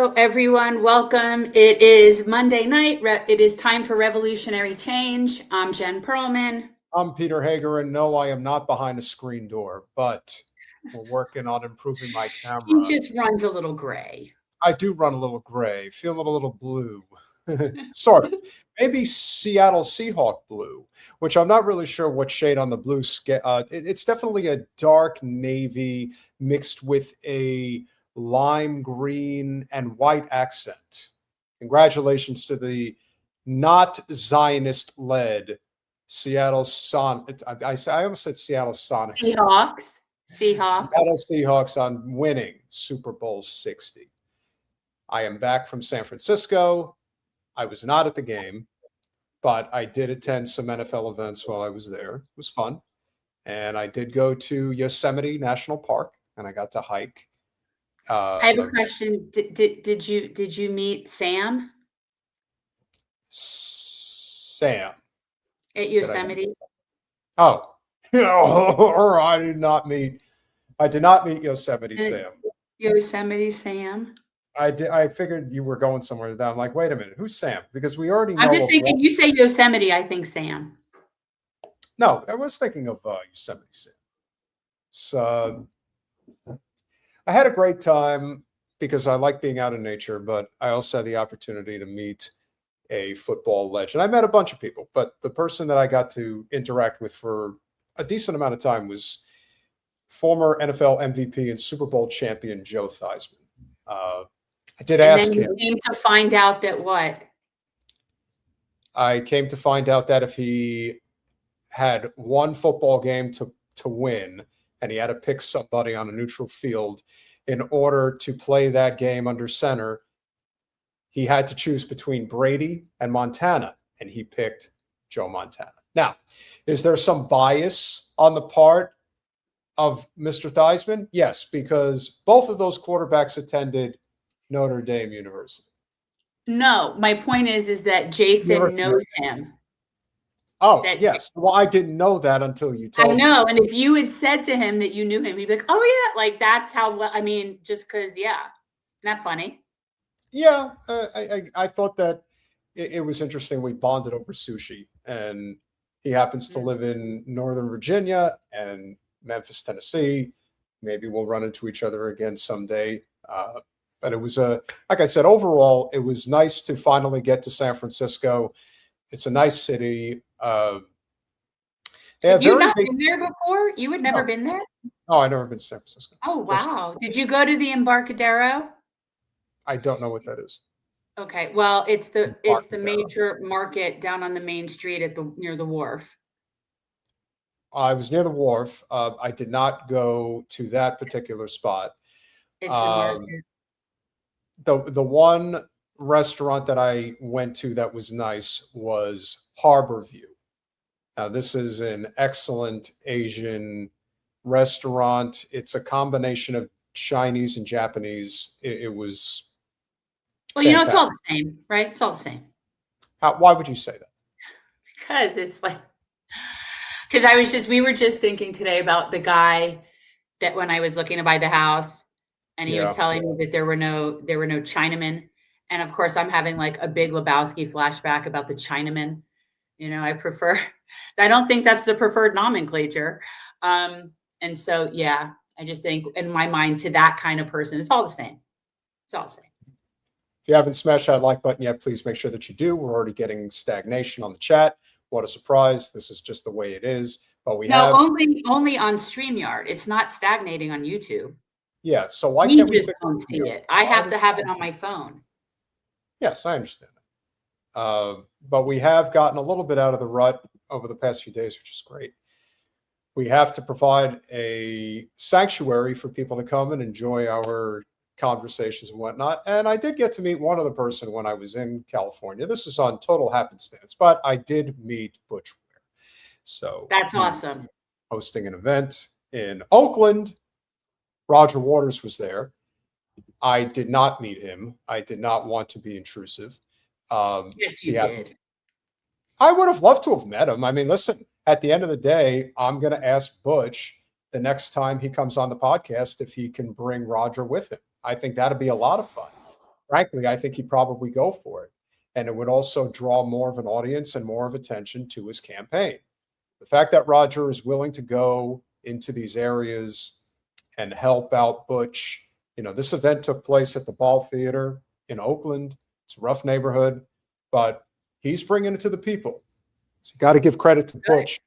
Hello, everyone. Welcome. It is Monday night. It is time for revolutionary change. I'm Jen Perelman. I'm Peter Hager, and no, I am not behind a screen door, but we're working on improving my camera. He just runs a little gray. I do run a little gray, feeling a little blue, sort of. Maybe Seattle Seahawk blue, which I'm not really sure what shade on the blue scale. It's definitely a dark navy mixed with a lime green and white accent. Congratulations to the not Zionist-led Seattle I almost said Seattle Sonics. Seahawks. Seattle Seahawks on winning Super Bowl 60. I am back from San Francisco. I was not at the game, but I did attend some NFL events while I was there. It was fun. And I did go to Yosemite National Park, and I got to hike. I have a question. Did you meet Sam? Sam. At Yosemite? I did not meet Yosemite Sam. Yosemite Sam? I figured you were going somewhere with that. I'm like, wait a minute, who's Sam? Because we already know. I'm just thinking, you say Yosemite, I think Sam. No, I was thinking of Yosemite Sam. So I had a great time because I like being out in nature, but I also had the opportunity to meet a football legend. I met a bunch of people, but the person that I got to interact with for a decent amount of time was former NFL MVP and Super Bowl champion Joe Theismann. I did ask him. You came to find out that what? I came to find out that if he had one football game to win, and he had to pick somebody on a neutral field in order to play that game under center, he had to choose between Brady and Montana, and he picked Joe Montana. Now, is there some bias on the part of Mr. Theismann? Yes, because both of those quarterbacks attended Notre Dame University. No, my point is that Jason knows him. Oh, yes. Well, I didn't know that until you told me. I know. And if you had said to him that you knew him, he'd be like, oh, yeah. Like, that's how, I mean, just because, yeah. Isn't that funny? Yeah. I thought that it was interesting. We bonded over sushi. And he happens to live in Northern Virginia and Memphis, Tennessee. Maybe we'll run into each other again someday. But it was like I said, overall, it was nice to finally get to San Francisco. It's a nice city. You've not been there before? You had never been there? Oh, I've never been to San Francisco. Oh, wow. Did you go to the Embarcadero? I don't know what that is. Okay. Well, it's the major market down on the main street near the wharf. I was near the wharf. I did not go to that particular spot. It's the market. The one restaurant that I went to that was nice was Harbor View. Now, this is an excellent Asian restaurant. It's a combination of Chinese and Japanese. It was well, fantastic. It's all the same, right? It's all the same. Why would you say that? Because it's like, we were just thinking today about the guy that when I was looking to buy the house, and he was telling me that there were no Chinamen. And of course, I'm having like a Big Lebowski flashback about the Chinaman. You know, I don't think that's the preferred nomenclature. And so, yeah, I just think in my mind to that kind of person, it's all the same. It's all the same. If you haven't smashed that like button yet, please make sure that you do. We're already getting stagnation on the chat. What a surprise. This is just the way it is. But only on StreamYard. It's not stagnating on YouTube. Yeah, so why can't we just don't see it? I have to have it on my phone. Yes, I understand that. But we have gotten a little bit out of the rut over the past few days, which is great. We have to provide a sanctuary for people to come and enjoy our conversations and whatnot. And I did get to meet one other person when I was in California. This was on total happenstance, but I did meet Butch Ware. So that's awesome. Hosting an event in Oakland. Roger Waters was there. I did not meet him. I did not want to be intrusive. Yes, you did. I would have loved to have met him. I mean, listen, at the end of the day, I'm going to ask Butch the next time he comes on the podcast if he can bring Roger with him. I think that'd be a lot of fun. frankly, I think he'd probably go for it. And it would also draw more of an audience and more of attention to his campaign. The fact that Roger is willing to go into these areas and help out Butch. This event took place at the Ball Theater in Oakland. It's a rough neighborhood, but he's bringing it to the people. So you got to give credit to Butch.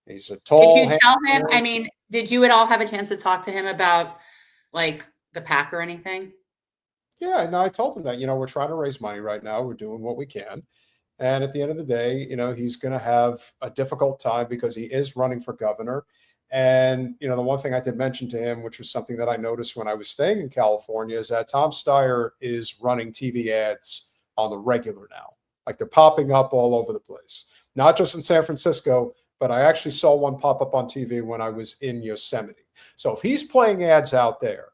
He's a tall. Did you tell him? I mean, did you at all have a chance to talk to him about like the PAC or anything? Yeah, no, I told him that, we're trying to raise money right now. We're doing what we can. And at the end of the day, he's going to have a difficult time because he is running for governor. And, the one thing I did mention to him, which was something that I noticed when I was staying in California, is that Tom Steyer is running TV ads on the regular now. Like they're popping up all over the place, not just in San Francisco, but I actually saw one pop up on TV when I was in Yosemite. So if he's playing ads out there,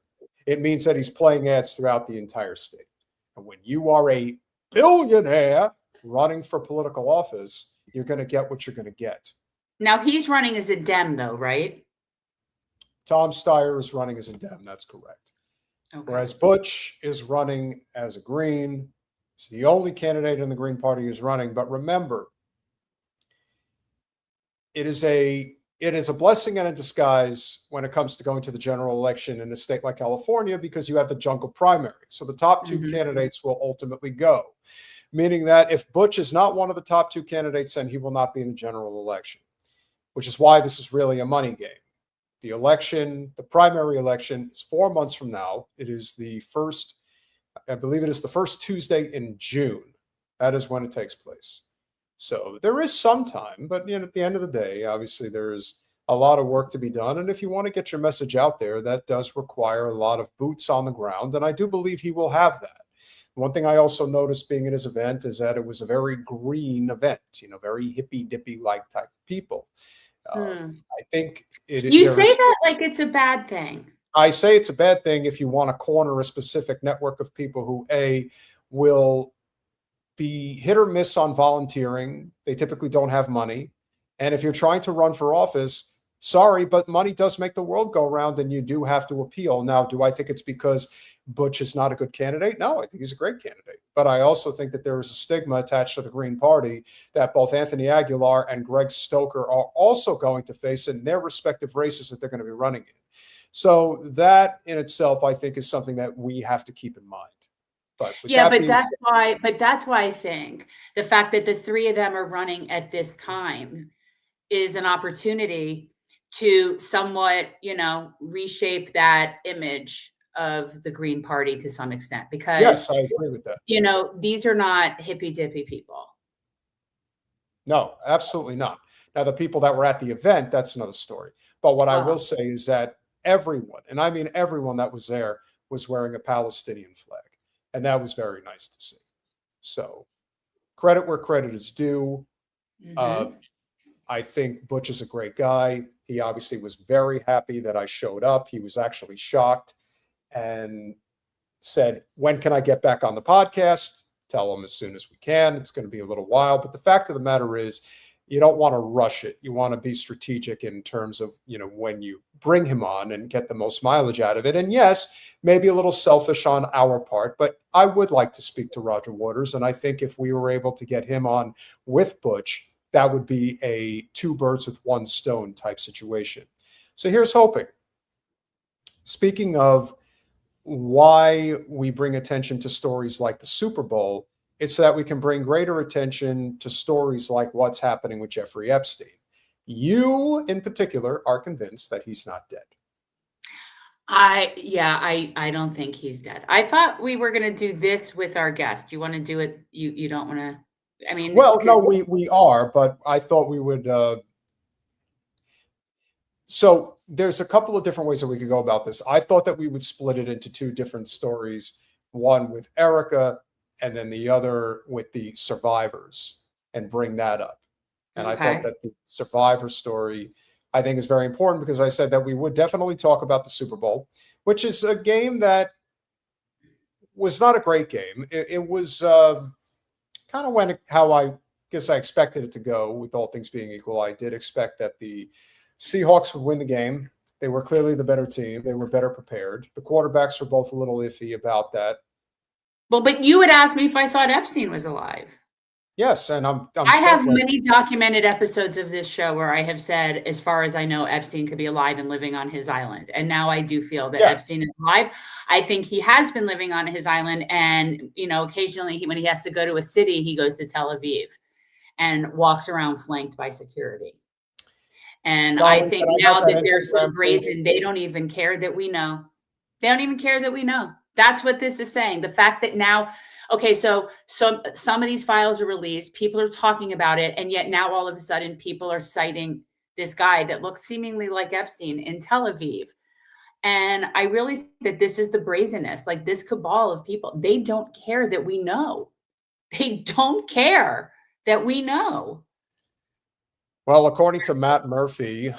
it means that he's playing ads throughout the entire state. And when you are a billionaire running for political office, you're going to get what you're going to get. Now he's running as a Dem, though, right? Tom Steyer is running as a Dem. That's correct. Okay. Whereas Butch is running as a Green. He's the only candidate in the Green Party who's running. But remember, it is a blessing and a disguise when it comes to going to the general election in a state like California, because you have the jungle primary. So the top two candidates will ultimately go, meaning that if Butch is not one of the top two candidates, then he will not be in the general election, which is why this is really a money game. The election, the primary election, is 4 months from now. It is the first, I believe it is the first Tuesday in June. That is when it takes place. So there is some time, but at the end of the day, obviously there's a lot of work to be done. And if you want to get your message out there, that does require a lot of boots on the ground. And I do believe he will have that. One thing I also noticed being at his event is that it was a very green event, very hippy-dippy-like type people. I think you say that like it's a bad thing. I say it's a bad thing if you want to corner a specific network of people who, A, will be hit or miss on volunteering. They typically don't have money. And if you're trying to run for office, sorry, but money does make the world go round and you do have to appeal. Now, do I think it's because Butch is not a good candidate? No, I think he's a great candidate. But I also think that there is a stigma attached to the Green Party that both Anthony Aguilar and Greg Stoker are also going to face in their respective races that they're going to be running in. So that in itself, I think, is something that we have to keep in mind. But that's why I think the fact that the three of them are running at this time is an opportunity to somewhat, reshape that image of the Green Party to some extent, because yes, I agree with that. These are not hippy dippy people. No, absolutely not. Now, the people that were at the event, that's another story. But what I will say is that everyone, and I mean everyone that was there, was wearing a Palestinian flag. And that was very nice to see. So credit where credit is due. I think Butch is a great guy. He obviously was very happy that I showed up. He was actually shocked and said, when can I get back on the podcast? Tell him as soon as we can. It's going to be a little while. But the fact of the matter is, you don't want to rush it. You want to be strategic in terms of, when you bring him on and get the most mileage out of it. And yes, maybe a little selfish on our part, but I would like to speak to Roger Waters. And I think if we were able to get him on with Butch, that would be a two birds with one stone type situation. So here's hoping. Speaking of why we bring attention to stories like the Super Bowl, it's so that we can bring greater attention to stories like what's happening with Jeffrey Epstein. You, in particular, are convinced that he's not dead. I don't think he's dead. I thought we were going to do this with our guest. You want to do it? You don't want to? I mean, well, no, we are, but I thought we would. So there's a couple of different ways that we could go about this. I thought that we would split it into two different stories, one with Erika and then the other with the survivors, and bring that up. And I thought that the survivor story, I think, is very important because I said that we would definitely talk about the Super Bowl, which is a game that was not a great game. It was kind of went how I guess I expected it to go, with all things being equal. I did expect that the Seahawks would win the game. They were clearly the better team. They were better prepared. The quarterbacks were both a little iffy about that. Well, but you would ask me if I thought Epstein was alive. Yes, and I have many documented episodes of this show where I have said, as far as I know, Epstein could be alive and living on his island. And now I do feel that Epstein is alive. I think he has been living on his island. And, occasionally when he has to go to a city, he goes to Tel Aviv and walks around flanked by security. And I think now that they're so brazen, they don't even care that we know. They don't even care that we know. That's what this is saying. The fact that now, okay, so some of these files are released, people are talking about it, and yet now all of a sudden people are citing this guy that looks seemingly like Epstein in Tel Aviv. And I really think that this is the brazenness, like this cabal of people. They don't care that we know. They don't care that we know. Well, according to Matt Murphy,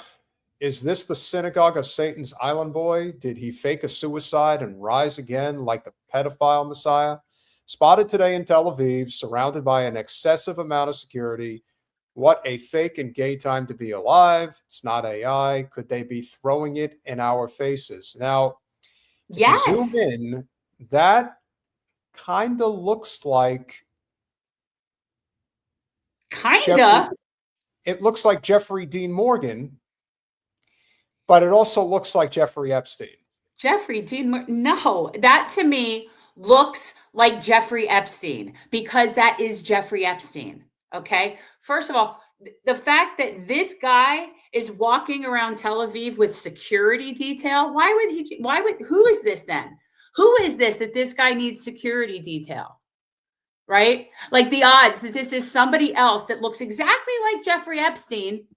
is this the synagogue of Satan's island boy? Did he fake a suicide and rise again like the pedophile messiah? Spotted today in Tel Aviv, surrounded by an excessive amount of security. What a fake and gay time to be alive. It's not AI. Could they be throwing it in our faces? Now, if you zoom in, that kind of looks like... It looks like Jeffrey Dean Morgan, but it also looks like Jeffrey Epstein. Jeffrey Dean no, that to me looks like Jeffrey Epstein because that is Jeffrey Epstein. Okay. First of all, the fact that this guy is walking around Tel Aviv with security detail, who is this then? Who is this that this guy needs security detail? Right? Like the odds that this is somebody else that looks exactly like Jeffrey Epstein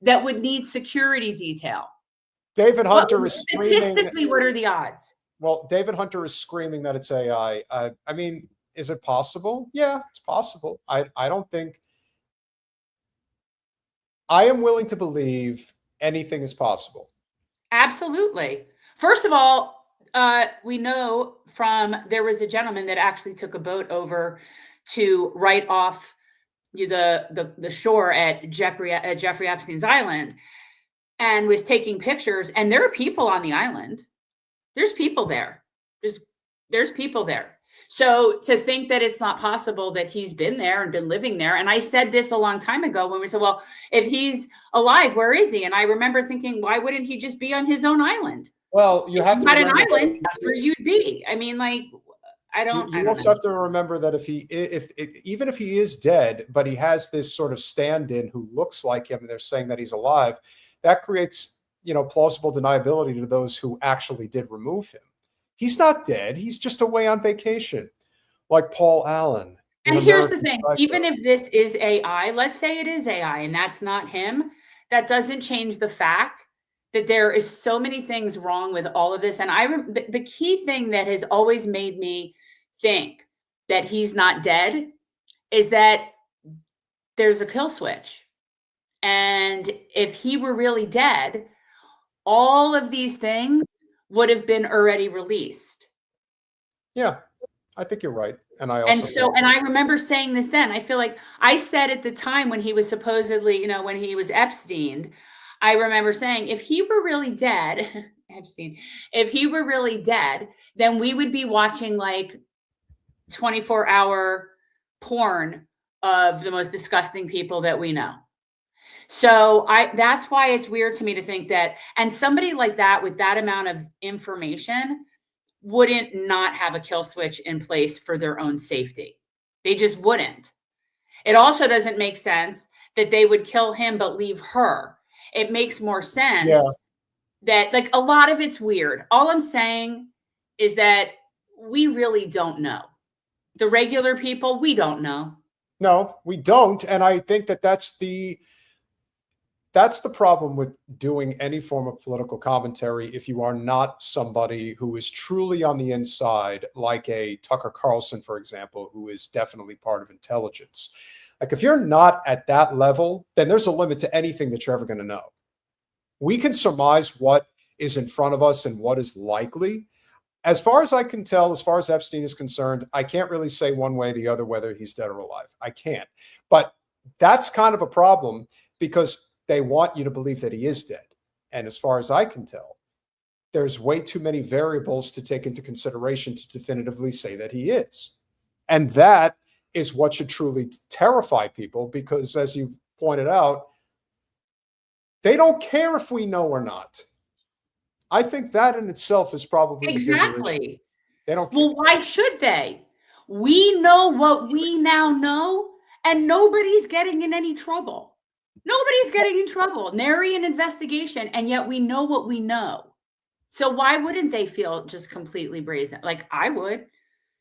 that would need security detail. David Hunter is statistically, what are the odds? Well, David Hunter is screaming that it's AI. I mean, is it possible? Yeah, it's possible. I don't think... I am willing to believe anything is possible. Absolutely. First of all, we know there was a gentleman that actually took a boat over to right off the shore at Jeffrey Epstein's island and was taking pictures. And there are people on the island. There's people there. There's people there. So to think that it's not possible that he's been there and been living there. And I said this a long time ago when we said, well, if he's alive, where is he? And I remember thinking, why wouldn't he just be on his own island? Well, you have to remember an island, that's where you'd be. I mean, like, You also have to remember that even if he is dead, but he has this sort of stand-in who looks like him, and they're saying that he's alive, that creates, plausible deniability to those who actually did remove him. He's not dead. He's just away on vacation, like Paul Allen. And here's the thing: even if this is AI, let's say it is AI, and that's not him, that doesn't change the fact that there is so many things wrong with all of this. And the key thing that has always made me think that he's not dead is that there's a kill switch. And if he were really dead, all of these things would have been already released. Yeah, I think you're right. And I remember saying this then. I feel like I said at the time when he was supposedly, when he was Epstein, I remember saying, if he were really dead, Epstein, if he were really dead, then we would be watching like 24-hour porn of the most disgusting people that we know. So that's why it's weird to me to think that, and somebody like that with that amount of information wouldn't not have a kill switch in place for their own safety. They just wouldn't. It also doesn't make sense that they would kill him but leave her. It makes more sense that, like, a lot of it's weird. All I'm saying is that we really don't know. The regular people, we don't know. No, we don't. And I think that that's the problem with doing any form of political commentary if you are not somebody who is truly on the inside, like a Tucker Carlson, for example, who is definitely part of intelligence. Like, if you're not at that level, then there's a limit to anything that you're ever going to know. We can surmise what is in front of us and what is likely. As far as I can tell, as far as Epstein is concerned, I can't really say one way or the other whether he's dead or alive. I can't. But that's kind of a problem because they want you to believe that he is dead. And as far as I can tell, there's way too many variables to take into consideration to definitively say that he is. And that is what should truly terrify people, because as you've pointed out, they don't care if we know or not. I think that in itself is probably the bigger issue. They don't care. Well, why should they? We know what we now know, and nobody's getting in any trouble. Nobody's getting in trouble. Nary an investigation, and yet we know what we know. So why wouldn't they feel just completely brazen? Like I would.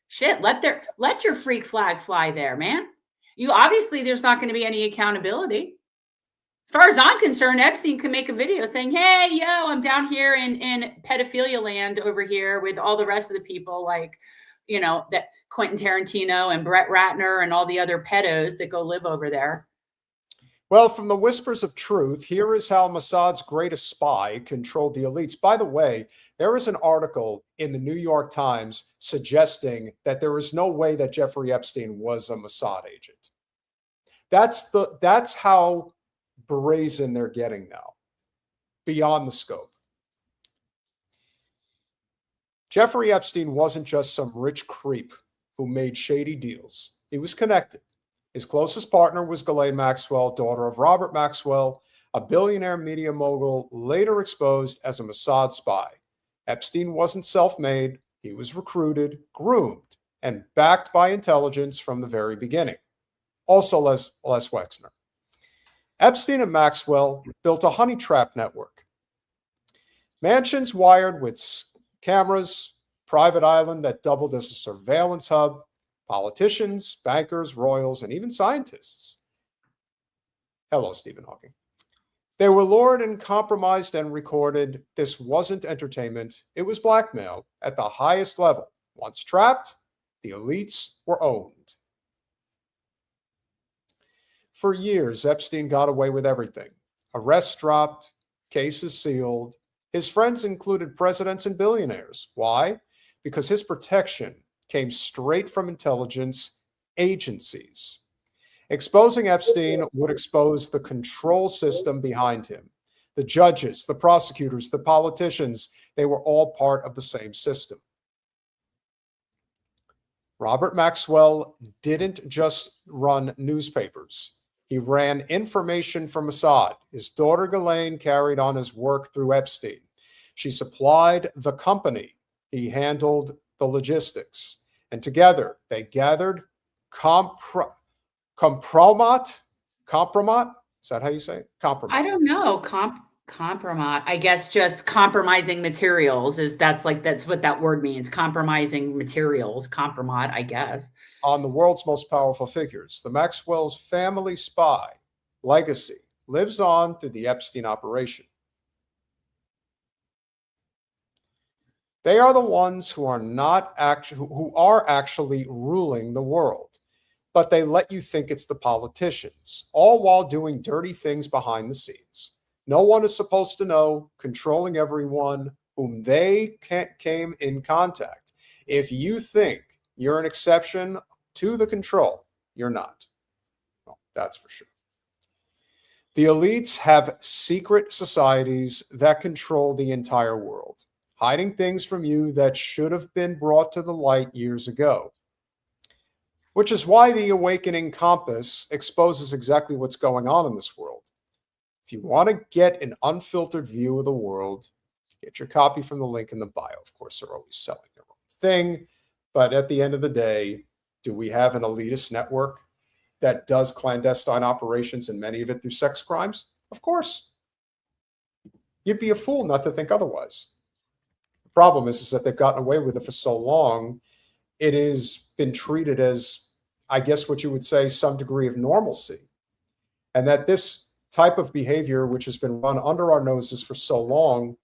Shit, let your freak flag fly there, man. You obviously there's not going to be any accountability. As far as I'm concerned, Epstein can make a video saying, "Hey, yo, I'm down here in pedophilia land over here with all the rest of the people, like, you know, that Quentin Tarantino and Brett Ratner and all the other pedos that go live over there." Well, from the whispers of truth, here is how Mossad's greatest spy controlled the elites. By the way, there is an article in the New York Times suggesting that there is no way that Jeffrey Epstein was a Mossad agent. That's how brazen they're getting now, beyond the scope. Jeffrey Epstein wasn't just some rich creep who made shady deals. He was connected. His closest partner was Ghislaine Maxwell, daughter of Robert Maxwell, a billionaire media mogul later exposed as a Mossad spy. Epstein wasn't self-made. He was recruited, groomed, and backed by intelligence from the very beginning. Also Les Wexner. Epstein and Maxwell built a honey trap network. Mansions wired with cameras, private island that doubled as a surveillance hub, politicians, bankers, royals, and even scientists. Hello, Stephen Hawking. They were lured and compromised and recorded. This wasn't entertainment. It was blackmail at the highest level. Once trapped, the elites were owned. For years, Epstein got away with everything. Arrests dropped, cases sealed. His friends included presidents and billionaires. Why? Because his protection came straight from intelligence agencies. Exposing Epstein would expose the control system behind him. The judges, the prosecutors, the politicians, they were all part of the same system. Robert Maxwell didn't just run newspapers. He ran information for Mossad. His daughter Ghislaine carried on his work through Epstein. She supplied the company. He handled the logistics. And together, they gathered compromat? Is that how you say it? Compromat. I don't know. Compromat. I guess just compromising materials that's what that word means. Compromising materials. Compromat, I guess. On the world's most powerful figures, the Maxwell's family spy legacy lives on through the Epstein operation. They are the ones who are actually ruling the world, but they let you think it's the politicians, all while doing dirty things behind the scenes. No one is supposed to know, controlling everyone whom they came in contact. If you think you're an exception to the control, you're not. Well, that's for sure. The elites have secret societies that control the entire world, hiding things from you that should have been brought to the light years ago. Which is why the Awakening Compass exposes exactly what's going on in this world. If you want to get an unfiltered view of the world, get your copy from the link in the bio. Of course, they're always selling their own thing. But at the end of the day, do we have an elitist network that does clandestine operations, and many of it through sex crimes? Of course. You'd be a fool not to think otherwise. The problem is that they've gotten away with it for so long, it has been treated as, I guess what you would say, some degree of normalcy. And that this type of behavior, which has been run under our noses for so long,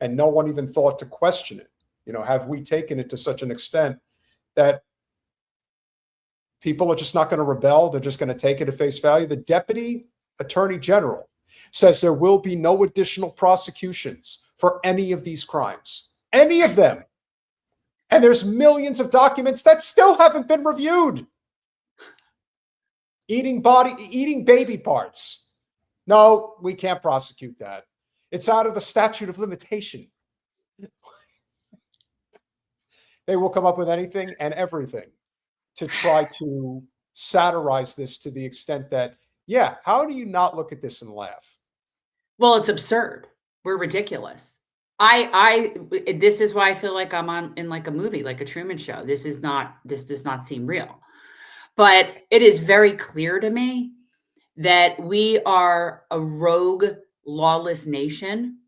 and no one even thought to question it. You know, have we taken it to such an extent that people are just not going to rebel? They're just going to take it at face value. The Deputy Attorney General says there will be no additional prosecutions for any of these crimes. Any of them. And there's millions of documents that still haven't been reviewed. Eating baby parts. No, we can't prosecute that. It's out of the statute of limitation. They will come up with anything and everything to try to satirize this to the extent that, yeah, how do you not look at this and laugh? Well, it's absurd. We're ridiculous. This is why I feel like I'm in like a movie, like a Truman Show. This does not seem real. But it is very clear to me that we are a rogue, lawless nation.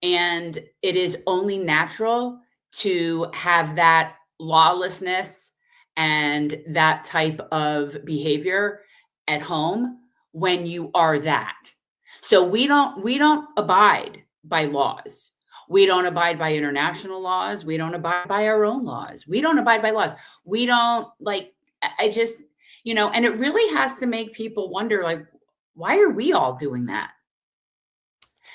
And it is only natural to have that lawlessness and that type of behavior at home when you are that. So we don't abide by laws. We don't abide by international laws. We don't abide by our own laws. We don't abide by laws. We don't I just, and it really has to make people wonder, like, why are we all doing that?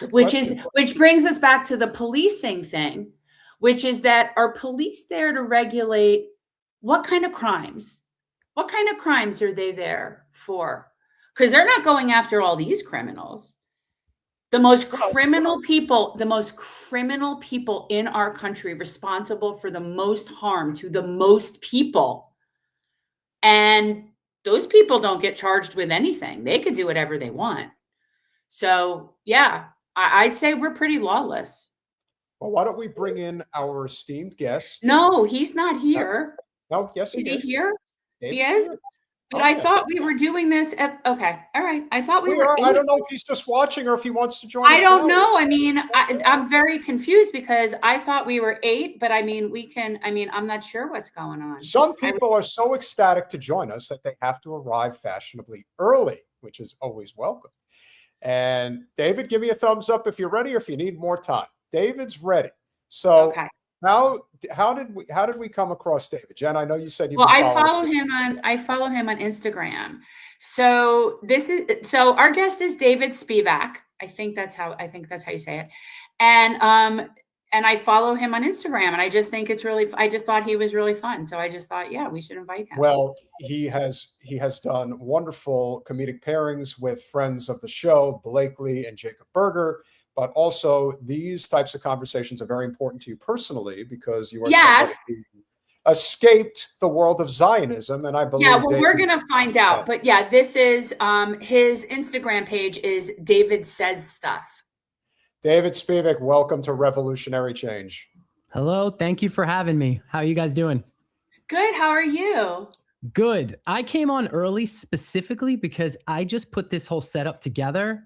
Which brings us back to the policing thing, which is that are police there to regulate what kind of crimes? What kind of crimes are they there for? Because they're not going after all these criminals. The most criminal people in our country, responsible for the most harm to the most people. And those people don't get charged with anything. They could do whatever they want. So, yeah, I'd say we're pretty lawless. Well, why don't we bring in our esteemed guest? No, he's not here. No, yes, he is. Is he here? David He is? Spevak. But I thought we were doing this at, okay, all right. I thought we were. I don't know if he's just watching or if he wants to join us. I don't know. I mean, I'm very confused because I thought we were 8, but I mean, I'm not sure what's going on. Some people are so ecstatic to join us that they have to arrive fashionably early, which is always welcome. And David, give me a thumbs up if you're ready or if you need more time. David's ready. So okay. How did we come across David? Jen, I know you said you. Well, I follow him on Instagram. So our guest is David Spevak. I think that's how you say it. And I follow him on Instagram, and I just think I just thought he was really fun. So I just thought, yeah, we should invite him. Well, he has done wonderful comedic pairings with friends of the show, Blakely and Jacob Berger. But also, these types of conversations are very important to you personally because you are somebody who escaped the world of Zionism, and I believe. Yeah, well, we're gonna find out. But yeah, this is his Instagram page is David Says Stuff. David Spevak, welcome to Revolutionary Change. Hello, thank you for having me. How are you guys doing? Good. How are you? Good. I came on early specifically because I just put this whole setup together.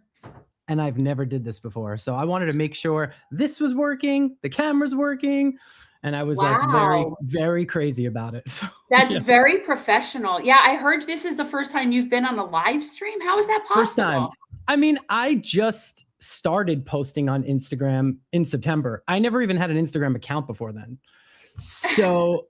And I've never did this before. So I wanted to make sure this was working, the camera's working. And I was like very, very crazy about it. So that's very professional. Yeah, I heard this is the first time you've been on a live stream. How is that possible? First time. I mean, I just started posting on Instagram in September. I never even had an Instagram account before then. So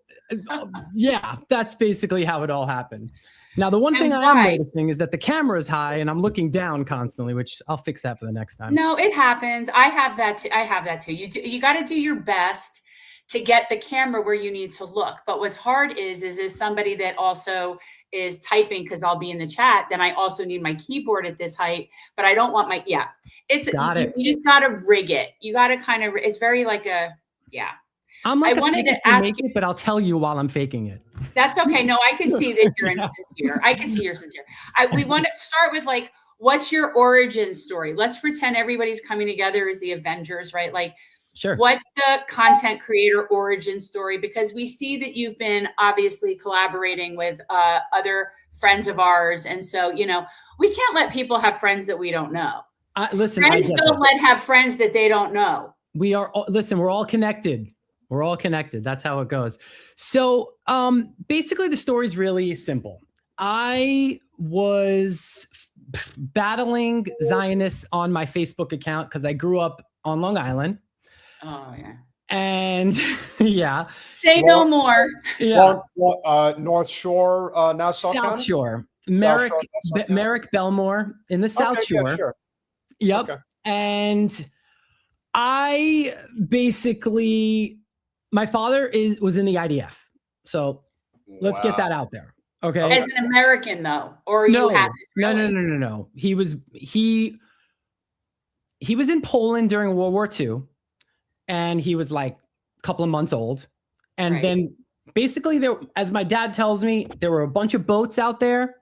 yeah, that's basically how it all happened. Now, the one thing I am noticing is that the camera is high and I'm looking down constantly, which I'll fix that for the next time. No, it happens. I have that too. You got to do your best to get the camera where you need to look. But what's hard is somebody that also is typing, because I'll be in the chat, then I also need my keyboard at this height, but I don't want you just got to rig it. You got to kind of, it's very like I'm like, I wanted to ask you, but I'll tell you while I'm faking it. That's okay. No, I can see that you're insincere. I can see you're sincere. We want to start with what's your origin story? Let's pretend everybody's coming together as the Avengers, right? Sure. What's the content creator origin story? Because we see that you've been obviously collaborating with other friends of ours. And so, we can't let people have friends that we don't know. Listen, friends don't have friends that they don't know. We're all connected. We're all connected. That's how it goes. So basically, the story is really simple. I was battling Zionists on my Facebook account because I grew up on Long Island. Oh, yeah. And yeah. Say no more. Yeah. North Shore, Nassau County? South Shore. Merrick Belmore in the South Shore. Yeah, sure. Yep. Okay. And I basically... My father was in the IDF, so let's get that out there. Okay. As an American, though, or you have no. He was in Poland during World War II, and he was like a couple of months old, and then basically, there, as my dad tells me, there were a bunch of boats out there,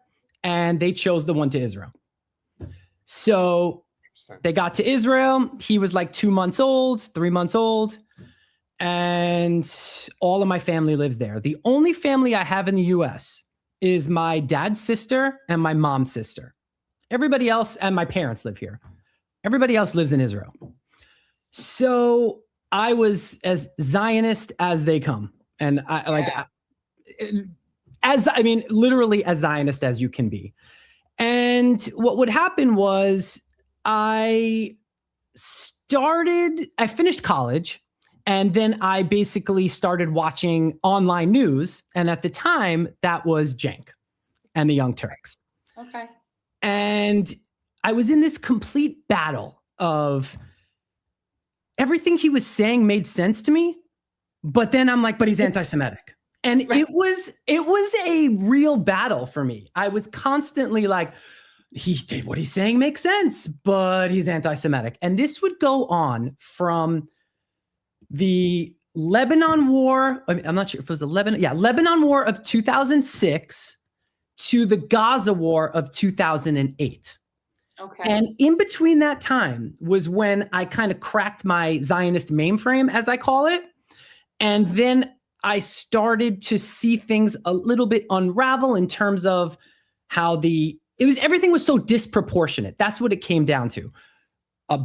and they chose the one to Israel. So they got to Israel. He was like 2 months old, 3 months old, and all of my family lives there. The only family I have in the U.S. is my dad's sister and my mom's sister. Everybody else, and my parents live here. Everybody else lives in Israel. So I was as Zionist as they come. And literally as Zionist as you can be. And what would happen was I finished college, and then I basically started watching online news. And at the time, that was Cenk and the Young Turks. Okay. And I was in this complete battle of everything he was saying made sense to me. But then I'm like, but he's anti-Semitic. And right. it was a real battle for me. I was constantly like, what he's saying makes sense, but he's anti-Semitic. And this would go on from the Lebanon War. I'm not sure if it was the Lebanon War of 2006 to the Gaza War of 2008. Okay. And in between that time was when I kind of cracked my Zionist mainframe, as I call it. And then I started to see things a little bit unravel in terms of how everything was so disproportionate. That's what it came down to. A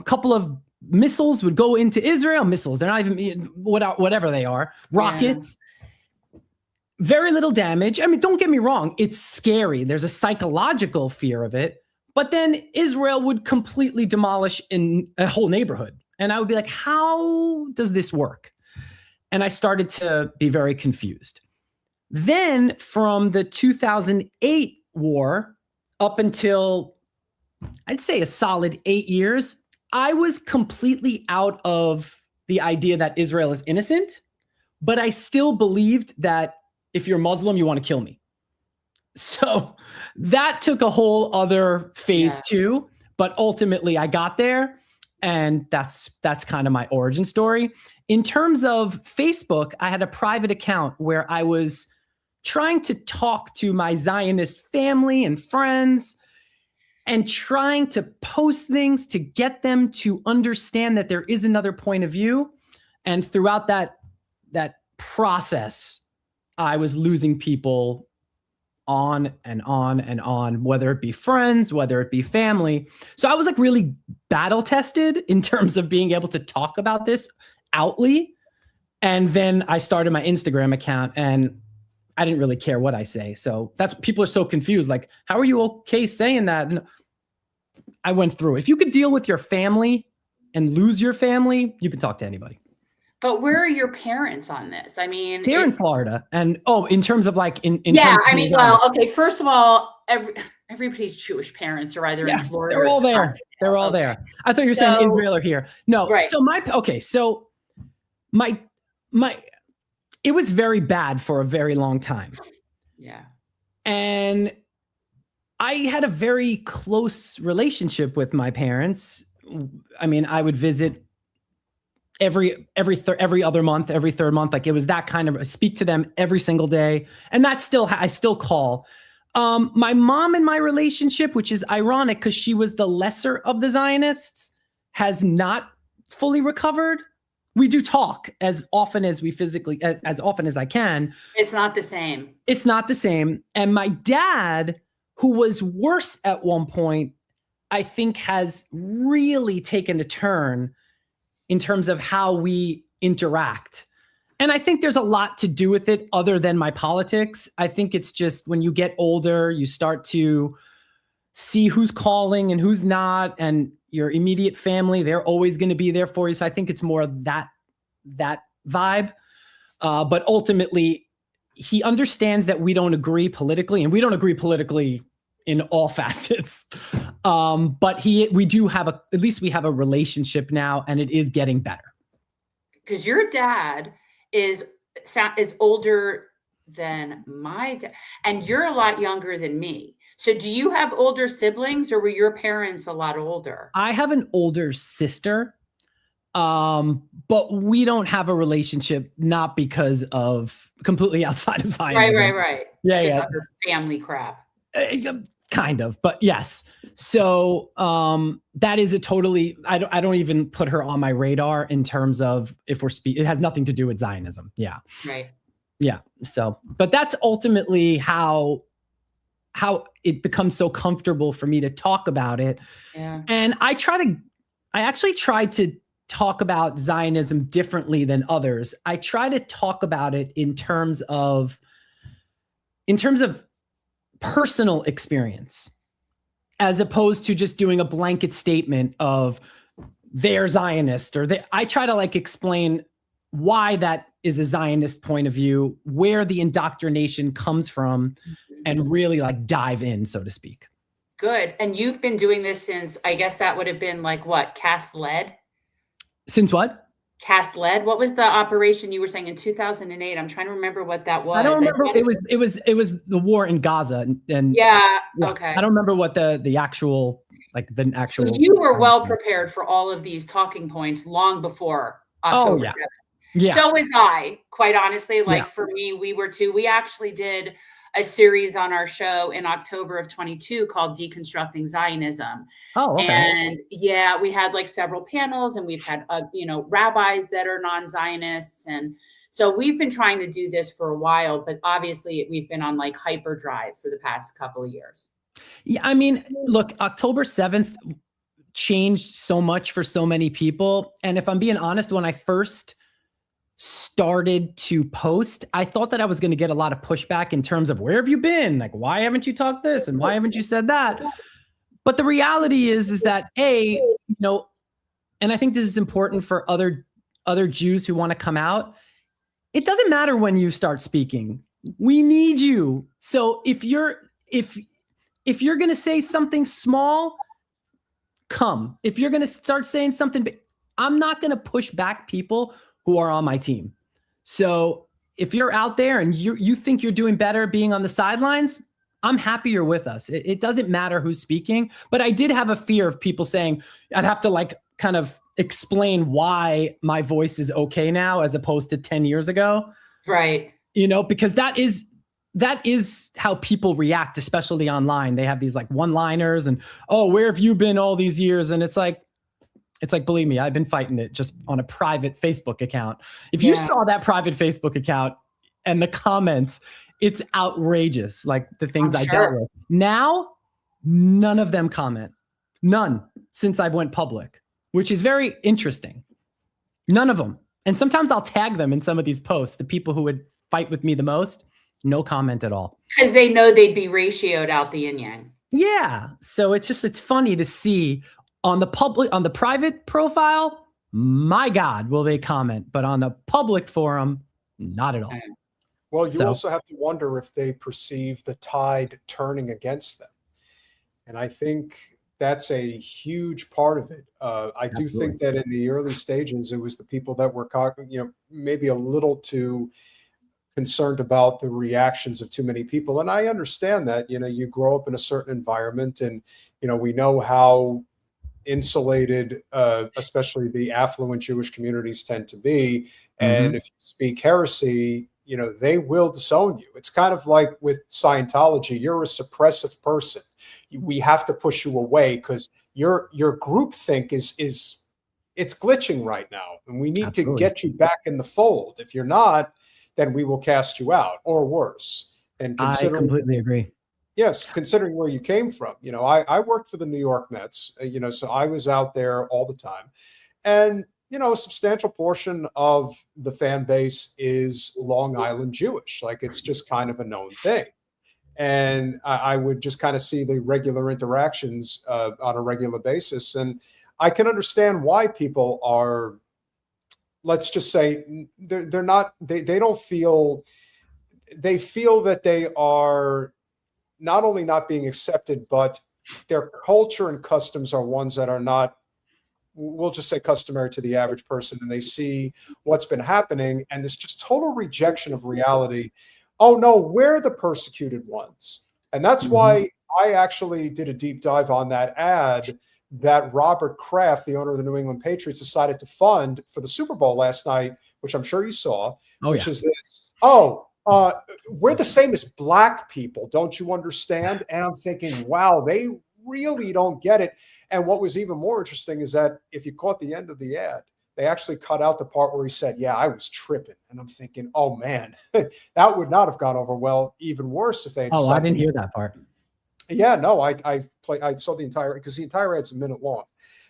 couple of missiles would go into Israel. Missiles, they're not even whatever they are. Rockets. Yeah. Very little damage. I mean, don't get me wrong. It's scary. There's a psychological fear of it. But then Israel would completely demolish in a whole neighborhood. And I would be like, how does this work? And I started to be very confused. Then from the 2008 war up until, I'd say, a solid 8 years, I was completely out of the idea that Israel is innocent, but I still believed that if you're Muslim, you want to kill me. So that took a whole other phase too, but ultimately I got there. And that's kind of my origin story. In terms of Facebook, I had a private account where I was trying to talk to my Zionist family and friends and trying to post things to get them to understand that there is another point of view. And throughout that process, I was losing people on and on and on, whether it be friends, whether it be family. So I was like really battle tested in terms of being able to talk about this outly. And then I started my Instagram account and I didn't really care what I say. So people are so confused. Like, how are you okay saying that? And I went through it. If you could deal with your family and lose your family, you can talk to anybody. But where are your parents on this? I mean, they're in Florida, and in terms of like in yeah, I mean, well, okay. First of all, everybody's Jewish parents are either in Florida. They're all or there. They're all there. I thought you were saying Israel are here. No, right. So my it was very bad for a very long time. Yeah, and I had a very close relationship with my parents. I mean, I would visit every other month, every third month. Like it was that kind of speak to them every single day. And that's I still call. My mom and my relationship, which is ironic because she was the lesser of the Zionists, has not fully recovered. We do talk as often as as often as I can. It's not the same. It's not the same. And my dad, who was worse at one point, I think has really taken a turn in terms of how we interact. And I think there's a lot to do with it other than my politics. I think it's just when you get older, you start to see who's calling and who's not, and your immediate family, they're always going to be there for you. So I think it's more that vibe. But ultimately, he understands that we don't agree politically, and we don't agree politically in all facets. But we do have at least we have a relationship now, and it is getting better. Because your dad is older than my dad, and you're a lot younger than me. So do you have older siblings, or were your parents a lot older? I have an older sister. But we don't have a relationship, not because of completely outside of Zionism. Right. Yeah, just other family crap. Kind of, but yes. So that is a totally, I don't even put her on my radar in terms of if we're it has nothing to do with Zionism. Yeah. Right. Yeah. So, but that's ultimately how it becomes so comfortable for me to talk about it. Yeah. And I actually try to talk about Zionism differently than others. I try to talk about it in terms of personal experience, as opposed to just doing a blanket statement of they're Zionist or I try to like explain why that is a Zionist point of view, where the indoctrination comes from, and really like dive in, so to speak. Good. And you've been doing this since, I guess that would have been like what, Cast Lead? Since what? Cast Lead? What was the operation you were saying in 2008? I'm trying to remember what that was. I don't remember. It was the war in Gaza, and yeah. Okay. I don't remember what the actual. So you were well prepared for all of these talking points long before October 7th. Yeah. So was I, quite honestly. For me, we were too. We actually did a series on our show in October of 22 called Deconstructing Zionism. Oh, okay. And yeah, we had like several panels, and we've had, rabbis that are non-Zionists. And so we've been trying to do this for a while, but obviously we've been on like hyperdrive for the past couple of years. Yeah. I mean, look, October 7th changed so much for so many people. And if I'm being honest, when I first started to post, I thought that I was going to get a lot of pushback in terms of where have you been? Like, why haven't you talked this? And why haven't you said that? But the reality is that and I think this is important for other Jews who want to come out. It doesn't matter when you start speaking. We need you. So if you're going to say something small, come. If you're going to start saying something big, I'm not going to push back people who are on my team. So if you're out there and you think you're doing better being on the sidelines, I'm happy you're with us. It doesn't matter who's speaking, but I did have a fear of people saying I'd have to like kind of explain why my voice is okay now as opposed to 10 years ago. Right. Because that is how people react, especially online. They have these like one-liners and, oh, where have you been all these years? And it's like, believe me, I've been fighting it just on a private Facebook account. If you saw that private Facebook account and the comments, it's outrageous. Like the things I dealt with. Now, none of them comment. None since I went public, which is very interesting. None of them. And sometimes I'll tag them in some of these posts, the people who would fight with me the most, no comment at all. Because they know they'd be ratioed out the yin yang. Yeah. So it's funny to see on the private profile, my God, will they comment? But on the public forum, not at all. Well, you also have to wonder if they perceive the tide turning against them. And I think that's a huge part of it. I do think that in the early stages, it was the people that were, maybe a little too concerned about the reactions of too many people. And I understand that, you grow up in a certain environment and, we know how insulated, especially the affluent Jewish communities tend to be. And if you speak heresy, they will disown you. It's kind of like with Scientology, you're a suppressive person. We have to push you away because your groupthink is it's glitching right now. And we need to get you back in the fold. If you're not, then we will cast you out or worse. And I completely agree. Yes, considering where you came from. I worked for the New York Mets, so I was out there all the time. And, a substantial portion of the fan base is Long Island Jewish. Like, it's just kind of a known thing. And I would just kind of see the regular interactions on a regular basis. And I can understand why people are, let's just say, they're not, they don't feel, they feel that they are not only not being accepted, but their culture and customs are ones that are not, we'll just say, customary to the average person. And they see what's been happening and this just total rejection of reality. Oh no, we're the persecuted ones. And that's why I actually did a deep dive on that ad, that Robert Kraft, the owner of the New England Patriots, decided to fund for the Super Bowl last night, which I'm sure you saw, which is this, we're the same as black people, don't you understand? And I'm thinking, wow, they really don't get it. And what was even more interesting is that if you caught the end of the ad, they actually cut out the part where he said, yeah, I was tripping. And I'm thinking, oh man, that would not have gone over well. Even worse if they had I didn't hear that part. Yeah, no, I saw the entire, because the entire ad's a minute long.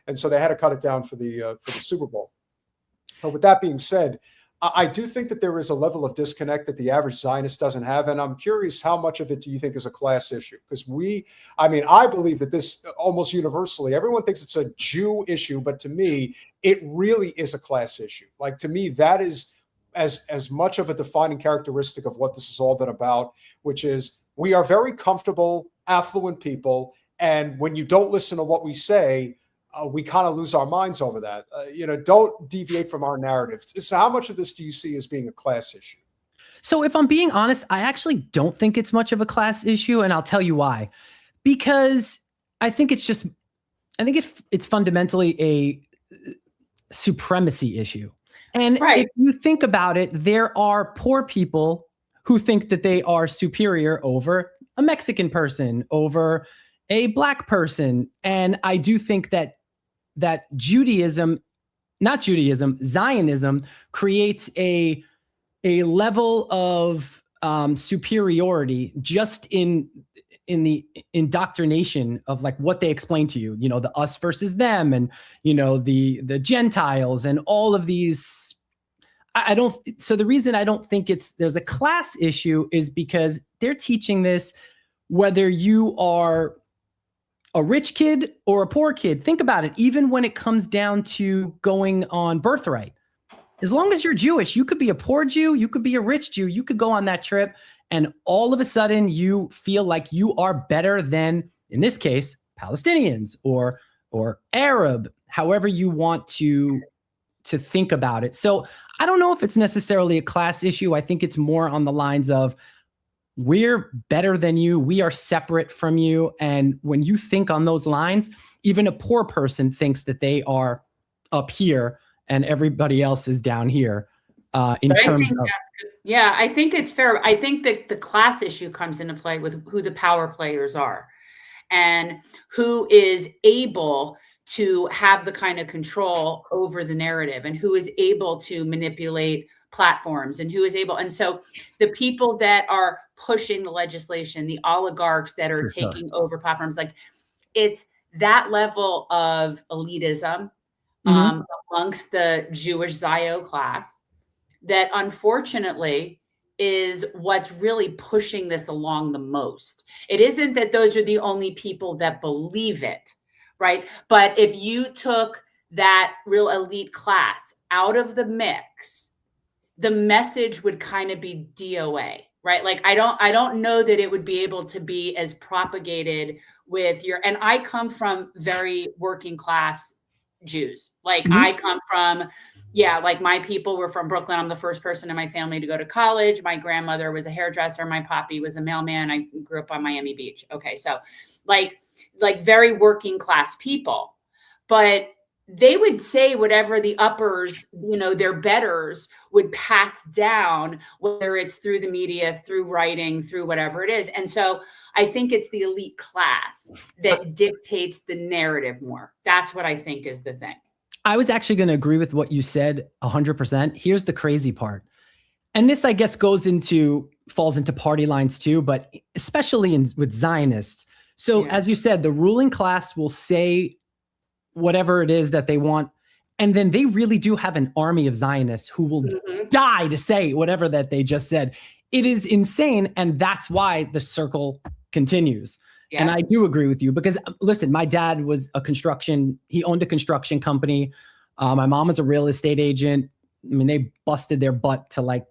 And so they had to cut it down for the Super Bowl. But with that being said, I do think that there is a level of disconnect that the average Zionist doesn't have. And I'm curious, how much of it do you think is a class issue? Because I believe that this almost universally, everyone thinks it's a Jew issue, but to me, it really is a class issue. Like, to me, that is as much of a defining characteristic of what this has all been about, which is we are very comfortable, affluent people. And when you don't listen to what we say, we kind of lose our minds over that. Don't deviate from our narrative. So how much of this do you see as being a class issue? So if I'm being honest, I actually don't think it's much of a class issue, and I'll tell you why. Because I think it's fundamentally a supremacy issue. And if you think about it, there are poor people who think that they are superior over a Mexican person, over a black person. And I do think that Zionism creates a level of superiority just in the indoctrination of like what they explain to you, the us versus them, and the Gentiles and all of these. So the reason I don't think there's a class issue is because they're teaching this whether you are a rich kid or a poor kid. Think about it. Even when it comes down to going on birthright, as long as you're Jewish, you could be a poor Jew, you could be a rich Jew, you could go on that trip, and all of a sudden you feel like you are better than, in this case, Palestinians or Arab, however you want to think about it. So I don't know if it's necessarily a class issue. I think it's more on the lines of, we're better than you. We are separate from you. And when you think on those lines, even a poor person thinks that they are up here and everybody else is down here. I think it's fair. I think that the class issue comes into play with who the power players are and who is able to have the kind of control over the narrative and who is able to manipulate platforms and who is able. And so the people that are pushing the legislation, the oligarchs that are taking over platforms, like, it's that level of elitism amongst the Jewish Zio class that unfortunately is what's really pushing this along the most. It isn't that those are the only people that believe it, right? But if you took that real elite class out of the mix, the message would kind of be DOA, right? Like, I don't know that it would be able to be as propagated with and I come from very working class Jews. Like, I come from, like, my people were from Brooklyn. I'm the first person in my family to go to college. My grandmother was a hairdresser. My poppy was a mailman. I grew up on Miami Beach. Okay. So like very working class people, but they would say whatever the uppers, their betters would pass down, whether it's through the media, through writing, through whatever it is. And so I think it's the elite class that dictates the narrative more. That's what I think is the thing. I was actually going to agree with what you said 100%. Here's the crazy part. And this, I guess, falls into party lines too, but especially with Zionists. So as you said, the ruling class will say whatever it is that they want. And then they really do have an army of Zionists who will die to say whatever that they just said. It is insane. And that's why the circle continues. Yeah. And I do agree with you because, listen, my dad was he owned a construction company. My mom was a real estate agent. I mean, they busted their butt to like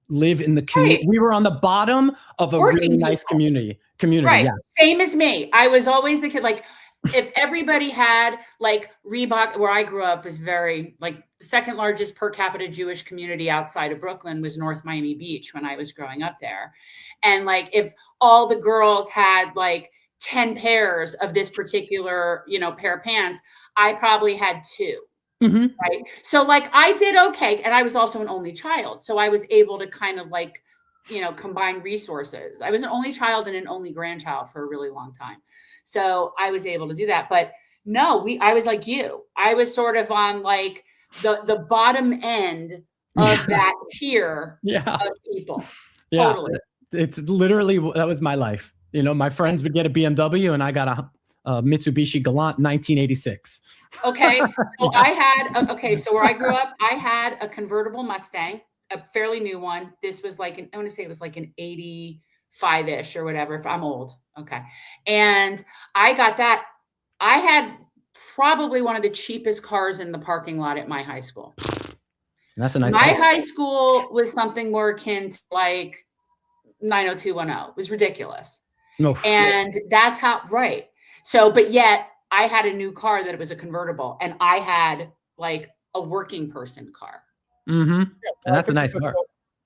live in the community. Right. We were on the bottom of a really nice community. Right. Yeah. Same as me. I was always the kid, like, if everybody had like Reebok, where I grew up is very like the second largest per capita Jewish community outside of Brooklyn was North Miami Beach when I was growing up there. And like, if all the girls had like 10 pairs of this particular, pair of pants, I probably had 2. Mm-hmm. Right. So like I did okay. And I was also an only child. So I was able to kind of like, combine resources. I was an only child and an only grandchild for a really long time. So I was able to do that. But no, I was like you. I was sort of on like the bottom end of that tier of people. Yeah. Totally. It's literally, that was my life. My friends would get a BMW and I got a Mitsubishi Galant 1986. Okay. So so where I grew up, I had a convertible Mustang, a fairly new one. This was like, I want to say it was like an 85-ish or whatever, if I'm old. Okay. And I got that. I had probably one of the cheapest cars in the parking lot at my high school. That's a nice My car. high school was something more akin to like 90210. It was ridiculous. No. And that's how, right. So, but yet I had a new car that it was a convertible, and I had like a working person car. Mm-hmm. Yeah, and that's a nice car.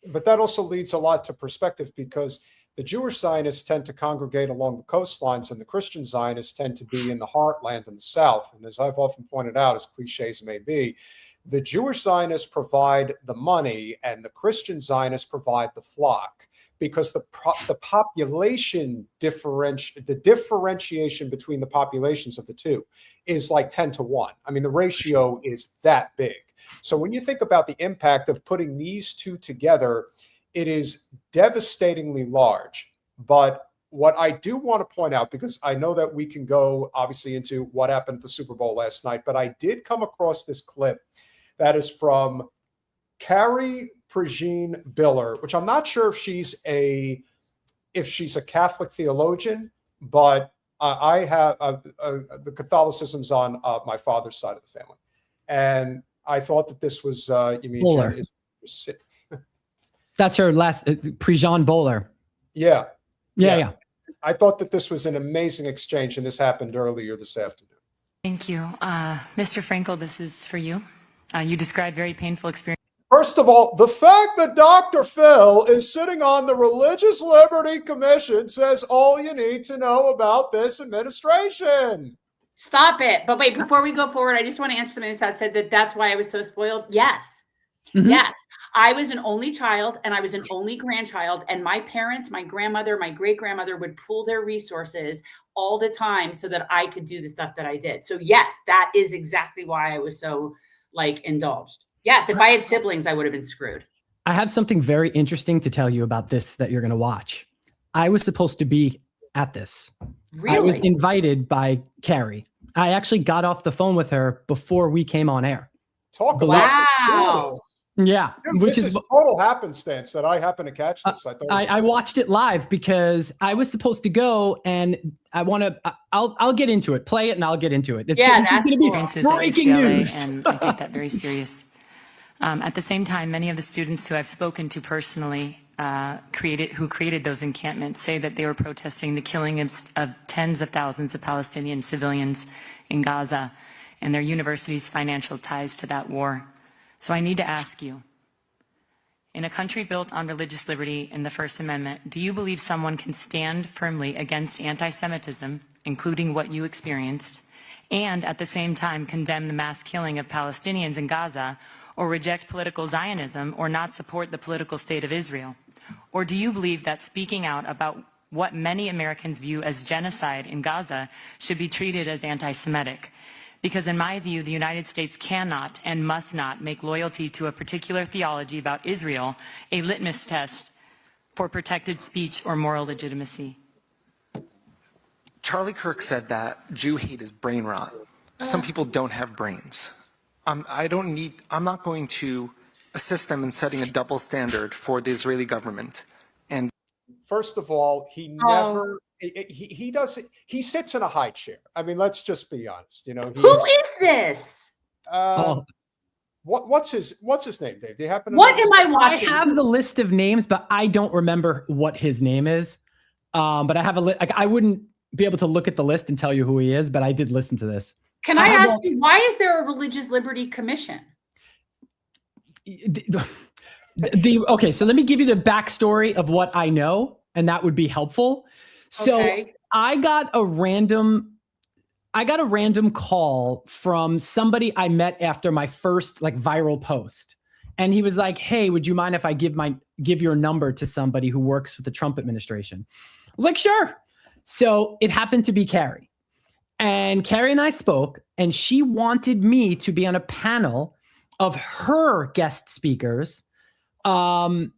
But that also leads a lot to perspective, because the Jewish Zionists tend to congregate along the coastlines and the Christian Zionists tend to be in the heartland in the South. And as I've often pointed out, as cliche as may be, the Jewish Zionists provide the money and the Christian Zionists provide the flock, because the population the differentiation between the populations of the two is like 10-1. I mean, the ratio is that big. So when you think about the impact of putting these two together, it is devastatingly large. But what I do want to point out, because I know that we can go obviously into what happened at the Super Bowl last night, but I did come across this clip that is from Carrie Prejean Boller, which I'm not sure if she's a Catholic theologian, but I have the Catholicism's on my father's side of the family, and I thought that this was you mean Boller. That's her last Prejean Boller. Yeah. I thought that this was an amazing exchange, and this happened earlier this afternoon. Thank you. Mr. Frankel, this is for you. You described very painful experience. First of all, the fact that Dr. Phil is sitting on the Religious Liberty Commission says all you need to know about this administration. Stop it. But wait, before we go forward, I just want to answer something that said that's why I was so spoiled. Yes. Mm-hmm. Yes. I was an only child and I was an only grandchild, and my parents, my grandmother, my great-grandmother would pool their resources all the time so that I could do the stuff that I did. So yes, that is exactly why I was so indulged. Yes, if I had siblings, I would have been screwed. I have something very interesting to tell you about this that you're going to watch. I was supposed to be at this. Really? I was invited by Carrie. I actually got off the phone with her before we came on air. Talk about wow. Yeah. Dude, which is total happenstance that I happen to catch this. I watched it live because I was supposed to go, and I'll get into it. Play it and I'll get into it. This is going to be breaking news. And I take that very serious. At the same time, many of the students who I've spoken to personally who created those encampments say that they were protesting the killing of tens of thousands of Palestinian civilians in Gaza and their university's financial ties to that war. So I need to ask you, in a country built on religious liberty in the First Amendment, do you believe someone can stand firmly against anti-Semitism, including what you experienced, and at the same time condemn the mass killing of Palestinians in Gaza, or reject political Zionism, or not support the political state of Israel? Or do you believe that speaking out about what many Americans view as genocide in Gaza should be treated as anti-Semitic? Because in my view, the United States cannot and must not make loyalty to a particular theology about Israel a litmus test for protected speech or moral legitimacy. Charlie Kirk said that Jew hate is brain rot. Some people don't have brains. I'm not going to assist them in setting a double standard for the Israeli government. And first of all, he never... He sits in a high chair. I mean, let's just be honest. You know, who is this? What's his name, Dave? Do you happen to what know am I watching? I have the list of names, but I don't remember what his name is. But I have I wouldn't be able to look at the list and tell you who he is, but I did listen to this. Can I ask you, why is there a Religious Liberty Commission? Okay, so let me give you the backstory of what I know, and that would be helpful. So I got a random call from somebody I met after my first like viral post. And he was like, hey, would you mind if I give your number to somebody who works with the Trump administration? I was like, sure. So it happened to be Carrie. And Carrie and I spoke, and she wanted me to be on a panel of her guest speakers. And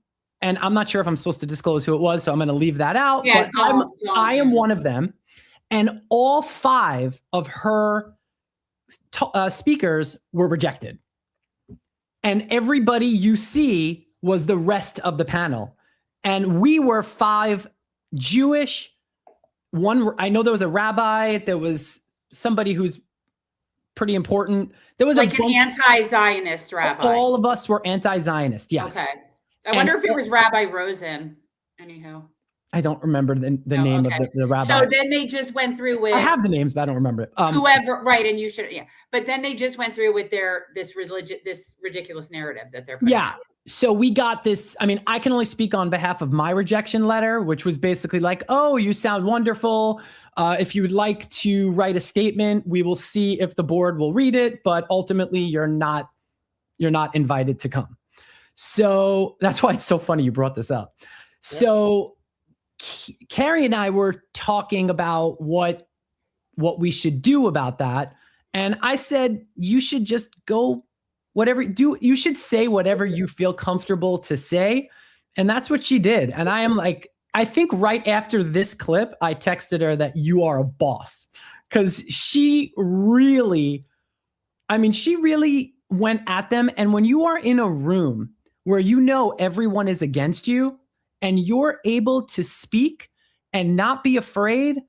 I'm not sure if I'm supposed to disclose who it was, so I'm going to leave that out. Yeah, but I am one of them. And all 5 of her speakers were rejected. And everybody you see was the rest of the panel. And we were 5 Jewish. I know there was a rabbi. There was somebody who's pretty important. There was like an anti-Zionist rabbi. All of us were anti-Zionist, yes. Okay. I wonder if it was Rabbi Rosen. Anyhow. I don't remember the name of the rabbi. So then they just went through with. I have the names, but I don't remember it. Whoever, right? And you should, yeah. But then they just went through with this ridiculous narrative that they're putting out. So we got this. I mean, I can only speak on behalf of my rejection letter, which was basically like, "Oh, you sound wonderful. If you would like to write a statement, we will see if the board will read it. But ultimately, you're not invited to come." So that's why it's so funny you brought this up. Yeah. So Carrie and I were talking about what we should do about that. And I said, you should just go you should say whatever you feel comfortable to say. And that's what she did. And I am like, I think right after this clip, I texted her that you are a boss, because she really went at them. And when you are in a room where you know everyone is against you, and you're able to speak and not be afraid,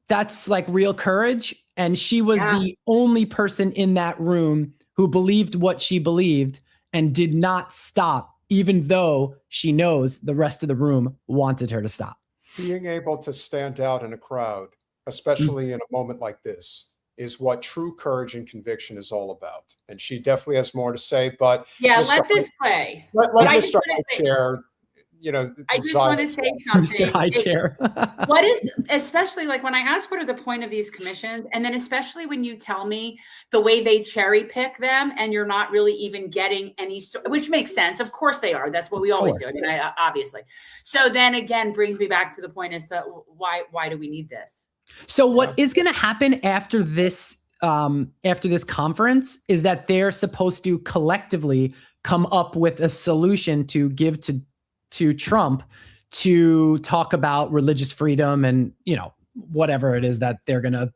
that's like real courage. And she was the only person in that room who believed what she believed and did not stop, even though she knows the rest of the room wanted her to stop. Being able to stand out in a crowd, especially in a moment like this, is what true courage and conviction is all about. And she definitely has more to say, but let this play. Let Mr. High Chair, I just want to say something. Mr. High Chair. What is, especially like when I ask what are the point of these commissions, and then especially when you tell me the way they cherry pick them and you're not really even getting any, which makes sense. Of course they are. That's what we always do. I mean, obviously. So then again, brings me back to the point is that why do we need this? So what is going to happen after this conference is that they're supposed to collectively come up with a solution to give to Trump to talk about religious freedom and, whatever it is that they're going to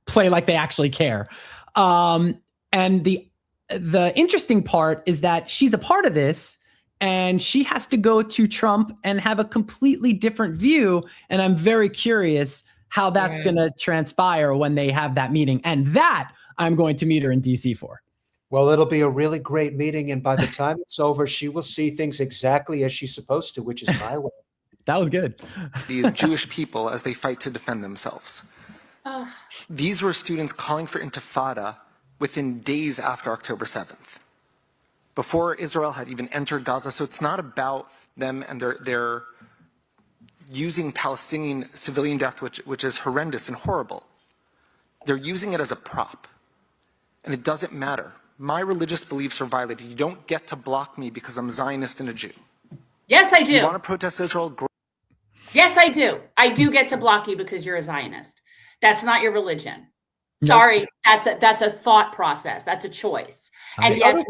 play like they actually care. And the interesting part is that she's a part of this, and she has to go to Trump and have a completely different view. And I'm very curious how that's going to transpire when they have that meeting. And that I'm going to meet her in DC for. Well, it'll be a really great meeting. And by the time it's over, she will see things exactly as she's supposed to, which is my way. That was good. These Jewish people as they fight to defend themselves. These were students calling for intifada within days after October 7th, before Israel had even entered Gaza. So it's not about them and their using Palestinian civilian death, which is horrendous and horrible. They're using it as a prop. And it doesn't matter. My religious beliefs are violated. You don't get to block me because I'm Zionist and a Jew. Yes, I do. You want to protest Israel? Yes, I do. I do get to block you because you're a Zionist. That's not your religion. Sorry, that's a thought process. That's a choice. And yes,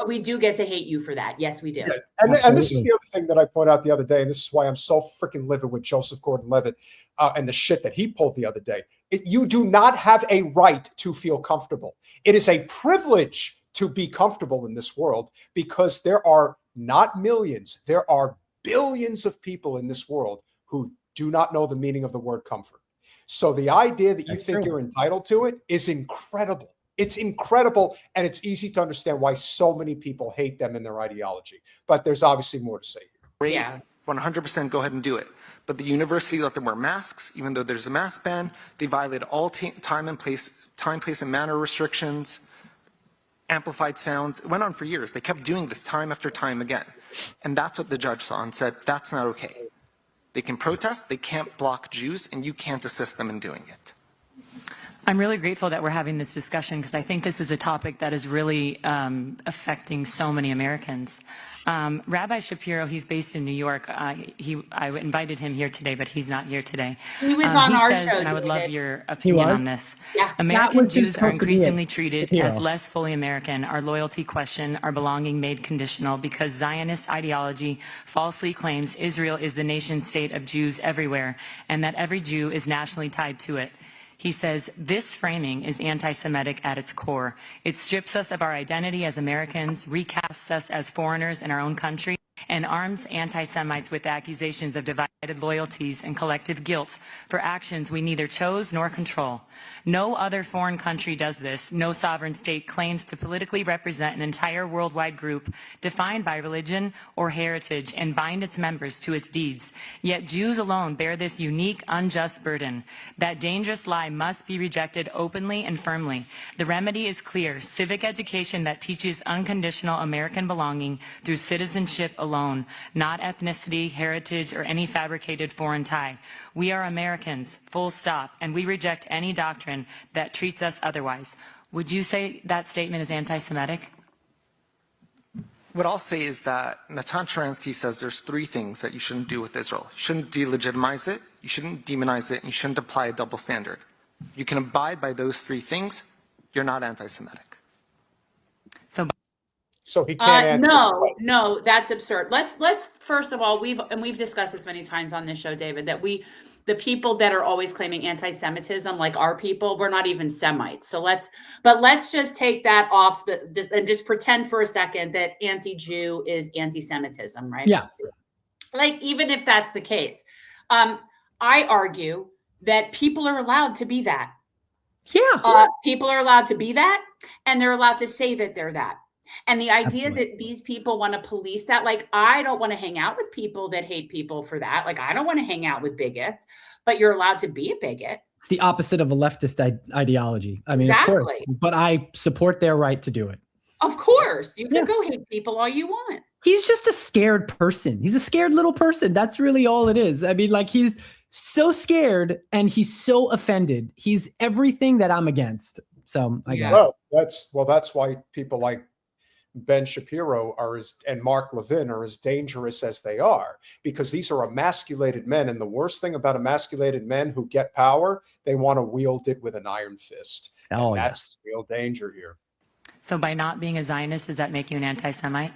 we do get to hate you for that. Yes, we do. Yeah. And this is the other thing that I pointed out the other day, and this is why I'm so freaking livid with Joseph Gordon-Levitt and the shit that he pulled the other day. You do not have a right to feel comfortable. It is a privilege to be comfortable in this world, because there are not millions, there are billions of people in this world who do not know the meaning of the word comfort. So the idea that you think you're entitled to it is incredible. It's incredible. And it's easy to understand why so many people hate them and their ideology. But there's obviously more to say here. Yeah. 100% go ahead and do it. But the university let them wear masks, even though there's a mask ban. They violated all time, place, and manner restrictions, amplified sounds. It went on for years. They kept doing this time after time again. And that's what the judge saw and said, that's not okay. They can protest, they can't block Jews, and you can't assist them in doing it. I'm really grateful that we're having this discussion because I think this is a topic that is really affecting so many Americans. Rabbi Shapiro, he's based in New York. I invited him here today, but he's not here today. He was on our says, show, and I would love David. your opinion on this. Yeah. American That was Jews are supposed to be it. increasingly treated Shapiro. as less fully American, our loyalty questioned, our belonging made conditional because Zionist ideology falsely claims Israel is the nation state of Jews everywhere and that every Jew is nationally tied to it. He says, this framing is anti-Semitic at its core. It strips us of our identity as Americans, recasts us as foreigners in our own country, and arms anti-Semites with accusations of divided loyalties and collective guilt for actions we neither chose nor control. No other foreign country does this. No sovereign state claims to politically represent an entire worldwide group defined by religion or heritage and bind its members to its deeds. Yet Jews alone bear this unique, unjust burden. That dangerous lie must be rejected openly and firmly. The remedy is clear: civic education that teaches unconditional American belonging through citizenship alone, not ethnicity, heritage, or any fabricated foreign tie. We are Americans, full stop, and we reject any doctrine that treats us otherwise. Would you say that statement is anti-Semitic? What I'll say is that Natan Sharansky says there's three things that you shouldn't do with Israel. You shouldn't delegitimize it, you shouldn't demonize it, and you shouldn't apply a double standard. You can abide by those three things, you're not anti-Semitic. So he can't answer. No, that's absurd. Let's first of all, we've discussed this many times on this show, David, that the people that are always claiming anti-Semitism, like our people, we're not even Semites. So let's just take that off and just pretend for a second that anti-Jew is anti-Semitism, right? Yeah. Like, even if that's the case, I argue that people are allowed to be that. Yeah. People are allowed to be that, and they're allowed to say that they're that. And the idea that these people want to police that, like, I don't want to hang out with people that hate people for that. Like, I don't want to hang out with bigots, but you're allowed to be a bigot. It's the opposite of a leftist ideology. I mean, Exactly. of course, but I support their right to do it. Of course. You can go hate people all you want. He's just a scared person. He's a scared little person. That's really all it is. I mean, like, he's so scared and he's so offended. He's everything that I'm against. So I guess. Well, that's why people like Ben Shapiro and Mark Levin are as dangerous as they are, because these are emasculated men. And the worst thing about emasculated men who get power, they want to wield it with an iron fist. Oh, that's the real danger here. So by not being a Zionist, does that make you an anti-Semite?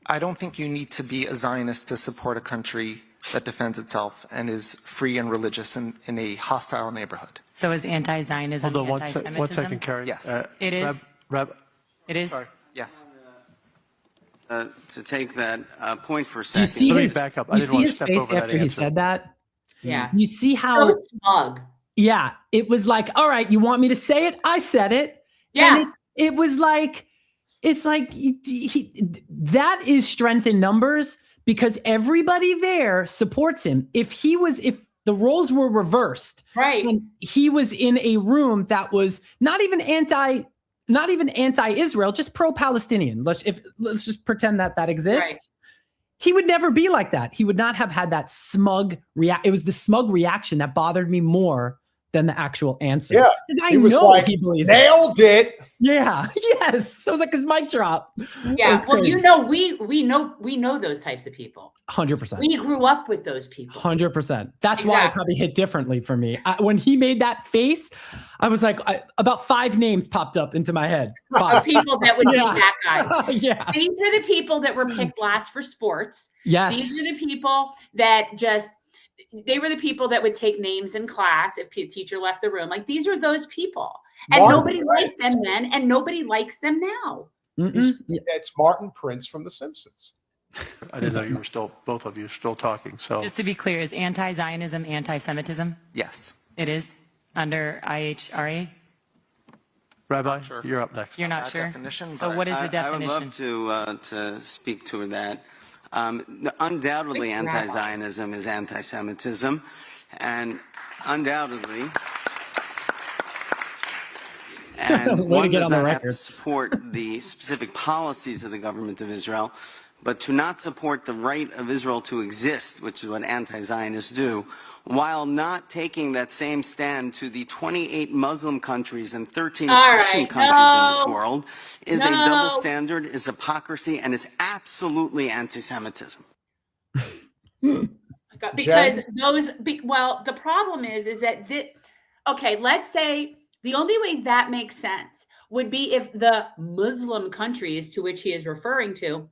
I don't think you need to be a Zionist to support a country that defends itself and is free and religious in a hostile neighborhood. So is anti-Zionism Hold on anti-Semitism? one second, Carrie. Yes. It is. It is. Sorry. Yes. To take that point for a Do you second. see Let me his, back up. you I didn't see want to his step face over that after he answer. said that? Yeah. You see how, So smug. yeah, it was like, all right, you want me to say it? I said it. Yeah. And it was like, it's like, that is strength in numbers because everybody there supports him. If the roles were reversed, Right. and he was in a room that was not even anti-Israel, just pro-Palestinian. Let's just pretend that exists. Right. He would never be like that. He would not have had that smug It was the smug reaction that bothered me more than the actual answer. Yeah, 'Cause I he was know like, he believes it. nailed it. Yeah. Yes. It was like his mic drop. Yeah. Well, we know those types of people. 100%. We grew up with those people. 100%. That's why it Exactly. probably hit differently for me. When he made that face, I was like, about 5 names popped up into my head. Of 5. people that would Yeah. be that guy. Yeah. These are the people that were picked last for sports. Yes. These are the people that they were the people that would take names in class if a teacher left the room. Like, these are those people. And Martin nobody liked Prince. them then, and nobody likes them now. It's Martin Prince from The Simpsons. I didn't know you were both of you still talking. So Just to be clear, is anti-Zionism anti-Semitism? Yes. It is under IHRA? Rabbi, Sure. you're up next. You're not That sure? definition, So but what is the I would definition? love to speak to that. Undoubtedly, Thanks, Rabbi. anti-Zionism is anti-Semitism, and undoubtedly, and Way to one get does on the not have to record. support the specific policies of the government of Israel, but to not support the right of Israel to exist, which is what anti-Zionists do, while not taking that same stand to the 28 Muslim countries and 13 Christian countries in this world, is a double standard, is hypocrisy, and is absolutely anti-Semitism. Because the problem is that okay, let's say the only way that makes sense would be if the Muslim countries to which he is referring to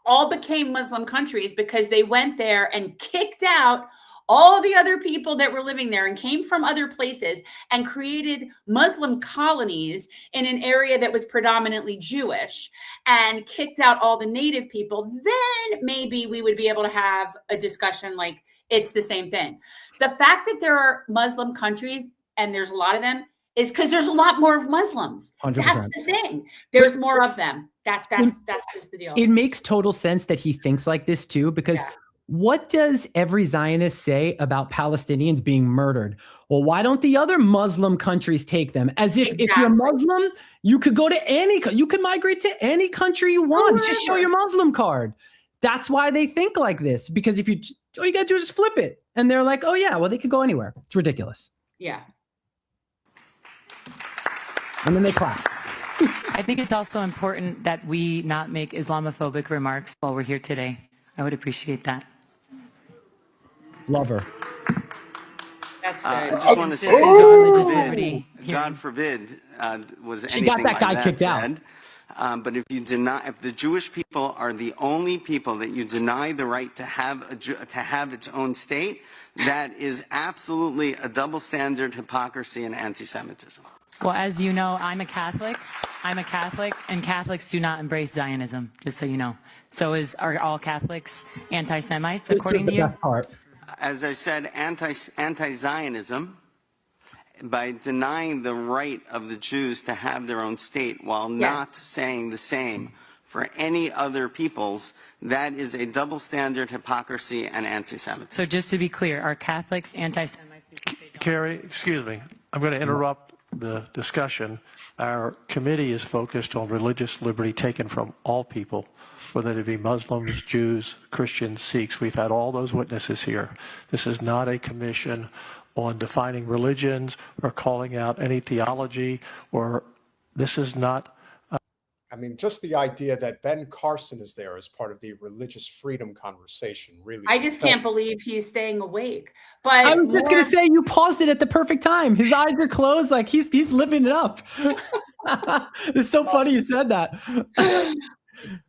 all became Muslim countries because they went there and kicked out all the other people that were living there and came from other places and created Muslim colonies in an area that was predominantly Jewish and kicked out all the native people, then maybe we would be able to have a discussion like it's the same thing. The fact that there are Muslim countries and there's a lot of them is because there's a lot more of Muslims. 100%. That's the thing. There's more of them. That's just the deal. It makes total sense that he thinks like this too, because what does every Zionist say about Palestinians being murdered? Well, why don't the other Muslim countries take them? As if if you're Muslim, you could go to you could migrate to any country you want. Just show your Muslim card. That's why they think like this, because if all you gotta do is just flip it. And they're like, oh yeah, well, they could go anywhere. It's ridiculous. Yeah. And then they clap. I think it's also important that we not make Islamophobic remarks while we're here today. I would appreciate that. Love her. That's good. I just want to say, God forbid, was She anything got that like guy that kicked said. out. But if the Jewish people are the only people that you deny the right to have its own state, that is absolutely a double standard, hypocrisy, and anti-Semitism. Well, as you know, I'm a Catholic, and Catholics do not embrace Zionism, just so you know. So are all Catholics anti-Semites, according to you? As I said, anti-Zionism, by denying the right of the Jews to have their own state while not saying the same for any other peoples, that is a double standard, hypocrisy, and anti-Semitism. So just to be clear, are Catholics anti-Semites? Carrie, excuse me. I'm going to interrupt the discussion. Our committee is focused on religious liberty taken from all people, whether it be Muslims, Jews, Christians, Sikhs. We've had all those witnesses here. This is not a commission on defining religions or calling out any theology, or this is not. I mean, just the idea that Ben Carson is there as part of the religious freedom conversation really. I just can't believe he's staying awake. But I was just gonna say, you paused it at the perfect time. His eyes are closed, like he's living it up. It's so funny you said that.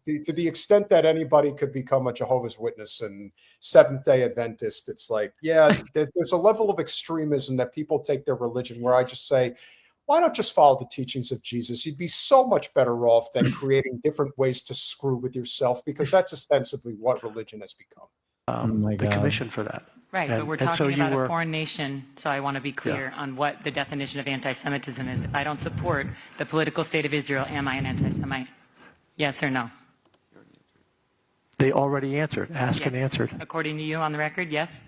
To the extent that anybody could become a Jehovah's Witness and Seventh-day Adventist, it's like, yeah, there's a level of extremism that people take their religion where I just say, why not just follow the teachings of Jesus? You'd be so much better off than creating different ways to screw with yourself, because that's ostensibly what religion has become. The commission for that. Right, but we're talking about a foreign nation, so I want to be clear on what the definition of anti-Semitism is. If I don't support the political state of Israel, am I an anti-Semite? Yes or no? They already answered. Asked and answered. According to you on the record, yes?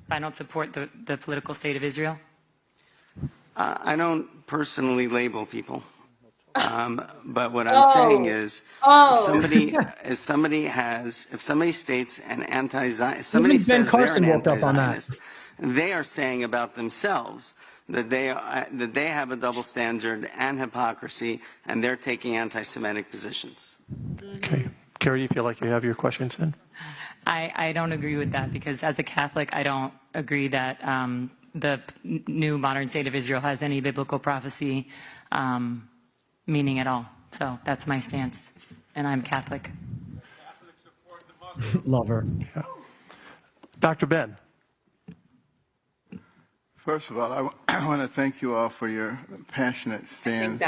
If I don't support the political state of Israel? I don't personally label people, but what I'm saying is, if somebody states an anti-Zionist, if somebody says they're an anti-Zionist, they are saying about themselves that they have a double standard and hypocrisy, and they're taking anti-Semitic positions. Okay, Carrie, you feel like you have your questions in? I don't agree with that, because as a Catholic, I don't agree that the new modern state of Israel has any biblical prophecy meaning at all. So that's my stance, and I'm Catholic. Love her. Yeah. Dr. Ben. First of all, I want to thank you all for your passionate stance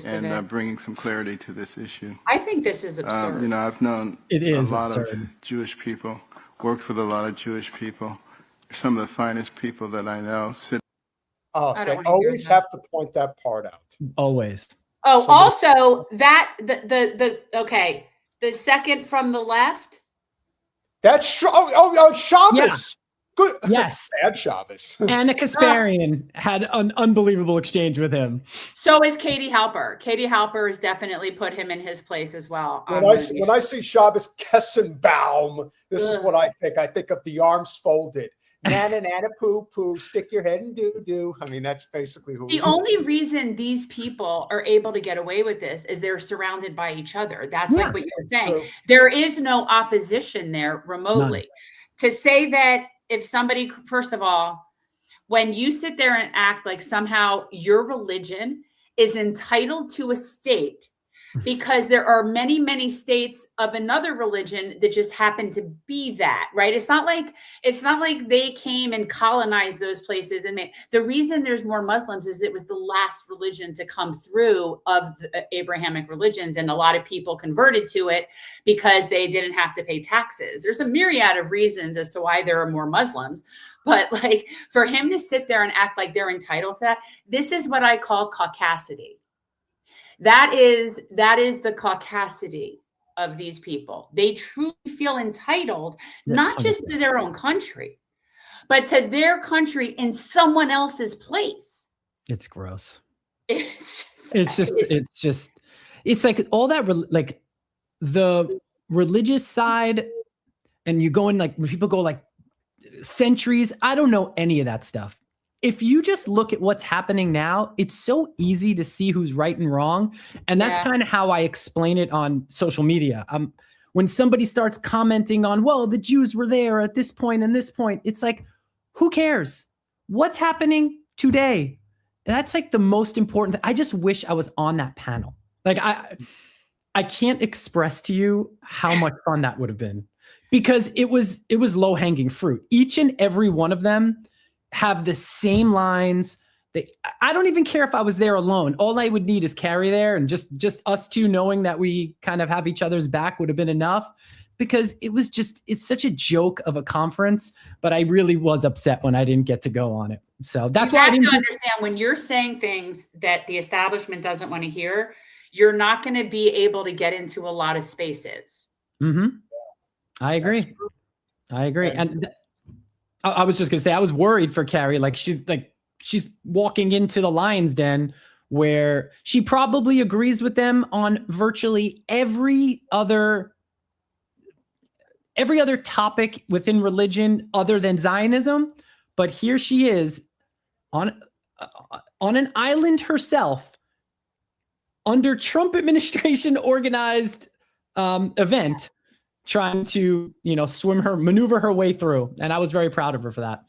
and bringing some clarity to this issue. I think this is absurd. You know, I've known a lot of Jewish people, worked with a lot of Jewish people. Some of the finest people that I know sit. Oh, they always have to point that part out. Always. Oh, also that the second from the left. That's Shabbos. Good. Yes. Bad Shabbos. Anna Kasparian had an unbelievable exchange with him. So is Katie Halper. Katie Halper has definitely put him in his place as well. When I see Shabbos Kessenbaum, this is what I think. I think of the arms folded. Nana, nana, poo, poo, stick your head in doo-doo. I mean, that's basically who. The only reason these people are able to get away with this is they're surrounded by each other. That's like what you're saying. So, there is no opposition there remotely. None. To say that if somebody, first of all, when you sit there and act like somehow your religion is entitled to a state because there are many, many states of another religion that just happen to be that, right? It's not like they came and colonized those places and the reason there's more Muslims is it was the last religion to come through of the Abrahamic religions, and a lot of people converted to it because they didn't have to pay taxes. There's a myriad of reasons as to why there are more Muslims, but like for him to sit there and act like they're entitled to that, this is what I call caucasity. That is the caucasity of these people. They truly feel entitled, not just to their own country, but to their country in someone else's place. It's gross. It's like all that, like the religious side, and you go in like when people go like centuries. I don't know any of that stuff. If you just look at what's happening now, it's so easy to see who's right and wrong. And that's kind of how I explain it on social media. When somebody starts commenting on, well, the Jews were there at this point and this point, it's like, who cares? What's happening today? That's like the most important. I just wish I was on that panel. Like I can't express to you how much fun that would have been, because it was low hanging fruit. Each and every one of them have the same lines. I don't even care if I was there alone. All I would need is Carrie there, and just us two knowing that we kind of have each other's back would have been enough, because it's such a joke of a conference, but I really was upset when I didn't get to go on it. So that's why I didn't understand when you're saying things that the establishment doesn't want to hear, you're not going to be able to get into a lot of spaces. Mm-hmm. I agree. And I was just going to say, I was worried for Carrie. She's walking into the lion's den where she probably agrees with them on virtually every other topic within religion other than Zionism. But here she is on an island herself under Trump administration organized event, trying to, maneuver her way through. And I was very proud of her for that.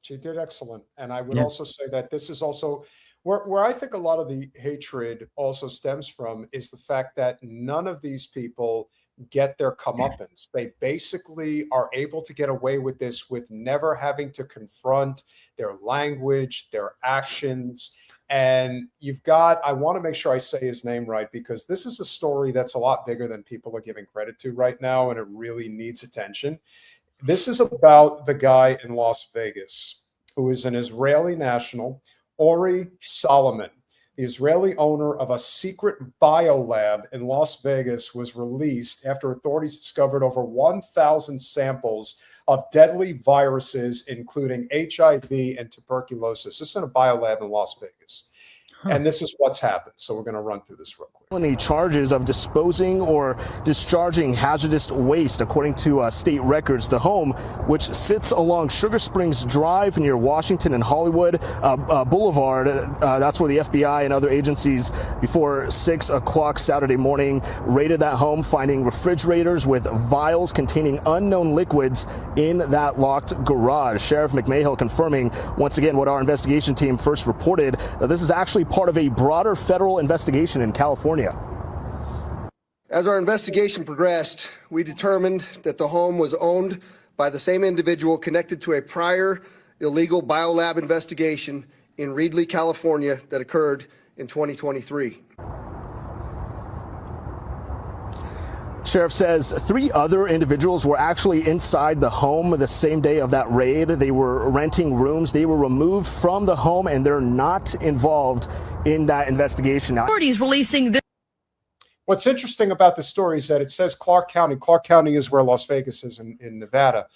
She did excellent. And I would also say that this is also where I think a lot of the hatred also stems from, is the fact that none of these people get their comeuppance. They basically are able to get away with this with never having to confront their language, their actions. And I want to make sure I say his name right, because this is a story that's a lot bigger than people are giving credit to right now, and it really needs attention. This is about the guy in Las Vegas who is an Israeli national, Ori Solomon. The Israeli owner of a secret biolab in Las Vegas was released after authorities discovered over 1,000 samples of deadly viruses, including HIV and tuberculosis. This is in a biolab in Las Vegas. And this is what's happened. So we're going to run through this real quick. Any charges of disposing or discharging hazardous waste, according to state records. The home, which sits along Sugar Springs Drive near Washington and Hollywood Boulevard, that's where the FBI and other agencies before 6 o'clock Saturday morning raided that home, finding refrigerators with vials containing unknown liquids in that locked garage. Sheriff McMahill confirming once again what our investigation team first reported, that this is actually part of a broader federal investigation in California. As our investigation progressed, we determined that the home was owned by the same individual connected to a prior illegal biolab investigation in Reedley, California that occurred in 2023. Sheriff says 3 other individuals were actually inside the home the same day of that raid. They were renting rooms. They were removed from the home, and they're not involved in that investigation. Authorities releasing this. What's interesting about the story is that it says Clark County. Clark County is where Las Vegas is in Nevada,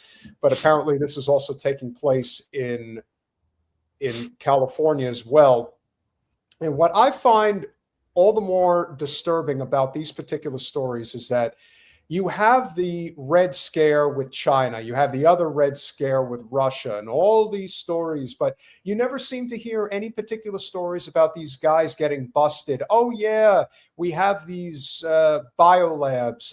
but apparently this is also taking place in California as well. And what I find all the more disturbing about these particular stories is that you have the Red Scare with China, you have the other Red Scare with Russia, and all these stories, but you never seem to hear any particular stories about these guys getting busted. Oh yeah, we have these biolabs,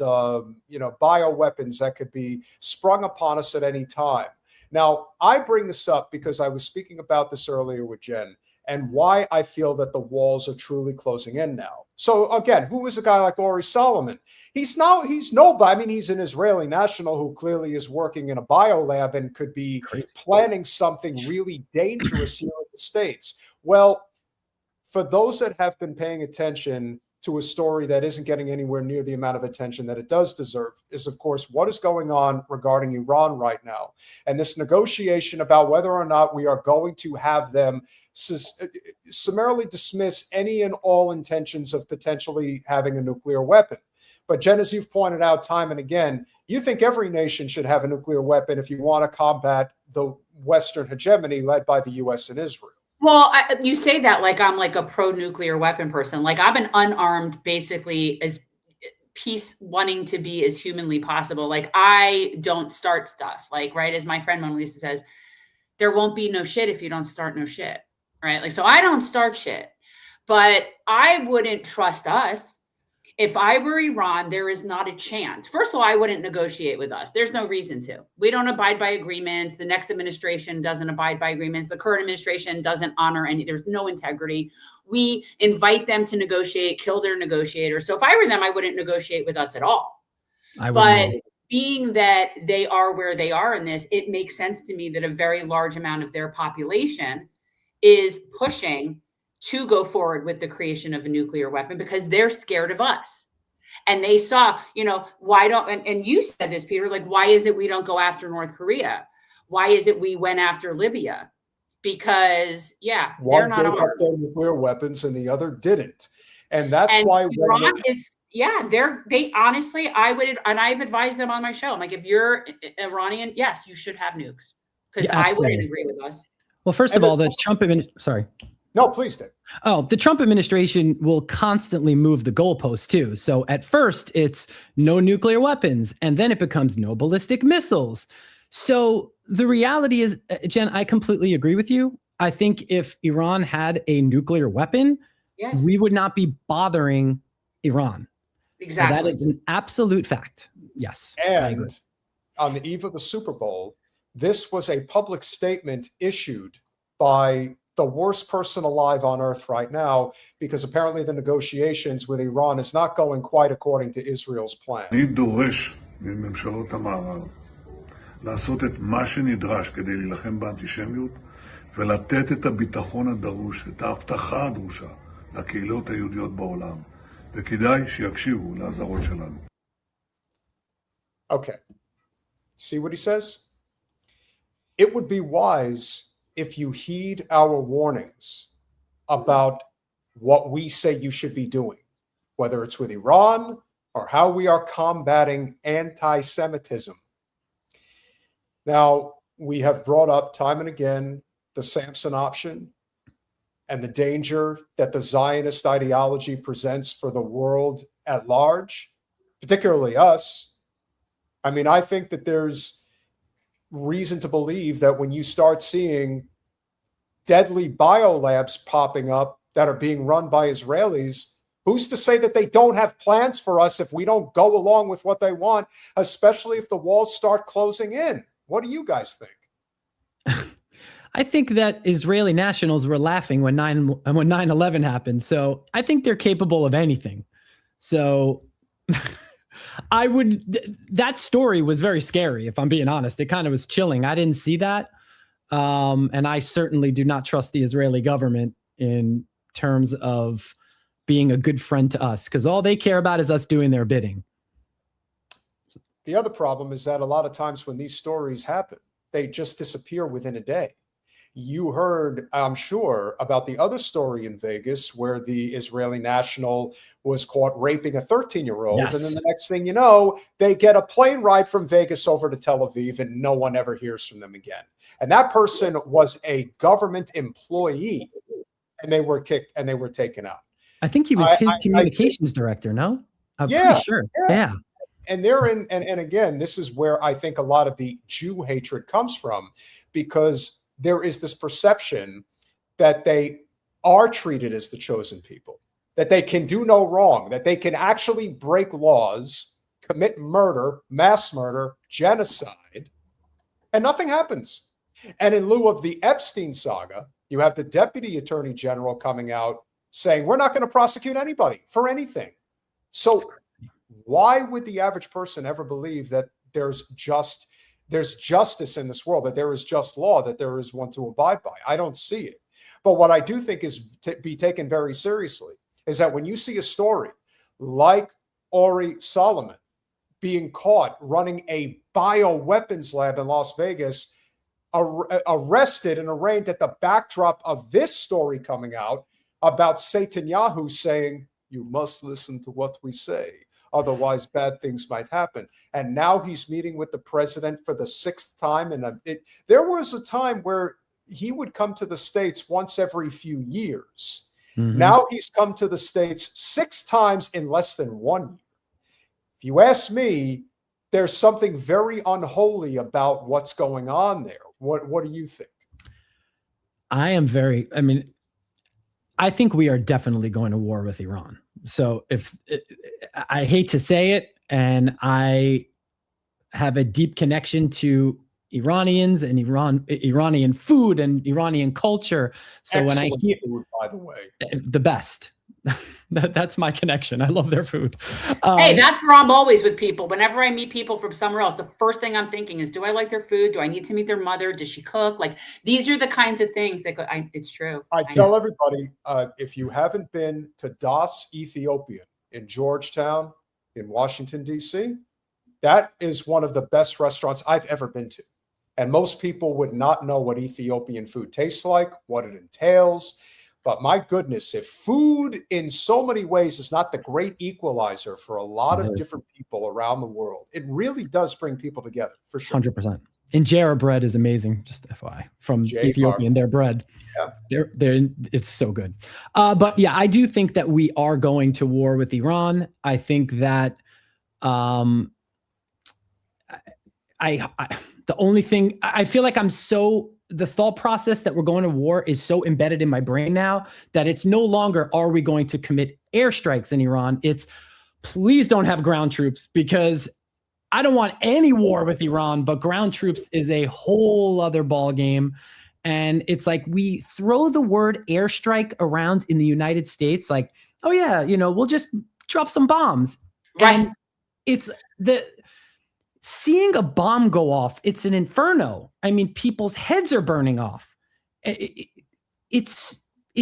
bioweapons that could be sprung upon us at any time. Now, I bring this up because I was speaking about this earlier with Jen, and why I feel that the walls are truly closing in now. So again, who is a guy like Ori Solomon? He's nobody. I mean, he's an Israeli national who clearly is working in a biolab and could be planning something really dangerous here in the States. Well, for those that have been paying attention to a story that isn't getting anywhere near the amount of attention that it does deserve is, of course, what is going on regarding Iran right now. And this negotiation about whether or not we are going to have them summarily dismiss any and all intentions of potentially having a nuclear weapon. But Jen, as you've pointed out time and again, you think every nation should have a nuclear weapon if you want to combat the Western hegemony led by the U.S. and Israel. Well, you say that like I'm like a pro-nuclear weapon person. Like I've been unarmed basically as wanting to be as humanly possible. Like I don't start stuff. Like, right, as my friend Mona Lisa says, there won't be no shit if you don't start no shit, right? Like, so I don't start shit. But I wouldn't trust us. If I were Iran, there is not a chance. First of all, I wouldn't negotiate with us. There's no reason to. We don't abide by agreements. The next administration doesn't abide by agreements. The current administration doesn't honor any. There's no integrity. We invite them to negotiate, kill their negotiators. So if I were them, I wouldn't negotiate with us at all. But being that they are where they are in this, it makes sense to me that a very large amount of their population is pushing to go forward with the creation of a nuclear weapon because they're scared of us. And they saw, why don't, and you said this, Peter, like, why is it we don't go after North Korea? Why is it we went after Libya? Because, one gave up their nuclear weapons and the other didn't. And that's why Iran they honestly, I've advised them on my show. I'm like, if you're Iranian, yes, you should have nukes. Because I wouldn't agree with us. Well, first of all, the Trump administration, No, please, Dave. Oh, the Trump administration will constantly move the goalposts too. So at first it's no nuclear weapons, and then it becomes no ballistic missiles. So the reality is, Jen, I completely agree with you. I think if Iran had a nuclear weapon, we would not be bothering Iran. Exactly. So that is an absolute fact. Yes. And on the eve of the Super Bowl, this was a public statement issued by the worst person alive on earth right now, because apparently the negotiations with Iran is not going quite according to Israel's plan. אני דורש מממשלות המערב לעשות את מה שנדרש כדי להילחם באנטישמיות ולתת את הביטחון הדרוש, את ההבטחה הדרושה לקהילות היהודיות בעולם, וכדאי שיקשיבו לאזהרות שלנו. Okay. See what he says? It would be wise if you heed our warnings about what we say you should be doing, whether it's with Iran or how we are combating anti-Semitism. Now, we have brought up time and again the Samson option and the danger that the Zionist ideology presents for the world at large, particularly us. I mean, I think that there's reason to believe that when you start seeing deadly biolabs popping up that are being run by Israelis, who's to say that they don't have plans for us if we don't go along with what they want, especially if the walls start closing in? What do you guys think? I think that Israeli nationals were laughing when 9/11 happened. So I think they're capable of anything. So that story was very scary, if I'm being honest. It kind of was chilling. I didn't see that. And I certainly do not trust the Israeli government in terms of being a good friend to us, because all they care about is us doing their bidding. The other problem is that a lot of times when these stories happen, they just disappear within a day. you heard, I'm sure, about the other story in Vegas where the Israeli national was caught raping a 13-year-old. Yes. And then the next thing you know, they get a plane ride from Vegas over to Tel Aviv and no one ever hears from them again. And that person was a government employee and they were kicked and they were taken out. I think he was his communications director, no? I'm pretty sure. Yeah. And therein, and again, this is where I think a lot of the Jew hatred comes from, because there is this perception that they are treated as the chosen people, that they can do no wrong, that they can actually break laws, commit murder, mass murder, genocide, and nothing happens. And in lieu of the Epstein saga, you have the deputy attorney general coming out saying, we're not going to prosecute anybody for anything. So why would the average person ever believe that there's justice in this world, that there is just law, that there is one to abide by? I don't see it. But what I do think is to be taken very seriously is that when you see a story like Ori Solomon being caught running a bioweapons lab in Las Vegas, arrested and arraigned at the backdrop of this story coming out about Netanyahu saying, you must listen to what we say, otherwise bad things might happen. And now he's meeting with the president for the 6th time. And there was a time where he would come to the States once every few years. Mm-hmm. Now he's come to the States 6 times in less than 1 year. If you ask me, there's something very unholy about what's going on there. What do you think? I think we are definitely going to war with Iran. So I hate to say it, and I have a deep connection to Iranians and Iranian food and Iranian culture. So excellent when I hear food, by the way, the best, that's my connection. I love their food. Hey, that's where I'm always with people. Whenever I meet people from somewhere else, the first thing I'm thinking is, do I like their food? Do I need to meet their mother? Does she cook? Like, these are the kinds of things that it's true. I tell everybody, if you haven't been to Das Ethiopian in Georgetown in Washington, D.C., that is one of the best restaurants I've ever been to. And most people would not know what Ethiopian food tastes like, what it entails. But my goodness, if food in so many ways is not the great equalizer for a lot of different people around the world, it really does bring people together, for sure. 100%. Injera bread is amazing, just FYI, from Ethiopian, their bread. Yeah. It's so good. But yeah, I do think that we are going to war with Iran. I think that the only thing I feel like the thought process that we're going to war is so embedded in my brain now that it's no longer, are we going to commit airstrikes in Iran? It's, please don't have ground troops, because I don't want any war with Iran, but ground troops is a whole other ball game. And it's like, we throw the word airstrike around in the United States, like, oh yeah, we'll just drop some bombs. Right. And it's seeing a bomb go off, it's an inferno. I mean, people's heads are burning off. It's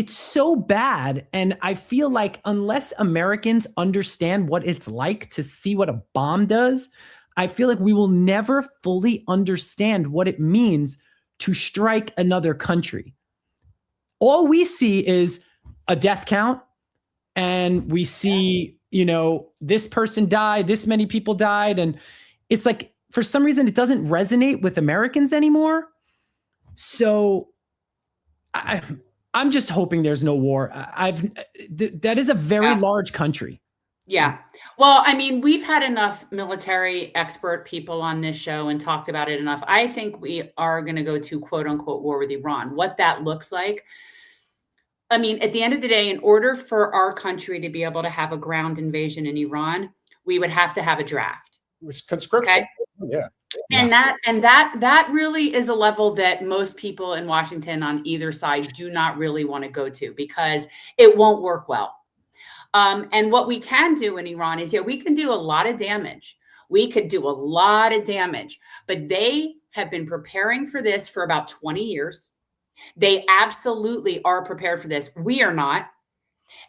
so bad. And I feel like unless Americans understand what it's like to see what a bomb does, I feel like we will never fully understand what it means to strike another country. All we see is a death count, and we see, this person died, this many people died, and it's like, for some reason, it doesn't resonate with Americans anymore. So I'm just hoping there's no war. That is a very large country. Yeah. Well, I mean, we've had enough military expert people on this show and talked about it enough. I think we are going to go to quote unquote war with Iran. What that looks like. I mean, at the end of the day, in order for our country to be able to have a ground invasion in Iran, we would have to have a draft. It was conscription. Okay? Yeah. And that really is a level that most people in Washington on either side do not really want to go to, because it won't work well. And what we can do in Iran is, we can do a lot of damage. We could do a lot of damage, but they have been preparing for this for about 20 years. They absolutely are prepared for this. We are not.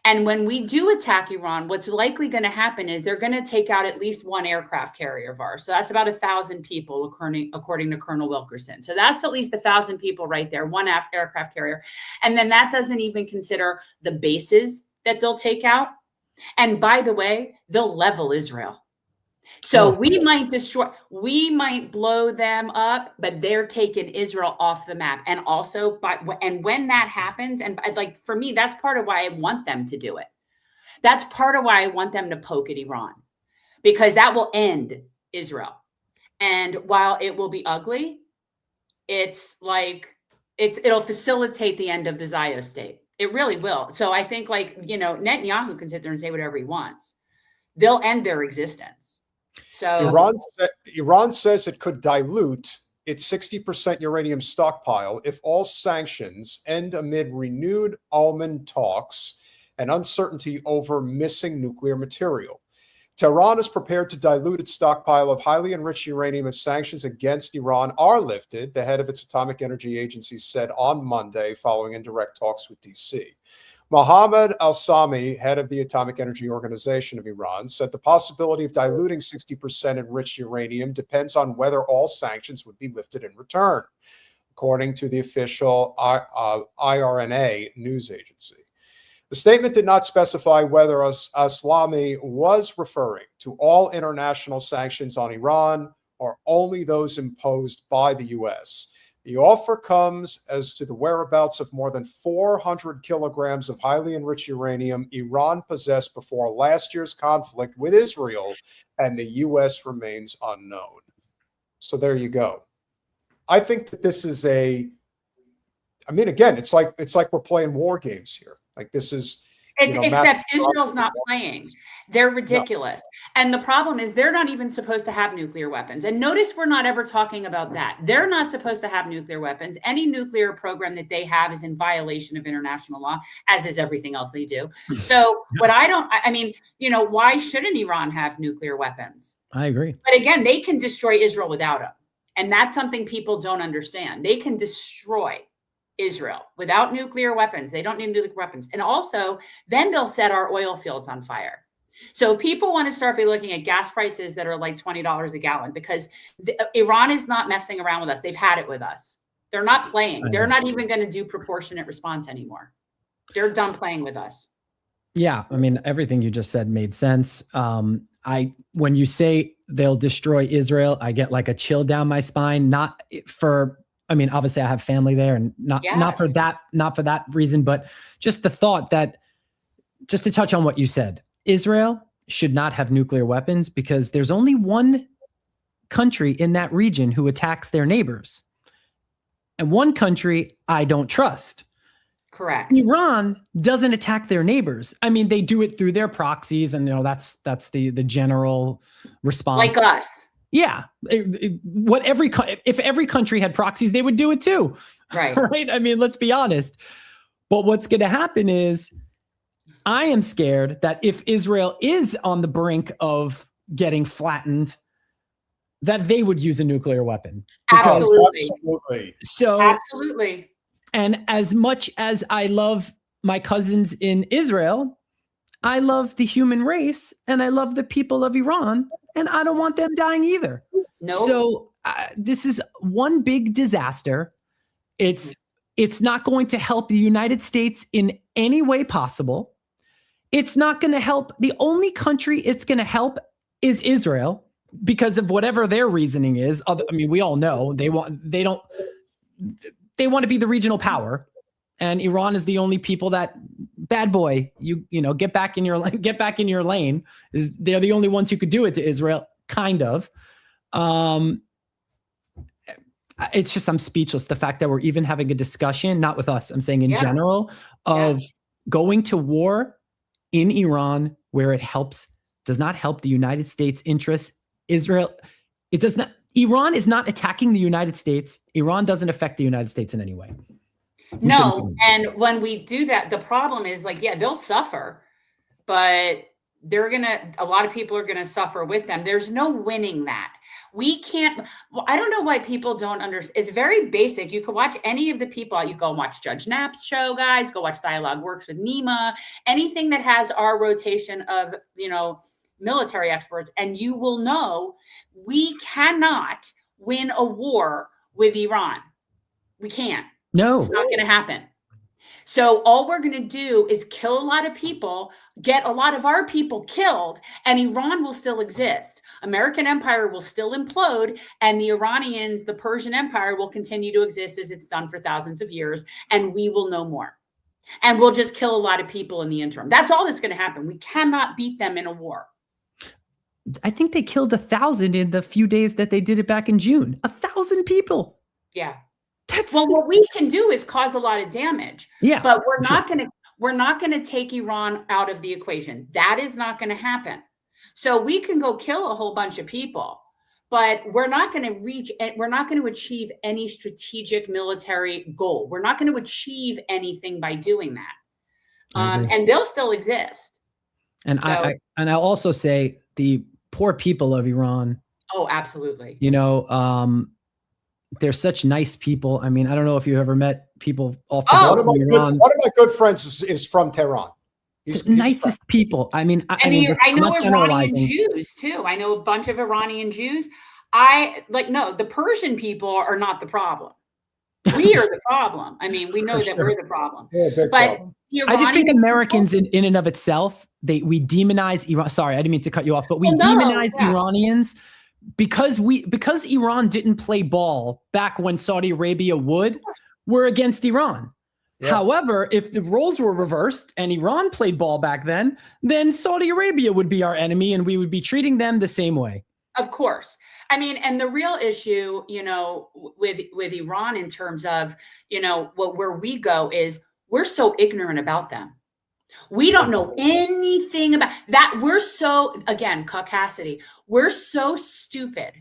And when we do attack Iran, what's likely going to happen is they're going to take out at least one aircraft carrier of ours. So that's about 1,000 people, according to Colonel Wilkerson. So that's at least 1,000 people right there, one aircraft carrier. And then that doesn't even consider the bases that they'll take out. And by the way, they'll level Israel. So we might blow them up, but they're taking Israel off the map. And also, and when that happens, and like for me, that's part of why I want them to do it. That's part of why I want them to poke at Iran, because that will end Israel. And while it will be ugly, it's like it'll facilitate the end of the Zionist state. It really will. So I think, like, you know, Netanyahu can sit there and say whatever he wants. They'll end their existence. So Iran says it could dilute its 60% uranium stockpile if all sanctions end amid renewed almond talks and uncertainty over missing nuclear material. Tehran is prepared to dilute its stockpile of highly enriched uranium if sanctions against Iran are lifted, the head of its Atomic Energy Agency said on Monday following indirect talks with D.C. Mohammad al-Sami, head of the Atomic Energy Organization of Iran, said the possibility of diluting 60% enriched uranium depends on whether all sanctions would be lifted in return, according to the official IRNA news agency. The statement did not specify whether al-Sami was referring to all international sanctions on Iran or only those imposed by the U.S. The offer comes as to the whereabouts of more than 400 kilograms of highly enriched uranium Iran possessed before last year's conflict with Israel, and the U.S. remains unknown. So there you go. I think that this is again, it's like we're playing war games here. Like this is. Except Israel's not playing. They're ridiculous. No. And the problem is they're not even supposed to have nuclear weapons. And notice we're not ever talking about that. They're not supposed to have nuclear weapons. Any nuclear program that they have is in violation of international law, as is everything else they do. So why shouldn't Iran have nuclear weapons? I agree. But again, they can destroy Israel without them. And that's something people don't understand. They can destroy Israel without nuclear weapons. They don't need nuclear weapons. And also, then they'll set our oil fields on fire. So people want to start by looking at gas prices that are like $20 a gallon, because Iran is not messing around with us. They've had it with us. They're not playing. They're not even going to do proportionate response anymore. They're done playing with us. Yeah. I mean, everything you just said made sense. When you say they'll destroy Israel, I get like a chill down my spine, obviously I have family there, and not for that reason, but just the thought that, just to touch on what you said, Israel should not have nuclear weapons because there's only one country in that region who attacks their neighbors. And one country I don't trust. Correct. Iran doesn't attack their neighbors. I mean, they do it through their proxies, and that's the general response. Like us. Yeah. If every country had proxies, they would do it too. Right. Right. I mean, let's be honest. But what's going to happen is I am scared that if Israel is on the brink of getting flattened, that they would use a nuclear weapon. Absolutely. So absolutely. And as much as I love my cousins in Israel, I love the human race and I love the people of Iran, and I don't want them dying either. No. So this is one big disaster. It's not going to help the United States in any way possible. It's not going to help. The only country it's going to help is Israel because of whatever their reasoning is. I mean, we all know they want to be the regional power, and Iran is the only people that, bad boy, you get back in your lane. They're the only ones who could do it to Israel, kind of. It's just, I'm speechless. The fact that we're even having a discussion, not with us, I'm saying in general, of going to war in Iran where it does not help the United States interests. Israel, it does not. Iran is not attacking the United States. Iran doesn't affect the United States in any way. No. And when we do that, the problem is they'll suffer, but a lot of people are going to suffer with them. There's no winning that. We can't, well, I don't know why people don't understand. It's very basic. You can watch any of the people. You go and watch Judge Knapp's show, guys. Go watch Dialogue Works with Nima. Anything that has our rotation of, military experts, and you will know we cannot win a war with Iran. We can't. No. It's not going to happen. So all we're going to do is kill a lot of people, get a lot of our people killed, and Iran will still exist. American empire will still implode, and the Iranians, the Persian empire, will continue to exist as it's done for thousands of years, and we will know more. And we'll just kill a lot of people in the interim. That's all that's going to happen. We cannot beat them in a war. I think they killed 1,000 in the few days that they did it back in June. 1,000 people. Yeah. Well, what we can do is cause a lot of damage. Yeah. But we're not going to take Iran out of the equation. That is not going to happen. So we can go kill a whole bunch of people, but we're not going to achieve any strategic military goal. We're not going to achieve anything by doing that. And they'll still exist. And so, I'll also say the poor people of Iran. Oh, absolutely. They're such nice people. I mean, I don't know if you ever met people off the one of my good friends is from Tehran. He's nicest people. I mean, I know Iranian Jews too. I know a bunch of Iranian Jews. The Persian people are not the problem. We are the problem. I mean, we know that we're the problem. But I just think Americans in and of itself, we demonize Iran. Sorry, I didn't mean to cut you off, but we demonize Iranians because Iran didn't play ball back when Saudi Arabia would. We're against Iran. Yeah. However, if the roles were reversed and Iran played ball back then Saudi Arabia would be our enemy and we would be treating them the same way. Of course. I mean, and the real issue, with Iran in terms of, where we go is we're so ignorant about them. We don't know anything about that. We're so, again, caucasity. We're so stupid.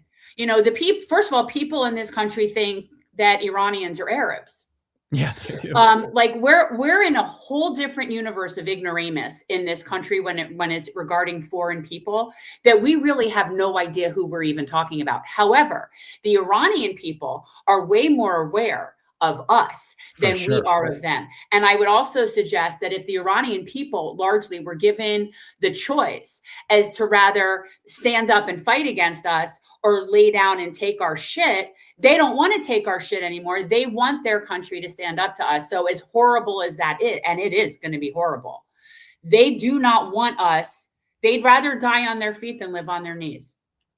First of all, people in this country think that Iranians are Arabs. Yeah, they do. We're in a whole different universe of ignoramus in this country when it's regarding foreign people that we really have no idea who we're even talking about. However, the Iranian people are way more aware of us than we are of them. And I would also suggest that if the Iranian people largely were given the choice as to rather stand up and fight against us or lay down and take our shit, they don't want to take our shit anymore. They want their country to stand up to us. So as horrible as that is, and it is going to be horrible, they do not want us. They'd rather die on their feet than live on their knees.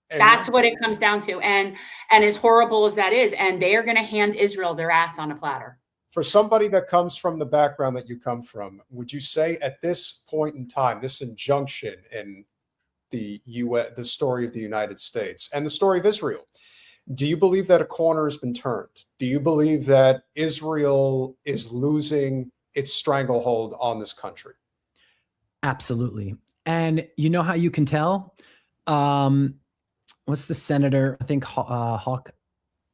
That's what it comes down to. And as horrible as that is, and they are going to hand Israel their ass on a platter. For somebody that comes from the background that you come from, would you say at this point in time, this injunction in the story of the United States and the story of Israel, do you believe that a corner has been turned? Do you believe that Israel is losing its stranglehold on this country? Absolutely. And you know how you can tell? What's the senator? I think Hawk.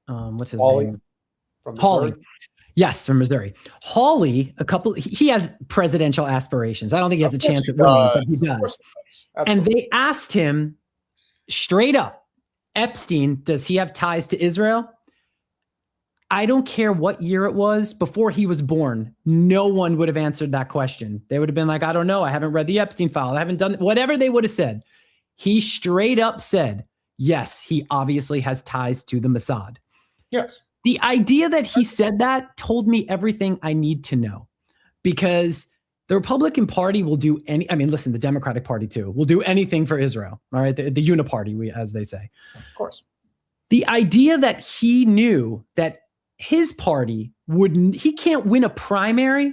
What's his name? From Missouri? Hawley. Yes, from Missouri. Hawley, he has presidential aspirations. I don't think he has a chance at winning, but he does. And they asked him straight up, Epstein, does he have ties to Israel? I don't care what year it was, before he was born, no one would have answered that question. They would have been like, I don't know. I haven't read the Epstein Files. I haven't done whatever they would have said. He straight up said, yes, he obviously has ties to the Mossad. Yes. The idea that he said that told me everything I need to know, because the Republican Party will do listen, the Democratic Party too, will do anything for Israel. All right. The uniparty, as they say. Of course. The idea that he knew that his party he can't win a primary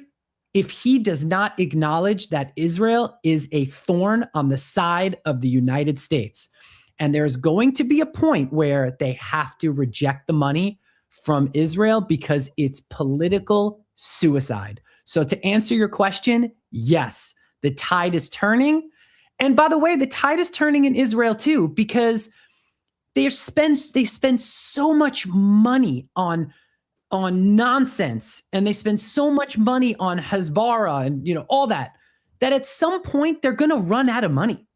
if he does not acknowledge that Israel is a thorn on the side of the United States. And there's going to be a point where they have to reject the money from Israel because it's political suicide. So to answer your question, yes, the tide is turning. And by the way, the tide is turning in Israel too, because they spend so much money on nonsense, and they spend so much money on Hezbollah and all that at some point they're going to run out of money.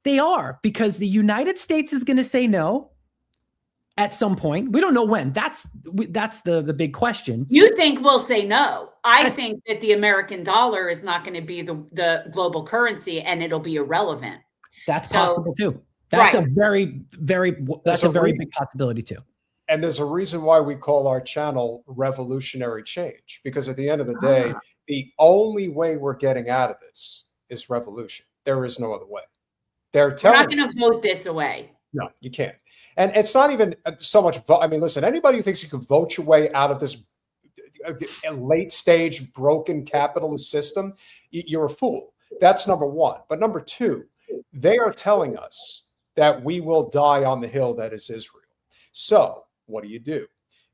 They are, because the United States is going to say no. at some point. We don't know when. That's the big question. You think we'll say no. I think that the American dollar is not going to be the global currency and it'll be irrelevant. That's possible too. That's a very, very big possibility too. And there's a reason why we call our channel Revolutionary Change, because at the end of the day, the only way we're getting out of this is revolution. There is no other way. We're not going to vote this away. No, you can't. And it's not even so much vote. I mean, listen, anybody who thinks you can vote your way out of this late stage broken capitalist system, you're a fool. That's number one. But number two, they are telling us that we will die on the hill that is Israel. So what do?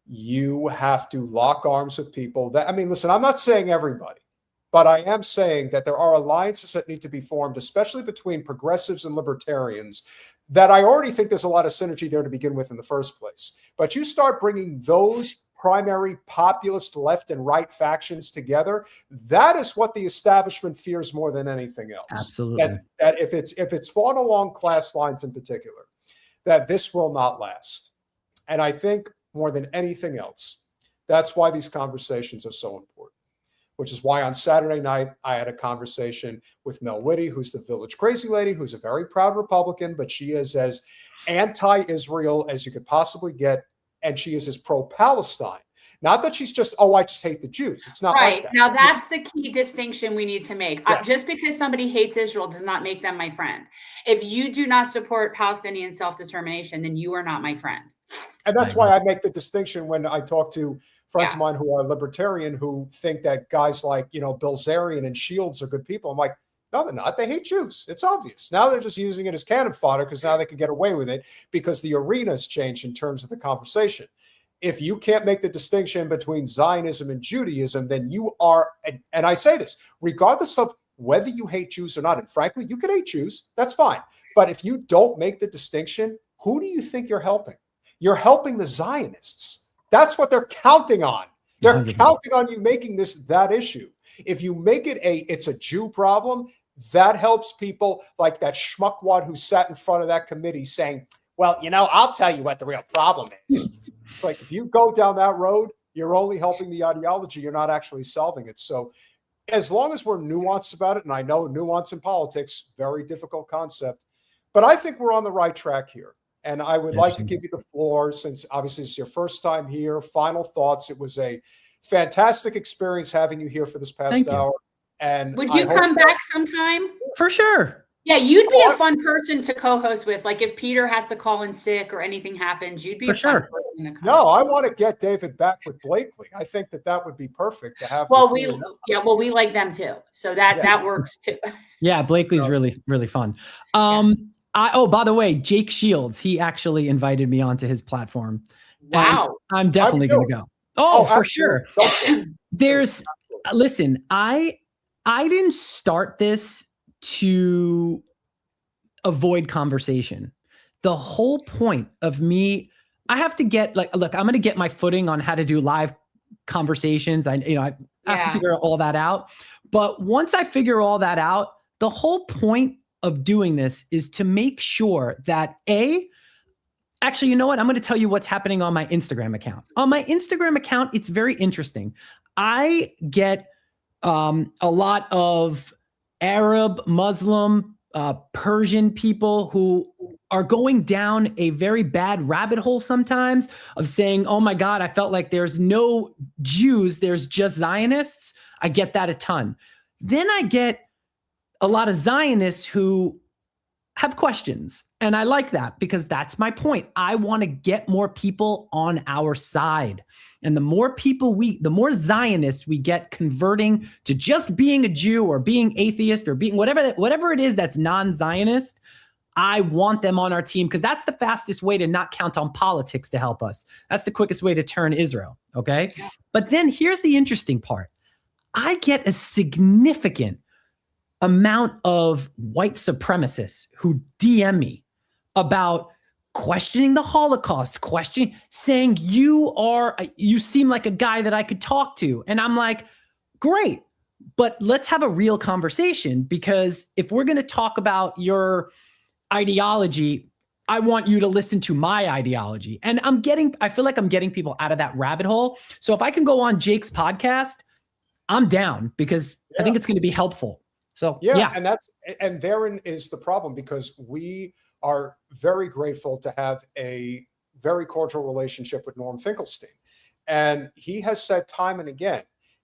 You have to lock arms with people that, I mean, listen, I'm not saying everybody, but I am saying that there are alliances that need to be formed, especially between progressives and libertarians, that I already think there's a lot of synergy there to begin with in the first place. But you start bringing those primary populist left and right factions together, that is what the establishment fears more than anything else. Absolutely. That if it's fought along class lines in particular, that this will not last. And I think more than anything else, that's why these conversations are so important, which is why on Saturday night, I had a conversation with Mel Whitty, who's the village crazy lady, who's a very proud Republican, but she is as anti-Israel as you could possibly get. And she is as pro-Palestine. Not that she's just, I just hate the Jews. It's not right. Like that. Now, that's the key distinction we need to make. Yes. Just because somebody hates Israel does not make them my friend. If you do not support Palestinian self-determination, then you are not my friend. And that's why I make the distinction when I talk to friends of mine who are libertarian who think that guys like, Bill Zarian and Shields are good people. I'm like, no, they're not. They hate Jews. It's obvious. Now they're just using it as cannon fodder because now they can get away with it because the arena's changed in terms of the conversation. If you can't make the distinction between Zionism and Judaism, then you are, and I say this, regardless of whether you hate Jews or not, and frankly, you can hate Jews, that's fine. But if you don't make the distinction, who do you think you're helping? You're helping the Zionists. That's what they're counting on. They're counting on you making this that issue. If you make it it's a Jew problem, that helps people like that schmuckwad who sat in front of that committee saying, well, I'll tell you what the real problem is. It's like, if you go down that road, you're only helping the ideology. You're not actually solving it. So as long as we're nuanced about it, and I know nuance in politics, very difficult concept, but I think we're on the right track here. And I would like to give you the floor, since obviously it's your first time here. Final thoughts. It was a fantastic experience having you here for this past hour. And would you come back sometime? For sure. Yeah, you'd be a fun person to co-host with. Like if Peter has to call in sick or anything happens, you'd be a fun person to come. No, I want to get David back with Blakely. I think that would be perfect to have. Well, we like them too, so that works too. Yeah, Blakely's really, really fun. By the way, Jake Shields, he actually invited me onto his platform. Wow. I'm definitely going to go. Oh, for sure. Listen, I didn't start this to avoid conversation. The whole point of me, I have to get look, I'm going to get my footing on how to do live conversations. I have to figure all that out. But once I figure all that out, the whole point of doing this is to make sure that actually, you know what? I'm going to tell you what's happening on my Instagram account. On my Instagram account, it's very interesting. I get a lot of Arab, Muslim, Persian people who are going down a very bad rabbit hole sometimes of saying, oh my God, I felt like there's no Jews, there's just Zionists. I get that a ton. Then I get a lot of Zionists who have questions. And I like that because that's my point. I want to get more people on our side. And the more people the more Zionists we get converting to just being a Jew or being atheist or being whatever it is that's non-Zionist, I want them on our team because that's the fastest way to not count on politics to help us. That's the quickest way to turn Israel. Okay. Yeah. But then here's the interesting part. I get a significant amount of white supremacists who DM me about questioning the Holocaust, saying you seem like a guy that I could talk to. And I'm like, great, but let's have a real conversation, because if we're going to talk about your ideology, I want you to listen to my ideology. And I feel like I'm getting people out of that rabbit hole. So if I can go on Jake's podcast, I'm down because I think it's going to be helpful. So yeah. And therein is the problem, because we are very grateful to have a very cordial relationship with Norm Finkelstein. And he has said time and again,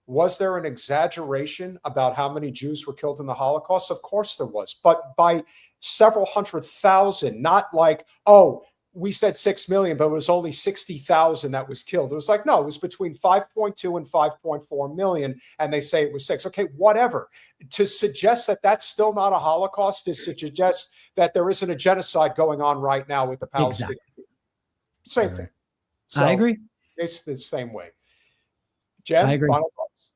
was there an exaggeration about how many Jews were killed in the Holocaust? Of course there was, but by several 100,000, not like, oh, we said 6 million, but it was only 60,000 that was killed. It was like, no, it was between 5.2 and 5.4 million. And they say it was 6. Okay, whatever. To suggest that that's still not a Holocaust is to suggest that there isn't a genocide going on right now with the Palestinians. Exactly. Same thing. So I agree. It's the same way. Jen, I agree. final thoughts?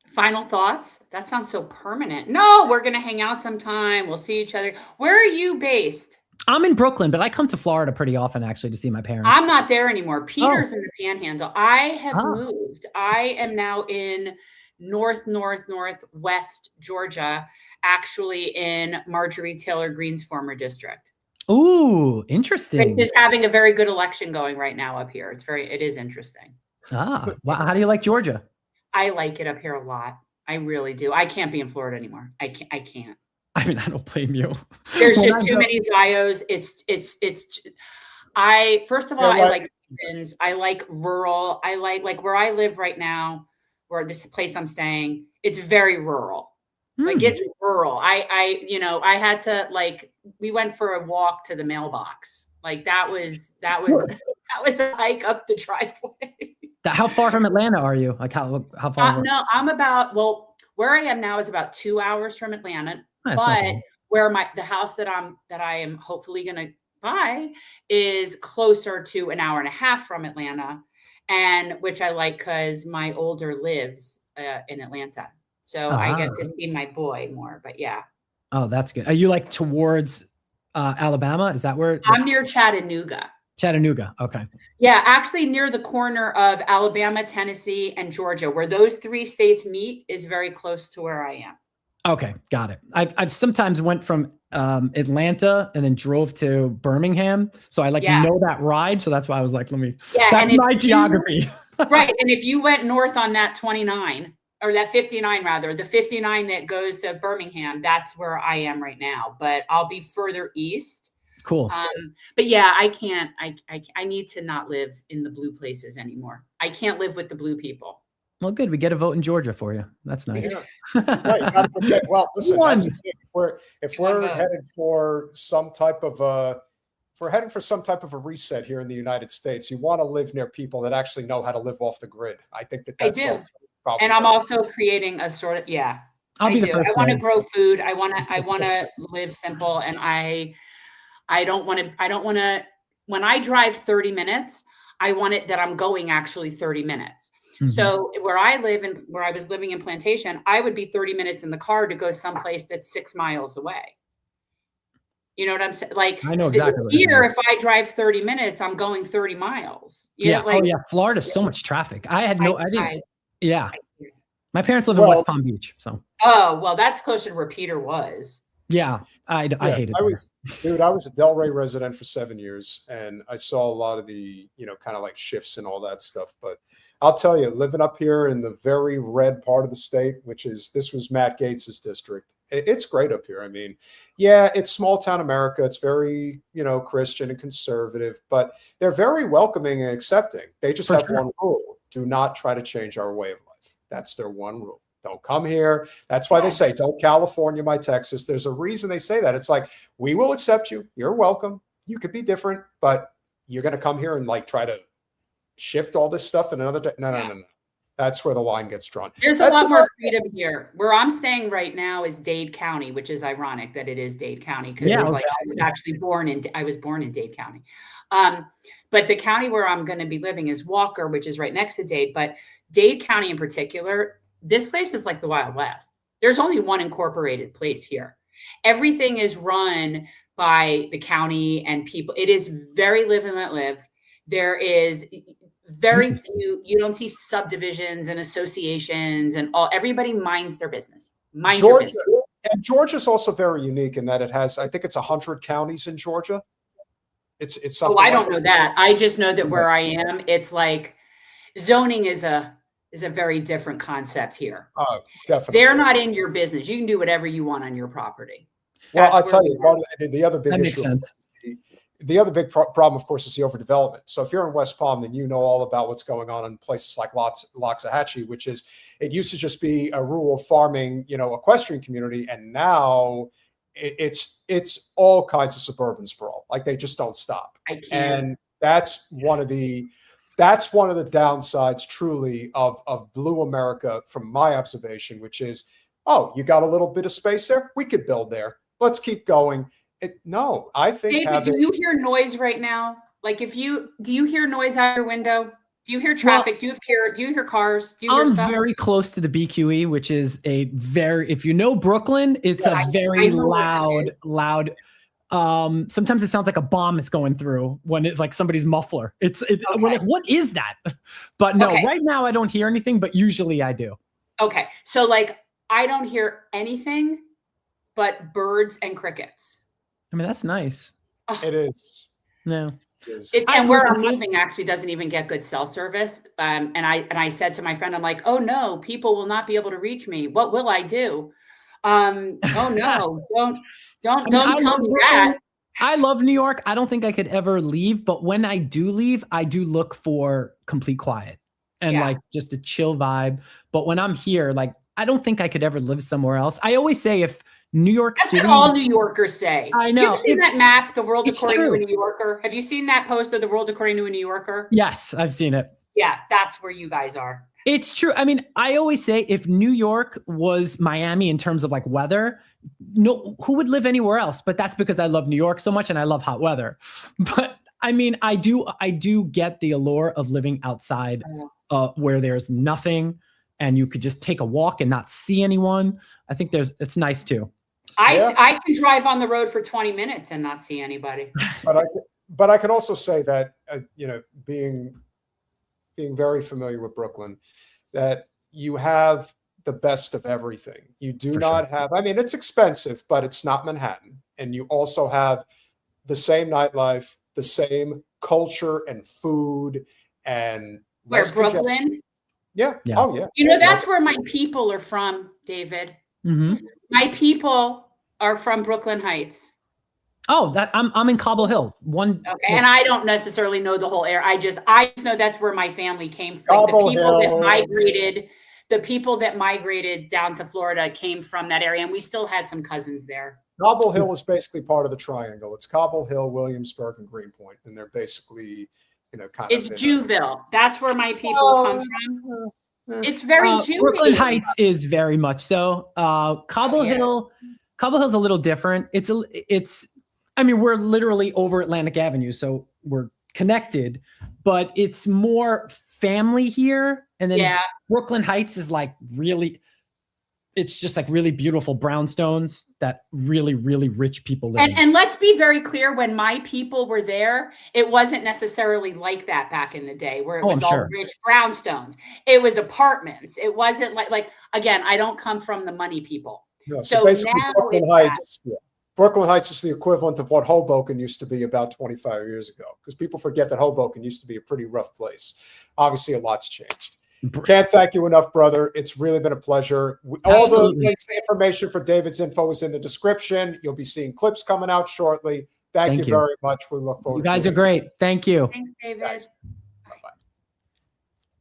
Final thoughts? That sounds so permanent. No, we're going to hang out sometime. We'll see each other. Where are you based? I'm in Brooklyn, but I come to Florida pretty often, actually, to see my parents. I'm not there anymore. Peter's in the Panhandle. I have moved. I am now in northwest Georgia, actually in Marjorie Taylor Greene's former district. Ooh, interesting. It's having a very good election going right now up here. It is interesting. Well, how do you like Georgia? I like it up here a lot. I really do. I can't be in Florida anymore. I can't. I mean, I don't blame you. There's just too many Zios. First of all, I like seasons. I like rural. I like where I live right now, where this place I'm staying, it's very rural. Like it's rural. I had to we went for a walk to the mailbox. Like that was a hike up the driveway. How far from Atlanta are you? Like how far? No, I'm where I am now is about 2 hours from Atlanta. Nice, but where the house that I am hopefully going to buy is closer to an hour and a half from Atlanta, and which I like because my older lives in Atlanta, so I get to see my boy more. But yeah. Oh, that's good. Are you like towards Alabama? Is that where? I'm near Chattanooga. Chattanooga. Okay. Yeah, actually near the corner of Alabama, Tennessee, and Georgia, where those three states meet, is very close to where I am. Okay, got it. I've sometimes went from Atlanta and then drove to Birmingham, so I know that ride. So that's why I was like, that's my geography. Right, and if you went north on that 29 or that 59 rather, the 59 that goes to Birmingham, that's where I am right now. But I'll be further east. Cool. But yeah, I can't. I need to not live in the blue places anymore. I can't live with the blue people. Well, good. We get a vote in Georgia for you. That's nice. Yeah. Right, you gotta forget, well, listen, that's the thing. If we're headed for some type of a reset here in the United States, you want to live near people that actually know how to live off the grid. I think that's also probably. And I'm also creating a sort of I'll be the first. I want to grow food. I want to live simple, and I don't want to. When I drive 30 minutes, I want it that I'm going actually 30 minutes. Mm-hmm. So where I live and where I was living in Plantation, I would be 30 minutes in the car to go someplace that's 6 miles away. You know what I'm saying? Like I know exactly. Here, if I drive 30 minutes, I'm going 30 miles. Florida's so much traffic. I didn't. My parents live in West Palm Beach, so. Oh, well, that's closer to where Peter was. Yeah, I hated it. I was a Delray resident for 7 years, and I saw a lot of the, kind of like shifts and all that stuff. But I'll tell you, living up here in the very red part of the state, this was Matt Gates's district. It's great up here. I mean, yeah, it's small town America. It's very, Christian and conservative, but they're very welcoming and accepting. They just have one rule: do not try to change our way of life. That's their one rule. Don't come here. That's why they say, don't California my Texas. There's a reason they say that. It's like, we will accept you. You're welcome. You could be different, but you're going to come here and try to shift all this stuff in another day. No. That's where the line gets drawn. There's a lot more freedom here. Where I'm staying right now is Dade County, which is ironic that it is Dade County because I was actually born in Dade County. But the county where I'm going to be living is Walker, which is right next to Dade. But Dade County in particular, this place is like the Wild West. There's only one incorporated place here. Everything is run by the county and people. It is very live and let live. There is very few, you don't see subdivisions and associations and everybody minds their business. Your business. And Georgia's also very unique in that it has, I think it's 100 counties in Georgia. It's something. Oh, I don't know that. I just know that where I am, it's like zoning is a very different concept here. Oh, definitely. They're not in your business. You can do whatever you want on your property. Well, I'll tell you, the other big That makes issue, sense. the other big problem, of course, is the overdevelopment. So if you're in West Palm, then you know all about what's going on in places like Loxahatchee, which is, it used to just be a rural farming, equestrian community, and now it's all kinds of suburban sprawl. Like, they just don't stop. I can't. And that's one of the downsides, truly, of Blue America, from my observation, which is, oh, you got a little bit of space there? We could build there. Let's keep going. No, I think. David, do you hear noise right now? Like, do you hear noise out your window? Do you hear traffic? Do you hear cars? Do you hear I'm stuff? very close to the BQE, which is if you know Brooklyn, it's a very loud. Sometimes it sounds like a bomb is going through when it's like somebody's muffler. We're like, what is that? But no, right now I don't hear anything, but usually I do. Okay. So, like, I don't hear anything but birds and crickets. I mean, that's nice. It is. No. And where I'm moving actually doesn't even get good cell service. And I said to my friend, I'm like, oh no, people will not be able to reach me. What will I do? Oh no, don't tell me that. I love New York. I don't think I could ever leave, but when I do leave, I do look for complete quiet and like just a chill vibe. But when I'm here, like, I don't think I could ever live somewhere else. I always say, if New York City. That's what all New Yorkers say. I know. You ever seen that map, The World According to a New Yorker? Have you seen that post of The World According to a New Yorker? Yes, I've seen it. Yeah, that's where you guys are. It's true. I mean, I always say, if New York was Miami in terms of like weather, no, who would live anywhere else? But that's because I love New York so much and I love hot weather. But I mean, I do get the allure of living outside where there's nothing and you could just take a walk and not see anyone. I think it's nice too. I can drive on the road for 20 minutes and not see anybody. But I can also say that, being very familiar with Brooklyn, that you have the best of everything. You do not have, I mean, it's expensive, but it's not Manhattan. And you also have the same nightlife, the same culture and food, and where Brooklyn? Yeah. Oh, yeah. That's where my people are from, David. Mm-hmm. My people are from Brooklyn Heights. Oh, I'm in Cobble Hill. Okay, and I don't necessarily know the whole area. I just know that's where my family came from. The people that migrated down to Florida came from that area, and we still had some cousins there. Cobble Hill is basically part of the triangle. It's Cobble Hill, Williamsburg, and Greenpoint, and they're basically, It's Jewville. That's where my people come from. It's very Jewish. Brooklyn Heights is very much so. Cobble Hill's a little different. I mean, we're literally over Atlantic Avenue, so we're connected, but it's more family here. And then Brooklyn Heights is like it's just like really beautiful brownstones that really, really rich people live in. And let's be very clear, when my people were there, it wasn't necessarily like that back in the day where it was all rich brownstones. It was apartments. It wasn't like again, I don't come from the money people. No, so basically Brooklyn Heights is the equivalent of what Hoboken used to be about 25 years ago, because people forget that Hoboken used to be a pretty rough place. Obviously, a lot's changed. Can't thank you enough, brother. It's really been a pleasure. All the information for David's info is in the description. You'll be seeing clips coming out shortly. Thank you very much. We look forward to it. You guys are great. Thank you. Thanks, David. Bye-bye.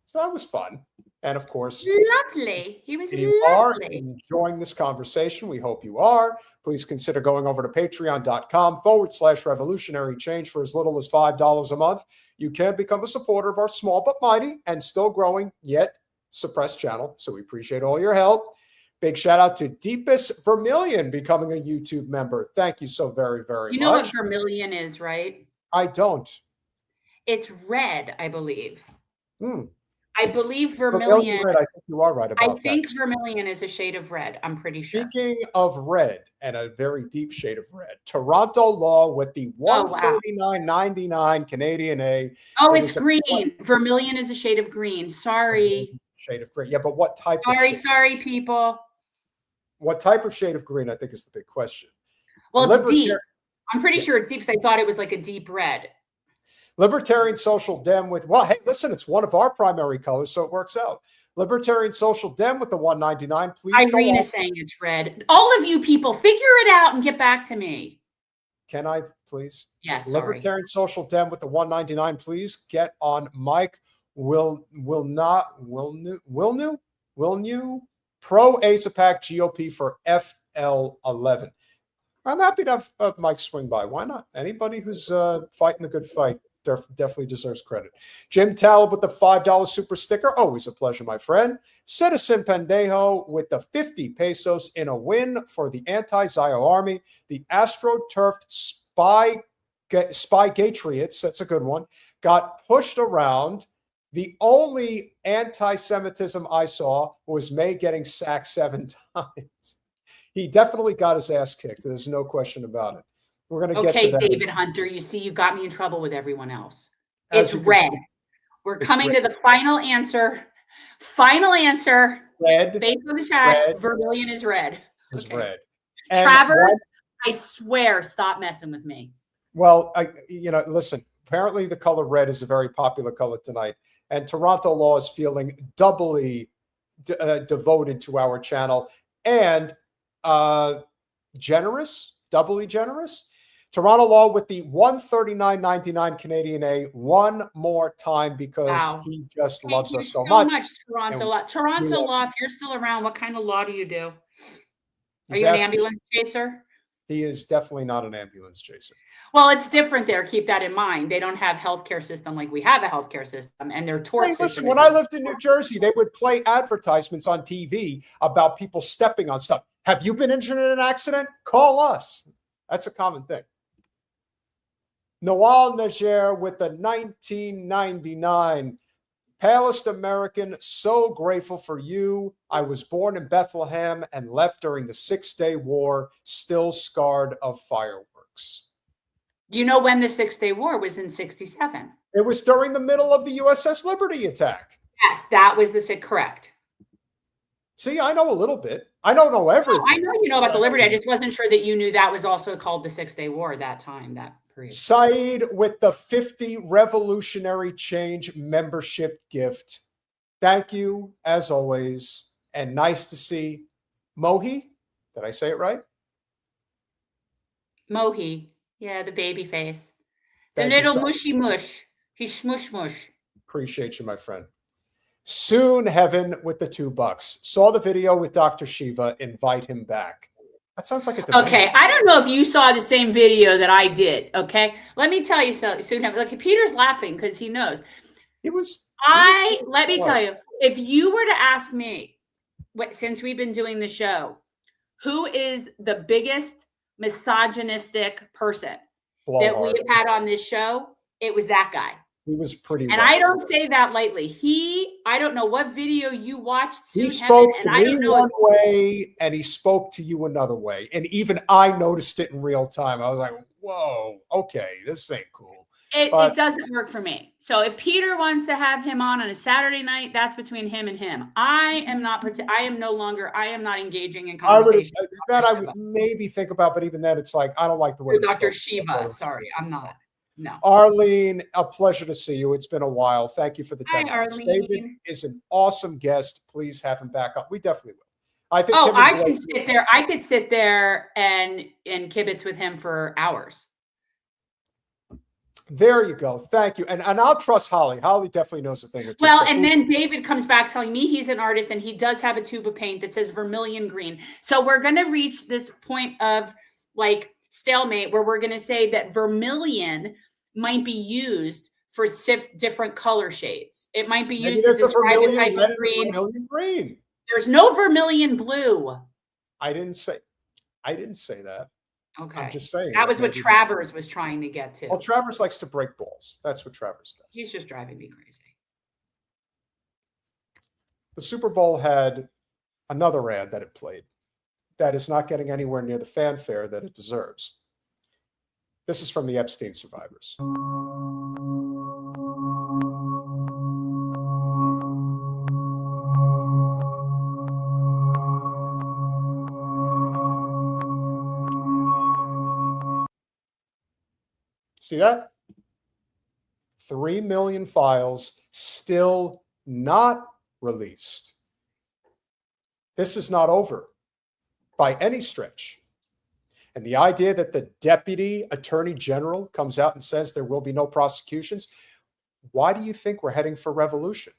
So that was fun. And of course, lovely. He was if you are enjoying this conversation, we hope you are. Please consider going over to patreon.com/revolutionary change for as little as $5 a month. You can become a supporter of our small but mighty and still growing yet suppressed channel. So we appreciate all your help. Big shout out to Deepest Vermilion becoming a YouTube member. Thank you so very, very much. You know what vermilion is, right? I don't. It's red, I believe. I believe vermilion. Red, I think you are right about that. I think vermilion is a shade of red. I'm pretty sure. Speaking of red, and a very deep shade of red, Toronto law with the $139.99 Canadian A. Oh, it's green. Vermilion is a shade of green. Sorry. Shade of green. Yeah, but what type of shade? Sorry, people. What type of shade of green, I think, is the big question. Well, it's deep. I'm pretty sure it's deep because I thought it was like a deep red. Libertarian Social Dem with, well, hey, listen, it's one of our primary colors, so it works out. Libertarian Social Dem with the 199. Please Irene is saying it's red. All of you people, figure it out and get back to me. Can I, please? Yes, sorry. Libertarian Social Dem with the 199. Please get on mic. Will new pro ASAPAC GOP for FL11. I'm happy to have Mike swing by. Why not? Anybody who's fighting the good fight definitely deserves credit. Jim Talib with the $5 super sticker. Always a pleasure, my friend. Citizen Pendejo with the 50 pesos in a win for the anti-Zio army. The AstroTurfed Spy Gatriots, that's a good one, got pushed around. The only anti-Semitism I saw was May getting sacked 7 times. He definitely got his ass kicked. There's no question about it. We're going to get to that. Okay, David Hunter, you see, you got me in trouble with everyone else. It's red. We're coming to the final answer. Final answer. Red. Based on the chat, red, vermilion is red. Is red. And Travers, I swear, stop messing with me. Well, listen, apparently the color red is a very popular color tonight. And Toronto Law is feeling doubly devoted to our channel and generous, doubly generous. Toronto Law with the $139.99 Canadian A one more time because he just loves us so much. Toronto Law. Toronto Law, if you're still around, what kind of law do you do? Are you an ambulance chaser? He is definitely not an ambulance chaser. Well, it's different there. Keep that in mind. They don't have healthcare system like we have a healthcare system, and their tort system. Listen, when I lived in New Jersey, they would play advertisements on TV about people stepping on stuff. Have you been injured in an accident? Call us. That's a common thing. Noel Najer with the 1999. Palest American, so grateful for you. I was born in Bethlehem and left during the 6-Day War, still scarred of fireworks. You know when the 6-Day War was in 1967? It was during the middle of the USS Liberty attack. Yes, that was correct. See, I know a little bit. I don't know everything. Oh, I know you know about the Liberty. I just wasn't sure that you knew that was also called the 6-Day War at that time, that period. Saeed with the 50 Revolutionary Change membership gift. Thank you, as always. And nice to see Mohi. Did I say it right? Mohi. Yeah, the baby face. The little mushy mush. He's smush mush. Appreciate you, my friend. Soon Heaven with the $2. Saw the video with Dr. Shiva. Invite him back. That sounds like a debate. Okay, I don't know if you saw the same video that I did. Okay, let me tell you so. Soon Heaven. Look, Peter's laughing because he knows. Let me tell you, if you were to ask me, since we've been doing the show, who is the biggest misogynistic person that we have had on this show, it was that guy. He was pretty and rough. I don't say that lightly. I don't know what video you watched. He spoke to me one way and he spoke to you another way. And even I noticed it in real time. I was like, whoa, okay, this ain't cool. It doesn't work for me. So if Peter wants to have him on a Saturday night, that's between him and him. I am not engaging in conversation. I would maybe think about, but even then it's like, I don't like the way Dr. Shiva. Sorry, I'm not. No. Arlene, a pleasure to see you. It's been a while. Thank you for the time. Hi, Arlene. David is an awesome guest. Please have him back up. We definitely will. I think. I can sit there. I could sit there and kibitz with him for hours. There you go. Thank you. And I'll trust Holly. Holly definitely knows a thing or two. Well, and then David comes back telling me he's an artist and he does have a tube of paint that says vermilion green. So we're going to reach this point of like stalemate where we're going to say that vermilion might be used for different color shades. It might be used to describe a type of green. Green. There's no vermilion blue. I didn't say that. Okay. I'm just saying. That was what Travers was trying to get to. Well, Travers likes to break balls. That's what Travers does. He's just driving me crazy. The Super Bowl had another ad that it played that is not getting anywhere near the fanfare that it deserves. This is from the Epstein survivors. See that? 3 million files still not released. This is not over by any stretch. And the idea that the deputy attorney general comes out and says there will be no prosecutions, why do you think we're heading for revolution?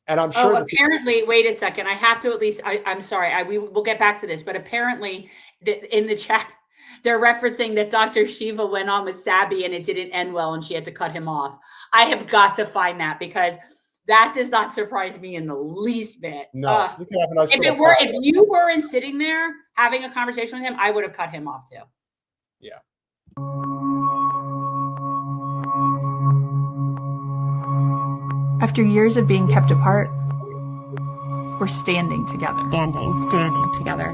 And I'm sure that apparently, wait a second. I have to at least, I'm sorry, we'll get back to this, but apparently in the chat, they're referencing that Dr. Shiva went on with Sabby and it didn't end well and she had to cut him off. I have got to find that because that does not surprise me in the least bit. No, you can have a nice if you weren't sitting there having a conversation with him, I would have cut him off too. Yeah. After years of being kept apart, we're standing together. Standing together.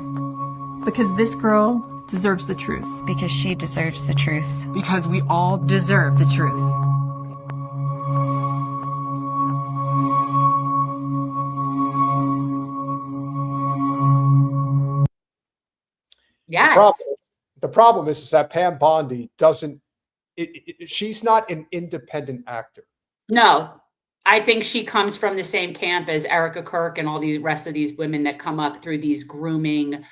Because this girl deserves the truth. Because she deserves the truth. Because we all deserve the truth. Yes. The problem is that Pam Bondi doesn't, she's not an independent actor. No, I think she comes from the same camp as Erika Kirk and all the rest of these women that come up through these grooming,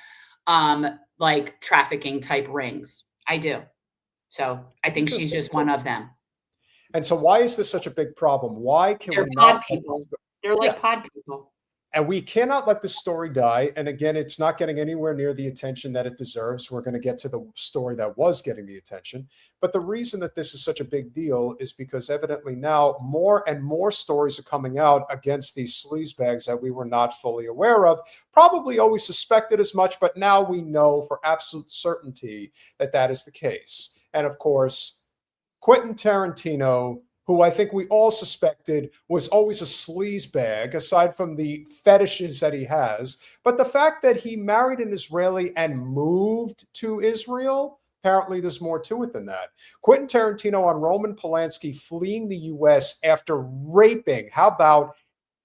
like trafficking type rings. I do. So I think she's just one of them. And so why is this such a big problem? Why can They're we pod not? people. They're like pod people. And we cannot let the story die. And again, it's not getting anywhere near the attention that it deserves. We're going to get to the story that was getting the attention. But the reason that this is such a big deal is because evidently now more and more stories are coming out against these sleazebags that we were not fully aware of. Probably always suspected as much, but now we know for absolute certainty that that is the case. And of course, Quentin Tarantino, who I think we all suspected was always a sleazebag, aside from the fetishes that he has. But the fact that he married an Israeli and moved to Israel, apparently there's more to it than that. Quentin Tarantino on Roman Polanski fleeing the U.S. after raping, how about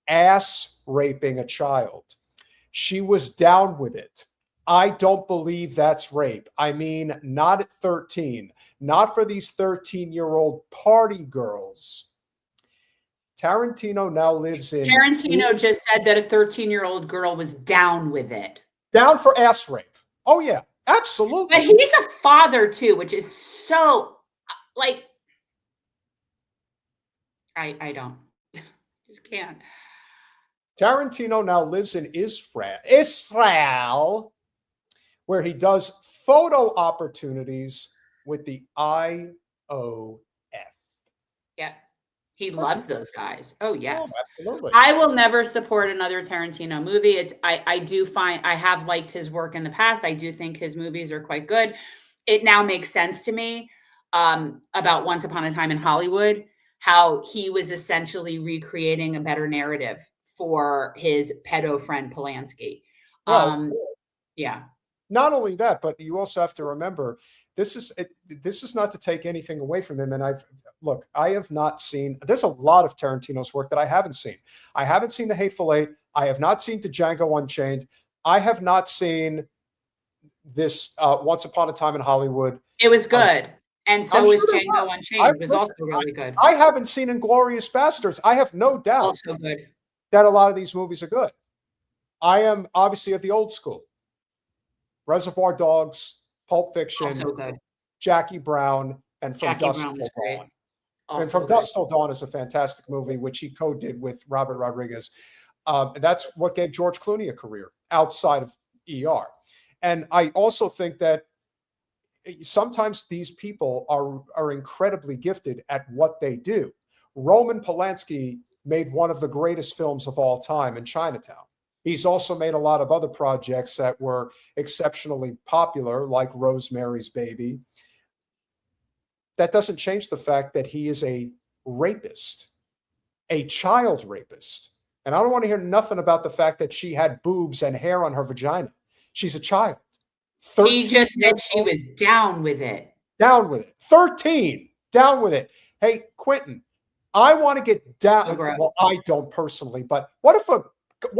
ass raping a child? She was down with it. I don't believe that's rape. I mean, not at 13, not for these 13-year-old party girls. Tarantino now lives in... Tarantino just said that a 13-year-old girl was down with it. Down for ass rape. Oh, yeah, absolutely. But he's a father, too, which is so, like... I don't. Just can't. Tarantino now lives in Israel, where he does photo opportunities with the IOF. Yeah. He loves those guys. Oh, yes. Oh, absolutely. I will never support another Tarantino movie. I do find, I have liked his work in the past. I do think his movies are quite good. It now makes sense to me about Once Upon a Time in Hollywood, how he was essentially recreating a better narrative for his pedo friend Polanski. Well, yeah. Not only that, but you also have to remember this is not to take anything away from him. And I have not seen. There's a lot of Tarantino's work that I haven't seen. I haven't seen The Hateful Eight. I have not seen Django Unchained. I have not seen this Once Upon a Time in Hollywood. It was good, and so was Django Unchained. It was also really good. I haven't seen Inglourious Bastards. I have no doubt also good. That a lot of these movies are good. I am obviously of the old school. Reservoir Dogs, Pulp Fiction, also good. Jackie Brown, and From Dusk Till Dawn. And From Dusk Till Dawn is a fantastic movie, which he co-did with Robert Rodriguez. That's what gave George Clooney a career outside of ER. And I also think that sometimes these people are incredibly gifted at what they do. Roman Polanski made one of the greatest films of all time in Chinatown. He's also made a lot of other projects that were exceptionally popular, like Rosemary's Baby. That doesn't change the fact that he is a rapist, a child rapist. And I don't want to hear nothing about the fact that she had boobs and hair on her vagina. She's a child. He just said she was down with it. Down with it. 13. Down with it. Hey, Quentin, I want to get down. Well, I don't personally, but what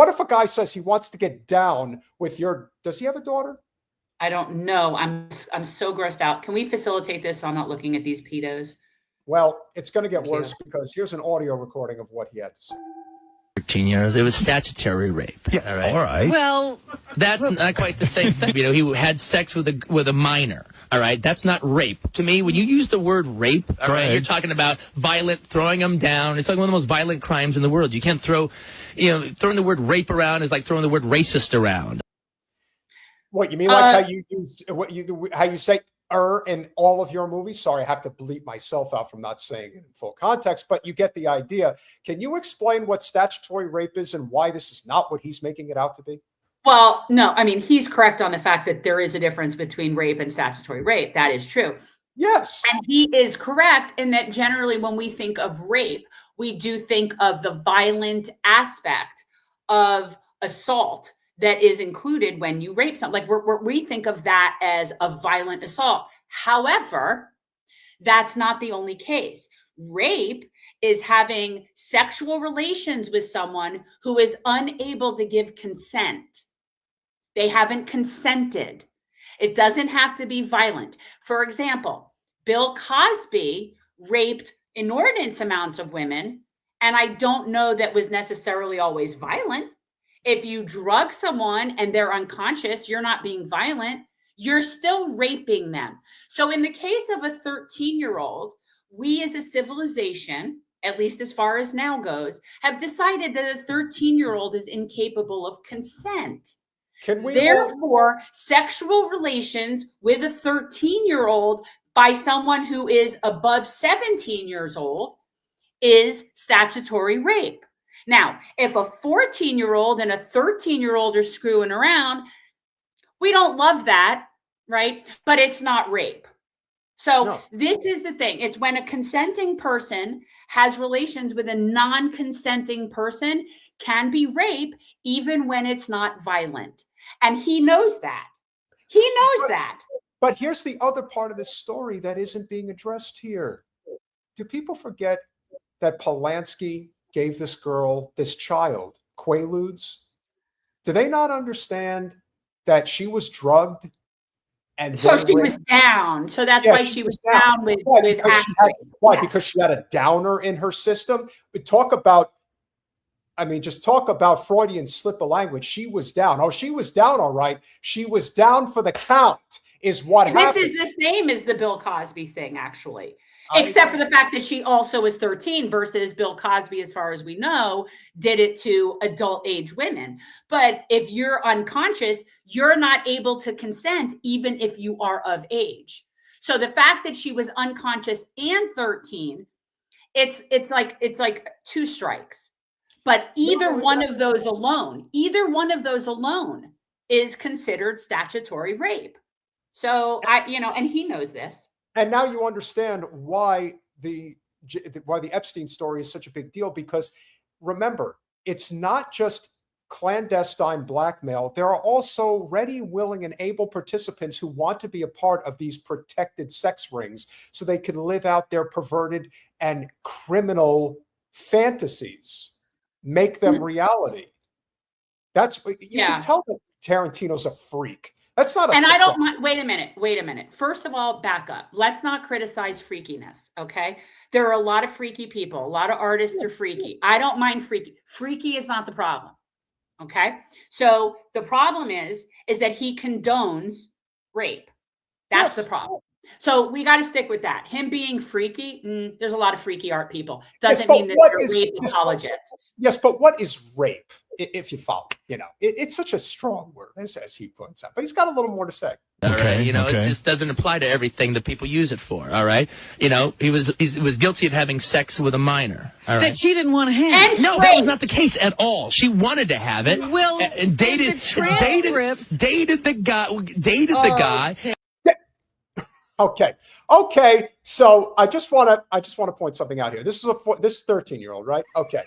if a guy says he wants to get down with your, does he have a daughter? I don't know. I'm so grossed out. Can we facilitate this so I'm not looking at these pedos? Well, it's going to get worse because here's an audio recording of what he had to say. 13 years. It was statutory rape. Yeah, all right. All right. Well, that's not quite the same thing. You know, he had sex with a minor. All right, that's not rape. To me, when you use the word rape, all right, you're talking about violent, throwing them down. It's like one of the most violent crimes in the world. You can't throwing the word rape around is like throwing the word racist around. What you mean, like how you use how you say in all of your movies? Sorry, I have to bleep myself out from not saying it in full context, but you get the idea. Can you explain what statutory rape is and why this is not what he's making it out to be? Well, no, I mean, he's correct on the fact that there is a difference between rape and statutory rape. That is true. Yes. And he is correct in that generally when we think of rape, we do think of the violent aspect of assault that is included when you rape someone. Like we think of that as a violent assault. However, that's not the only case. Rape is having sexual relations with someone who is unable to give consent. They haven't consented. It doesn't have to be violent. For example, Bill Cosby raped inordinate amounts of women, and I don't know that was necessarily always violent. If you drug someone and they're unconscious, you're not being violent. You're still raping them. So in the case of a 13-year-old, we as a civilization, at least as far as now goes, have decided that a 13-year-old is incapable of consent. Therefore, sexual relations with a 13-year-old by someone who is above 17 years old is statutory rape. Now, if a 14-year-old and a 13-year-old are screwing around, we don't love that, right? But it's not rape. So This is the thing. It's when a consenting person has relations with a non-consenting person can be rape, even when it's not violent. And he knows that. He knows that. But here's the other part of this story that isn't being addressed here. Do people forget that Polanski gave this child, Quaaludes? Do they not understand that she was drugged? And so she was down. So that's why she was down with acid. Why? Yes. Because she had a downer in her system. But talk about Freudian slip of language. She was down. Oh, she was down, all right. She was down for the count, is what happened. This is the same as the Bill Cosby thing, actually. Except for the fact that she also was 13 versus Bill Cosby, as far as we know, did it to adult age women. But if you're unconscious, you're not able to consent, even if you are of age. So the fact that she was unconscious and 13, it's like two strikes. But either one of those alone is considered statutory rape. So and he knows this. And now you understand why the Epstein story is such a big deal, because remember, it's not just clandestine blackmail. There are also ready, willing, and able participants who want to be a part of these protected sex rings so they can live out their perverted and criminal fantasies, make them reality. You can tell that Tarantino's a freak. That's not a And I don't mind. Wait a minute. First of all, back up. Let's not criticize freakiness, okay? There are a lot of freaky people. A lot of artists are freaky. I don't mind freaky. Freaky is not the problem, okay? So the problem is that he condones rape. That's the problem. So we got to stick with that. Him being freaky, there's a lot of freaky art people. Doesn't mean that they're rape apologists. Yes, but what is rape, if you follow? It's such a strong word, as he points out. But he's got a little more to say. All right, it just doesn't apply to everything that people use it for. All right, he was guilty of having sex with a minor. All right, that she didn't want to have. No, that was not the case at all. She wanted to have it. Well, and dated the guy. Okay. So I just want to point something out here. This is this 13-year-old, right? Okay.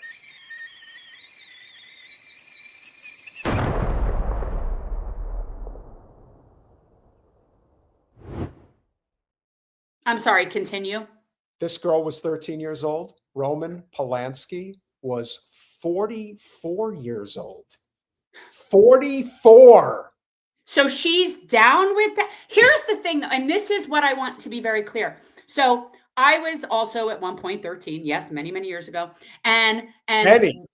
I'm sorry, continue. This girl was 13 years old. Roman Polanski was 44 years old. 44. So she's down with that. Here's the thing, and this is what I want to be very clear. So I was also at one point 13, yes, many, many years ago. And many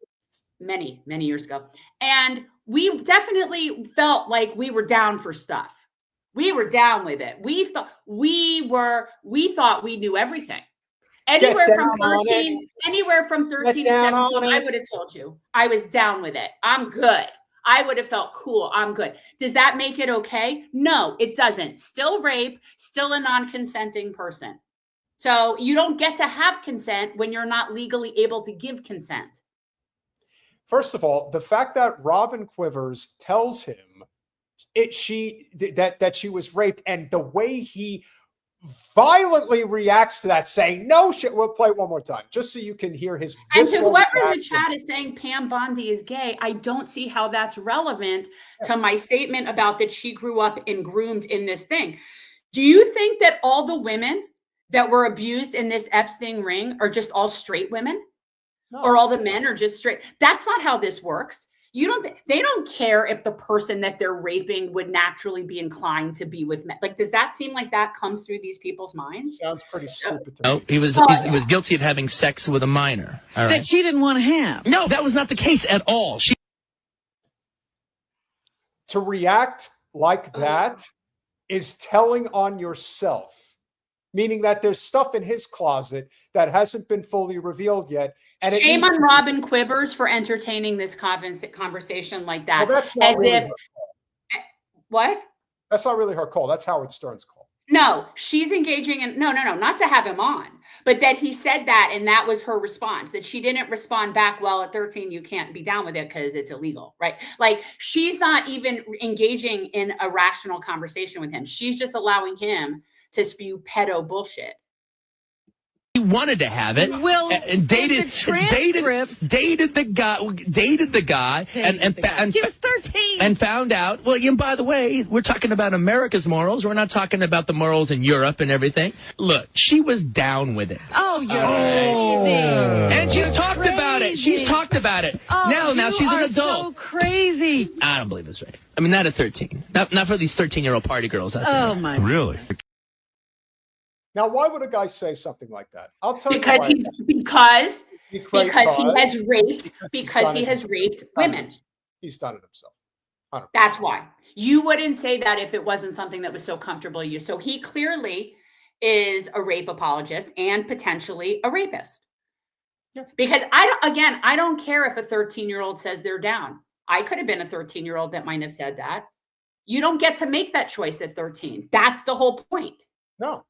years ago. And we definitely felt like we were down for stuff. We were down with it. We thought we knew everything. Anywhere from 13 to 17, I would have told you I was down with it. I'm good. I would have felt cool. I'm good. Does that make it okay? No, it doesn't. Still rape, still a non-consenting person. So you don't get to have consent when you're not legally able to give consent. First of all, the fact that Robin Quivers tells him that she was raped, and the way he violently reacts to that, saying no shit. We'll play it one more time just so you can hear his. And to whoever in the chat is saying Pam Bondi is gay, I don't see how that's relevant to my statement about that she grew up and groomed in this thing. Do you think that all the women that were abused in this Epstein ring are just all straight women? No. Or all the men are just straight? That's not how this works. They don't care if the person that they're raping would naturally be inclined to be with men. Like, does that seem like that comes through these people's minds? Sounds pretty stupid to me. He was guilty of having sex with a minor. All right. That she didn't want to have. No, that was not the case at all. To react like that is telling on yourself. Meaning that there's stuff in his closet that hasn't been fully revealed yet. And shame on Robin Quivers for entertaining this conversation like that. Well, that's not really her call. What? That's not really her call. That's Howard Stern's call. No, she's engaging in no, not to have him on, but that he said that, and that was her response. That she didn't respond back. Well, at 13, you can't be down with it because it's illegal, right? Like, she's not even engaging in a rational conversation with him. She's just allowing him to spew pedo bullshit. He wanted to have it. And dated the guy, and she was 13 and found out. Well, and by the way, we're talking about America's morals. We're not talking about the morals in Europe and everything. Look, she was down with it. Oh, you're crazy. And she's talked about it. She's talked about it. Oh, now she's an adult. So crazy. I don't believe this, right? I mean, not at 13. Not for these 13-year-old party girls out there. Oh my. Really? Now, why would a guy say something like that? I'll tell you why. Because he has raped women. He's done it himself. 100%. That's why. You wouldn't say that if it wasn't something that was so comfortable to you. So he clearly is a rape apologist and potentially a rapist. Yeah. Because I don't care if a 13-year-old says they're down. I could have been a 13-year-old that might have said that. You don't get to make that choice at 13. That's the whole point. No.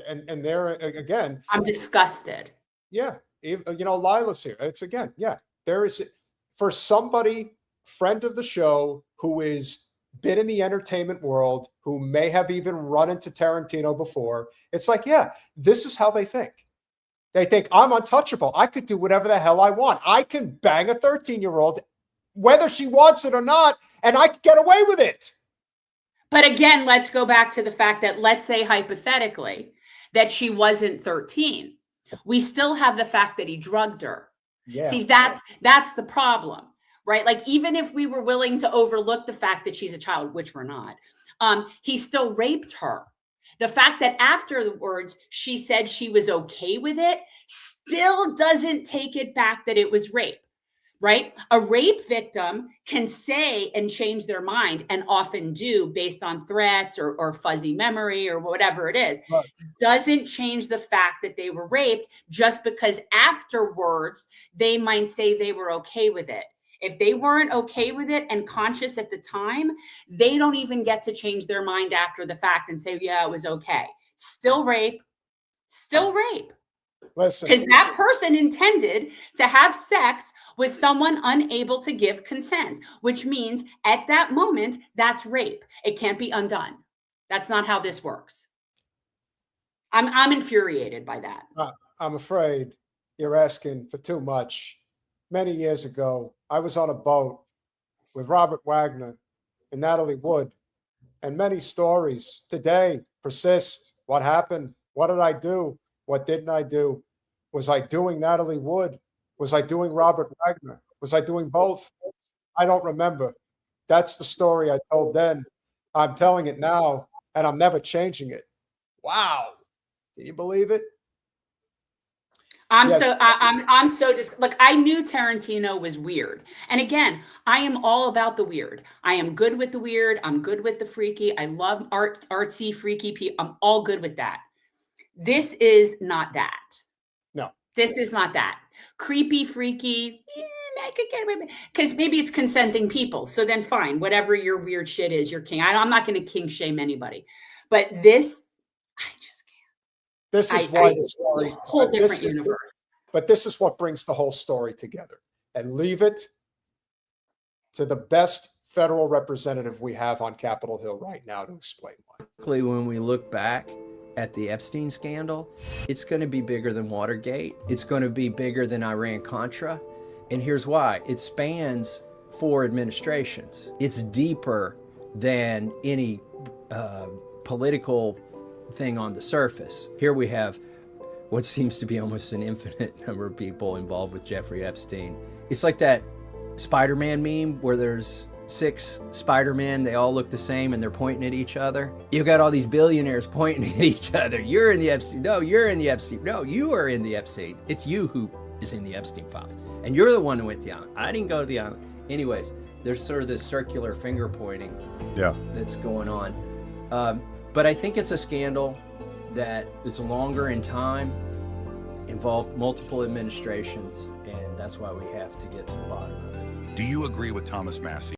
And there again, I'm disgusted. Yeah. Lila's here. It's again, yeah. There is, for somebody, friend of the show, who is been in the entertainment world, who may have even run into Tarantino before. It's like, yeah, this is how they think. They think I'm untouchable. I could do whatever the hell I want. I can bang a 13-year-old, whether she wants it or not, and I can get away with it. But again, let's go back to the fact that, let's say hypothetically, that she wasn't 13. We still have the fact that he drugged her. Yeah. See, that's the problem, right? Like, even if we were willing to overlook the fact that she's a child, which we're not, he still raped her. The fact that afterwards she said she was okay with it still doesn't take it back that it was rape. Right? A rape victim can say and change their mind, and often do, based on threats or fuzzy memory or whatever it is. Right. Doesn't change the fact that they were raped just because afterwards they might say they were okay with it. If they weren't okay with it and conscious at the time, they don't even get to change their mind after the fact and say, yeah, it was okay. Still rape. Still rape. Listen, because that person intended to have sex with someone unable to give consent, which means at that moment, that's rape. It can't be undone. That's not how this works. I'm infuriated by that. I'm afraid you're asking for too much. Many years ago, I was on a boat with Robert Wagner and Natalie Wood, and many stories today persist. What happened? What did I do? What didn't I do? Was I doing Natalie Wood? Was I doing Robert Wagner? Was I doing both? I don't remember. That's the story I told then. I'm telling it now, and I'm never changing it. Wow. Can you believe it? I'm so just like, I knew Tarantino was weird. And again, I am all about the weird. I am good with the weird. I'm good with the freaky. I love artsy, freaky people. I'm all good with that. This is not that. No. This is not that. Creepy, freaky, because maybe it's consenting people. So then fine, whatever your weird shit is, you're king. I'm not going to kink shame anybody. But this, I just can't. This is why the story, it's a whole different universe. But this is what brings the whole story together. And leave it to the best federal representative we have on Capitol Hill right now to explain why. When we look back at the Epstein scandal, it's going to be bigger than Watergate. It's going to be bigger than Iran-Contra. And here's why. It spans 4 administrations. It's deeper than any political thing on the surface. Here we have what seems to be almost an infinite number of people involved with Jeffrey Epstein. It's like that Spider-Man meme where there's 6 Spider-Men, they all look the same and they're pointing at each other. You've got all these billionaires pointing at each other. You're in the Epstein. No, you're in the Epstein. No, you are in the Epstein. It's you who is in the Epstein files. And you're the one who went to the island. I didn't go to the island. Anyways, there's sort of this circular finger pointing that's going on. But I think it's a scandal that is longer in time, involved multiple administrations, and that's why we have to get to the bottom of it. Do you agree with Thomas Massie?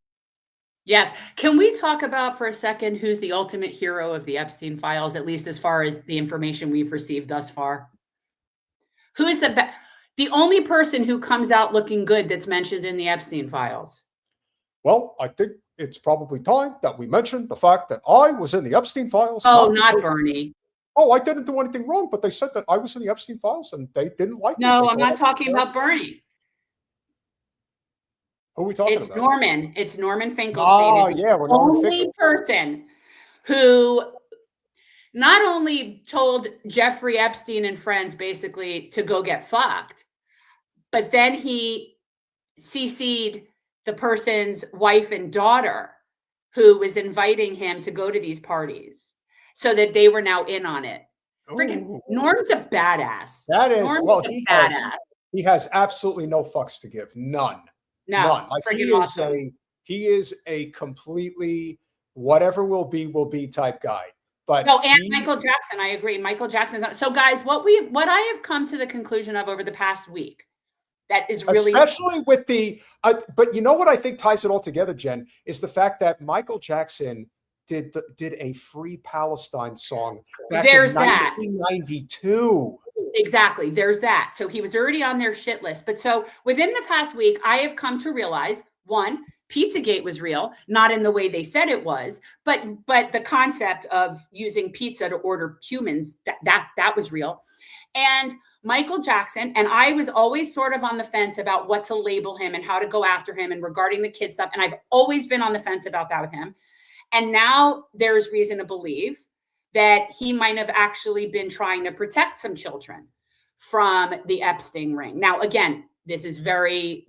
Yes. Can we talk about for a second who's the ultimate hero of the Epstein files, at least as far as the information we've received thus far? Who is the only person who comes out looking good that's mentioned in the Epstein files? Well, I think it's probably time that we mention the fact that I was in the Epstein files. Oh, not Bernie. Oh, I didn't do anything wrong, but they said that I was in the Epstein files and they didn't like me. No, I'm not talking about Bernie. Who are we talking about? Norman. It's Norman Finkelstein. Oh, yeah. We're the only person who not only told Jeffrey Epstein and friends basically to go get fucked, but then he CC'd the person's wife and daughter who was inviting him to go to these parties so that they were now in on it. Freaking Norm's a badass. That is, Norm's well, he has absolutely no fucks to give. None. No, Like awesome. he is a completely whatever will be type guy. But no, and Michael Jackson, I agree. Michael Jackson's not. So guys, what I have come to the conclusion of over the past week that is really, especially with the but you know what I think ties it all together, Jen, is the fact that Michael Jackson did a Free Palestine song back in 1992. Exactly. There's that. So he was already on their shit list. But so within the past week, I have come to realize, one, Pizzagate was real, not in the way they said it was, but the concept of using pizza to order humans, that was real. And Michael Jackson, and I was always sort of on the fence about what to label him and how to go after him and regarding the kid stuff. And I've always been on the fence about that with him. And now there's reason to believe that he might have actually been trying to protect some children from the Epstein ring. Now, again, this is very,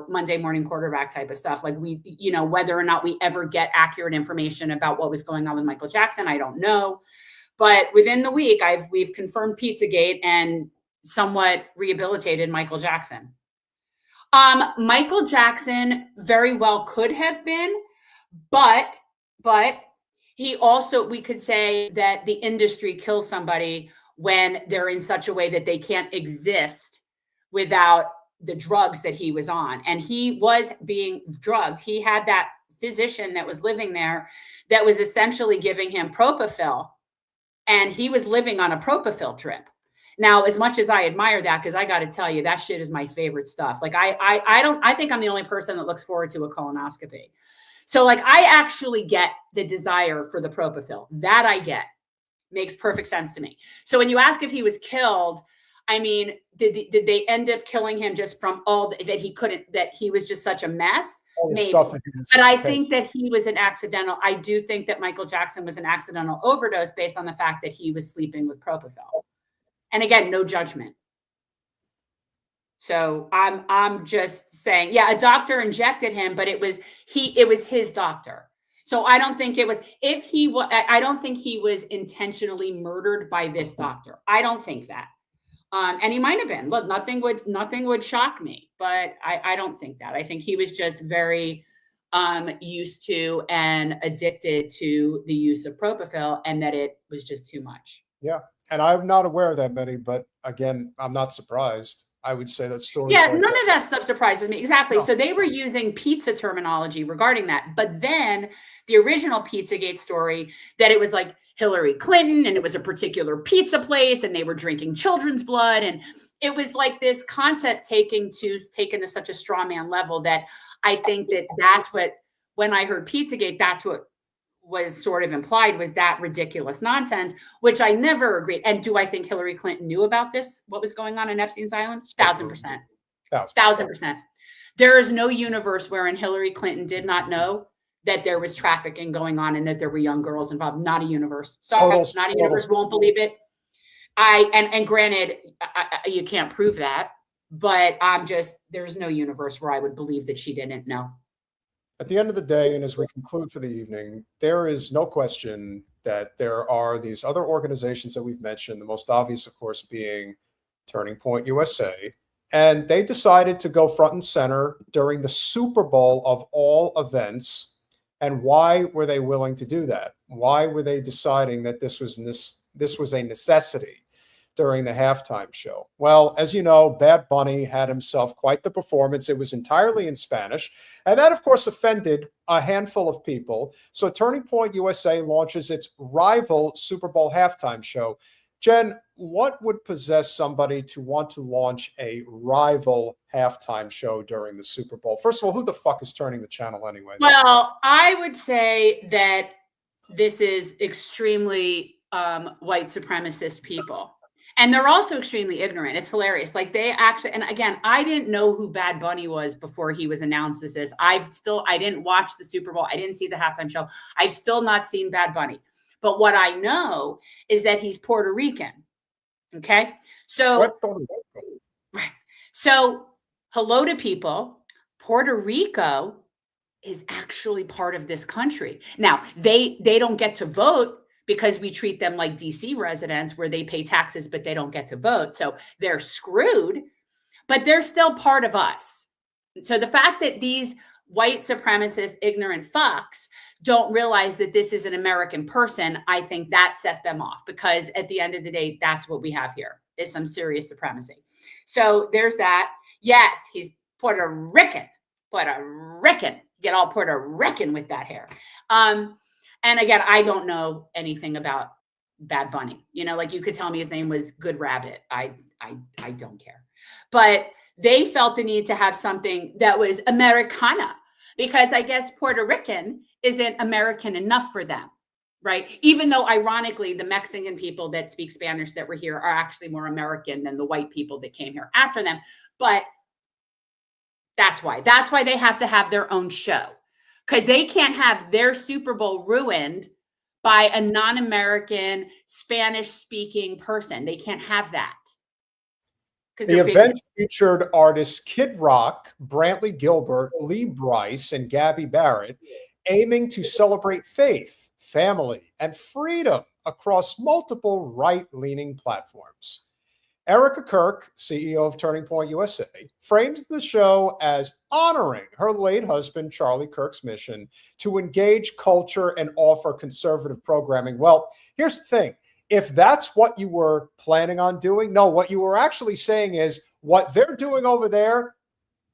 Monday morning quarterback type of stuff. Like whether or not we ever get accurate information about what was going on with Michael Jackson, I don't know. But within the week, we've confirmed Pizzagate and somewhat rehabilitated Michael Jackson. Michael Jackson very well could have been, but he also, we could say that the industry kills somebody when they're in such a way that they can't exist without the drugs that he was on. And he was being drugged. He had that physician that was living there that was essentially giving him propofol, and he was living on a propofol trip. Now, as much as I admire that, because I got to tell you, that shit is my favorite stuff. Like I think I'm the only person that looks forward to a colonoscopy. So like, I actually get the desire for the propofol. That I get. Makes perfect sense to me. So when you ask if he was killed, I mean, did they end up killing him just from all that he was just such a mess? Maybe. But I think that he was an accidental. I do think that Michael Jackson was an accidental overdose based on the fact that he was sleeping with propofol. And again, no judgment. So I'm just saying, yeah, a doctor injected him, but it was his doctor. So I don't think it was, I don't think he was intentionally murdered by this doctor. I don't think that. And he might have been. Look, nothing would shock me, but I don't think that. I think he was just very used to and addicted to the use of propofol, and that it was just too much. Yeah, and I'm not aware of that many, but again, I'm not surprised. I would say that story. Yeah, none of that stuff surprises me. Exactly. No. So they were using pizza terminology regarding that. But then the original Pizzagate story, that it was like Hillary Clinton and it was a particular pizza place and they were drinking children's blood. And it was like this concept taken to such a straw man level that I think that's what, when I heard Pizzagate, that's what was sort of implied, was that ridiculous nonsense, which I never agreed. And do I think Hillary Clinton knew about this, what was going on in Epstein's Island? 1,000%. 1,000%. There is no universe wherein Hillary Clinton did not know that there was trafficking going on and that there were young girls involved. Not a universe. Sorry, not a universe. Won't believe it. And granted, you can't prove that, but there's no universe where I would believe that she didn't know. At the end of the day, and as we conclude for the evening, there is no question that there are these other organizations that we've mentioned, the most obvious, of course, being Turning Point USA. And they decided to go front and center during the Super Bowl of all events. And why were they willing to do that? Why were they deciding that this was a necessity during the halftime show? Well, as you know, Bad Bunny had himself quite the performance. It was entirely in Spanish. And that, of course, offended a handful of people. So Turning Point USA launches its rival Super Bowl halftime show. Jen, what would possess somebody to want to launch a rival halftime show during the Super Bowl? First of all, who the fuck is turning the channel anyway? Well, I would say that this is extremely white supremacist people. And they're also extremely ignorant. It's hilarious. Like they actually, and again, I didn't know who Bad Bunny was before he was announced as this. I didn't watch the Super Bowl. I didn't see the halftime show. I've still not seen Bad Bunny. But what I know is that he's Puerto Rican. Okay. So, right. So hello to people. Puerto Rico is actually part of this country. Now, they don't get to vote, because we treat them like DC residents where they pay taxes, but they don't get to vote. So they're screwed, but they're still part of us. So the fact that these white supremacist, ignorant fucks don't realize that this is an American person, I think that set them off, because at the end of the day, that's what we have here is some serious supremacy. So there's that. Yes, he's Puerto Rican. Get all Puerto Rican with that hair. And again, I don't know anything about Bad Bunny. You know, like you could tell me his name was Good Rabbit. I don't care. But they felt the need to have something that was Americana, because I guess Puerto Rican isn't American enough for them, right? Even though ironically, the Mexican people that speak Spanish that were here are actually more American than the white people that came here after them. But that's why they have to have their own show. Because they can't have their Super Bowl ruined by a non-American Spanish-speaking person. They can't have that. The event featured artists Kid Rock, Brantley Gilbert, Lee Brice, and Gabby Barrett, aiming to celebrate faith, family, and freedom across multiple right-leaning platforms. Erika Kirk, CEO of Turning Point USA, frames the show as honoring her late husband, Charlie Kirk's mission to engage culture and offer conservative programming. Well, here's the thing. If that's what you were planning on doing, no, what you were actually saying is what they're doing over there,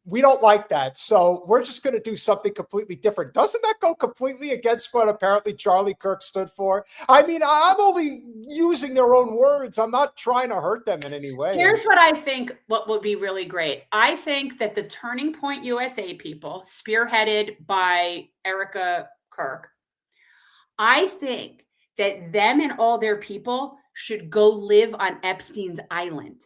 we don't like that. So we're just going to do something completely different. Doesn't that go completely against what apparently Charlie Kirk stood for? I mean, I'm only using their own words. I'm not trying to hurt them in any way. Here's what I think what would be really great. I think that the Turning Point USA people, spearheaded by Erika Kirk, I think that them and all their people should go live on Epstein's Island.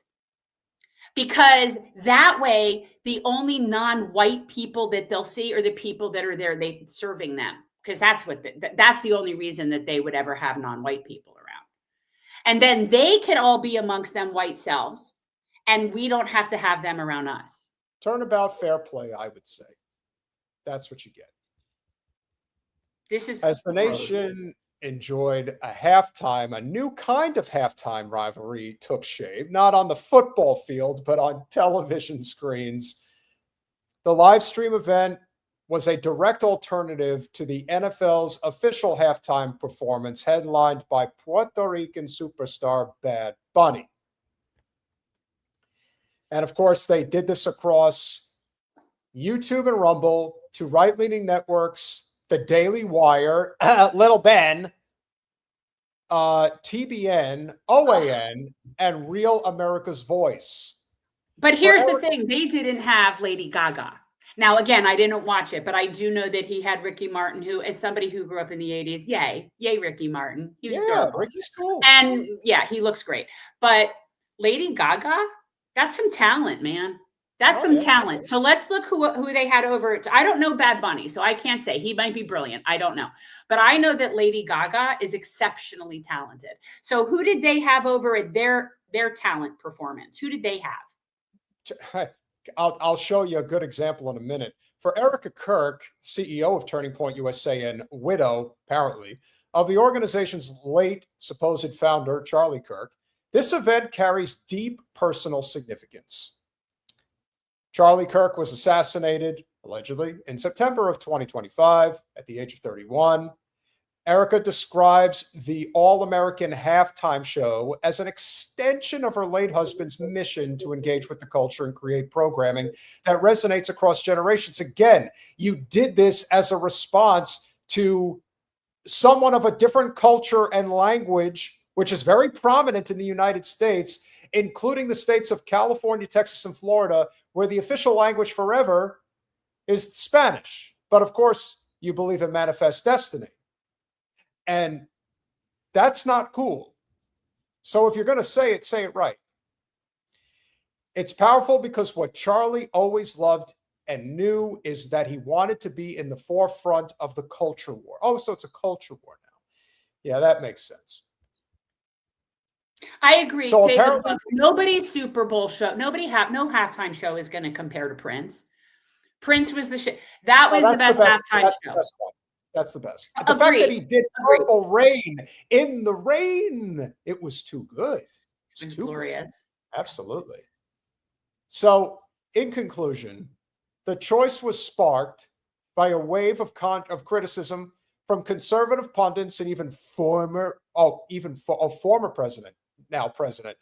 Because that way, the only non-white people that they'll see are the people that are there, they serving them. Because that's the only reason that they would ever have non-white people around. And then they can all be amongst them white selves. and we don't have to have them around us. Turnabout fair play, I would say. That's what you get. This is as the nation enjoyed a new kind of halftime rivalry took shape, not on the football field, but on television screens. The live stream event was a direct alternative to the NFL's official halftime performance, headlined by Puerto Rican superstar Bad Bunny. And of course, they did this across YouTube and Rumble, to right-leaning networks, The Daily Wire, Little Ben, TBN, OAN, and Real America's Voice. But here's the thing. They didn't have Lady Gaga. Now, again, I didn't watch it, but I do know that he had Ricky Martin, who, as somebody who grew up in the 80s, yay, Ricky Martin. He was adorable. Ricky's cool. And yeah, he looks great. But Lady Gaga, that's some talent, man. That's some talent. So let's look who they had over. I don't know Bad Bunny, so I can't say. He might be brilliant. I don't know. But I know that Lady Gaga is exceptionally talented. So who did they have over at their talent performance? Who did they have? I'll show you a good example in a minute. For Erika Kirk, CEO of Turning Point USA and widow, apparently, of the organization's late supposed founder, Charlie Kirk, this event carries deep personal significance. Charlie Kirk was assassinated, allegedly, in September of 2025 at the age of 31. Erika describes the All-American halftime show as an extension of her late husband's mission to engage with the culture and create programming that resonates across generations. Again, you did this as a response to someone of a different culture and language, which is very prominent in the United States, including the states of California, Texas, and Florida, where the official language forever is Spanish. But of course, you believe in manifest destiny. And that's not cool. So if you're going to say it right. It's powerful because what Charlie always loved and knew is that he wanted to be in the forefront of the culture war. Oh, so it's a culture war now. Yeah, that makes sense. I agree. So David, apparently, nobody's Super Bowl show, no halftime show is going to compare to Prince. Prince was the shit. That was the best halftime show. That's the best. The fact that he did Purple Rain in the rain, it was too good. It was glorious. Absolutely. So, in conclusion, the choice was sparked by a wave of criticism from conservative pundits and even former president, now president,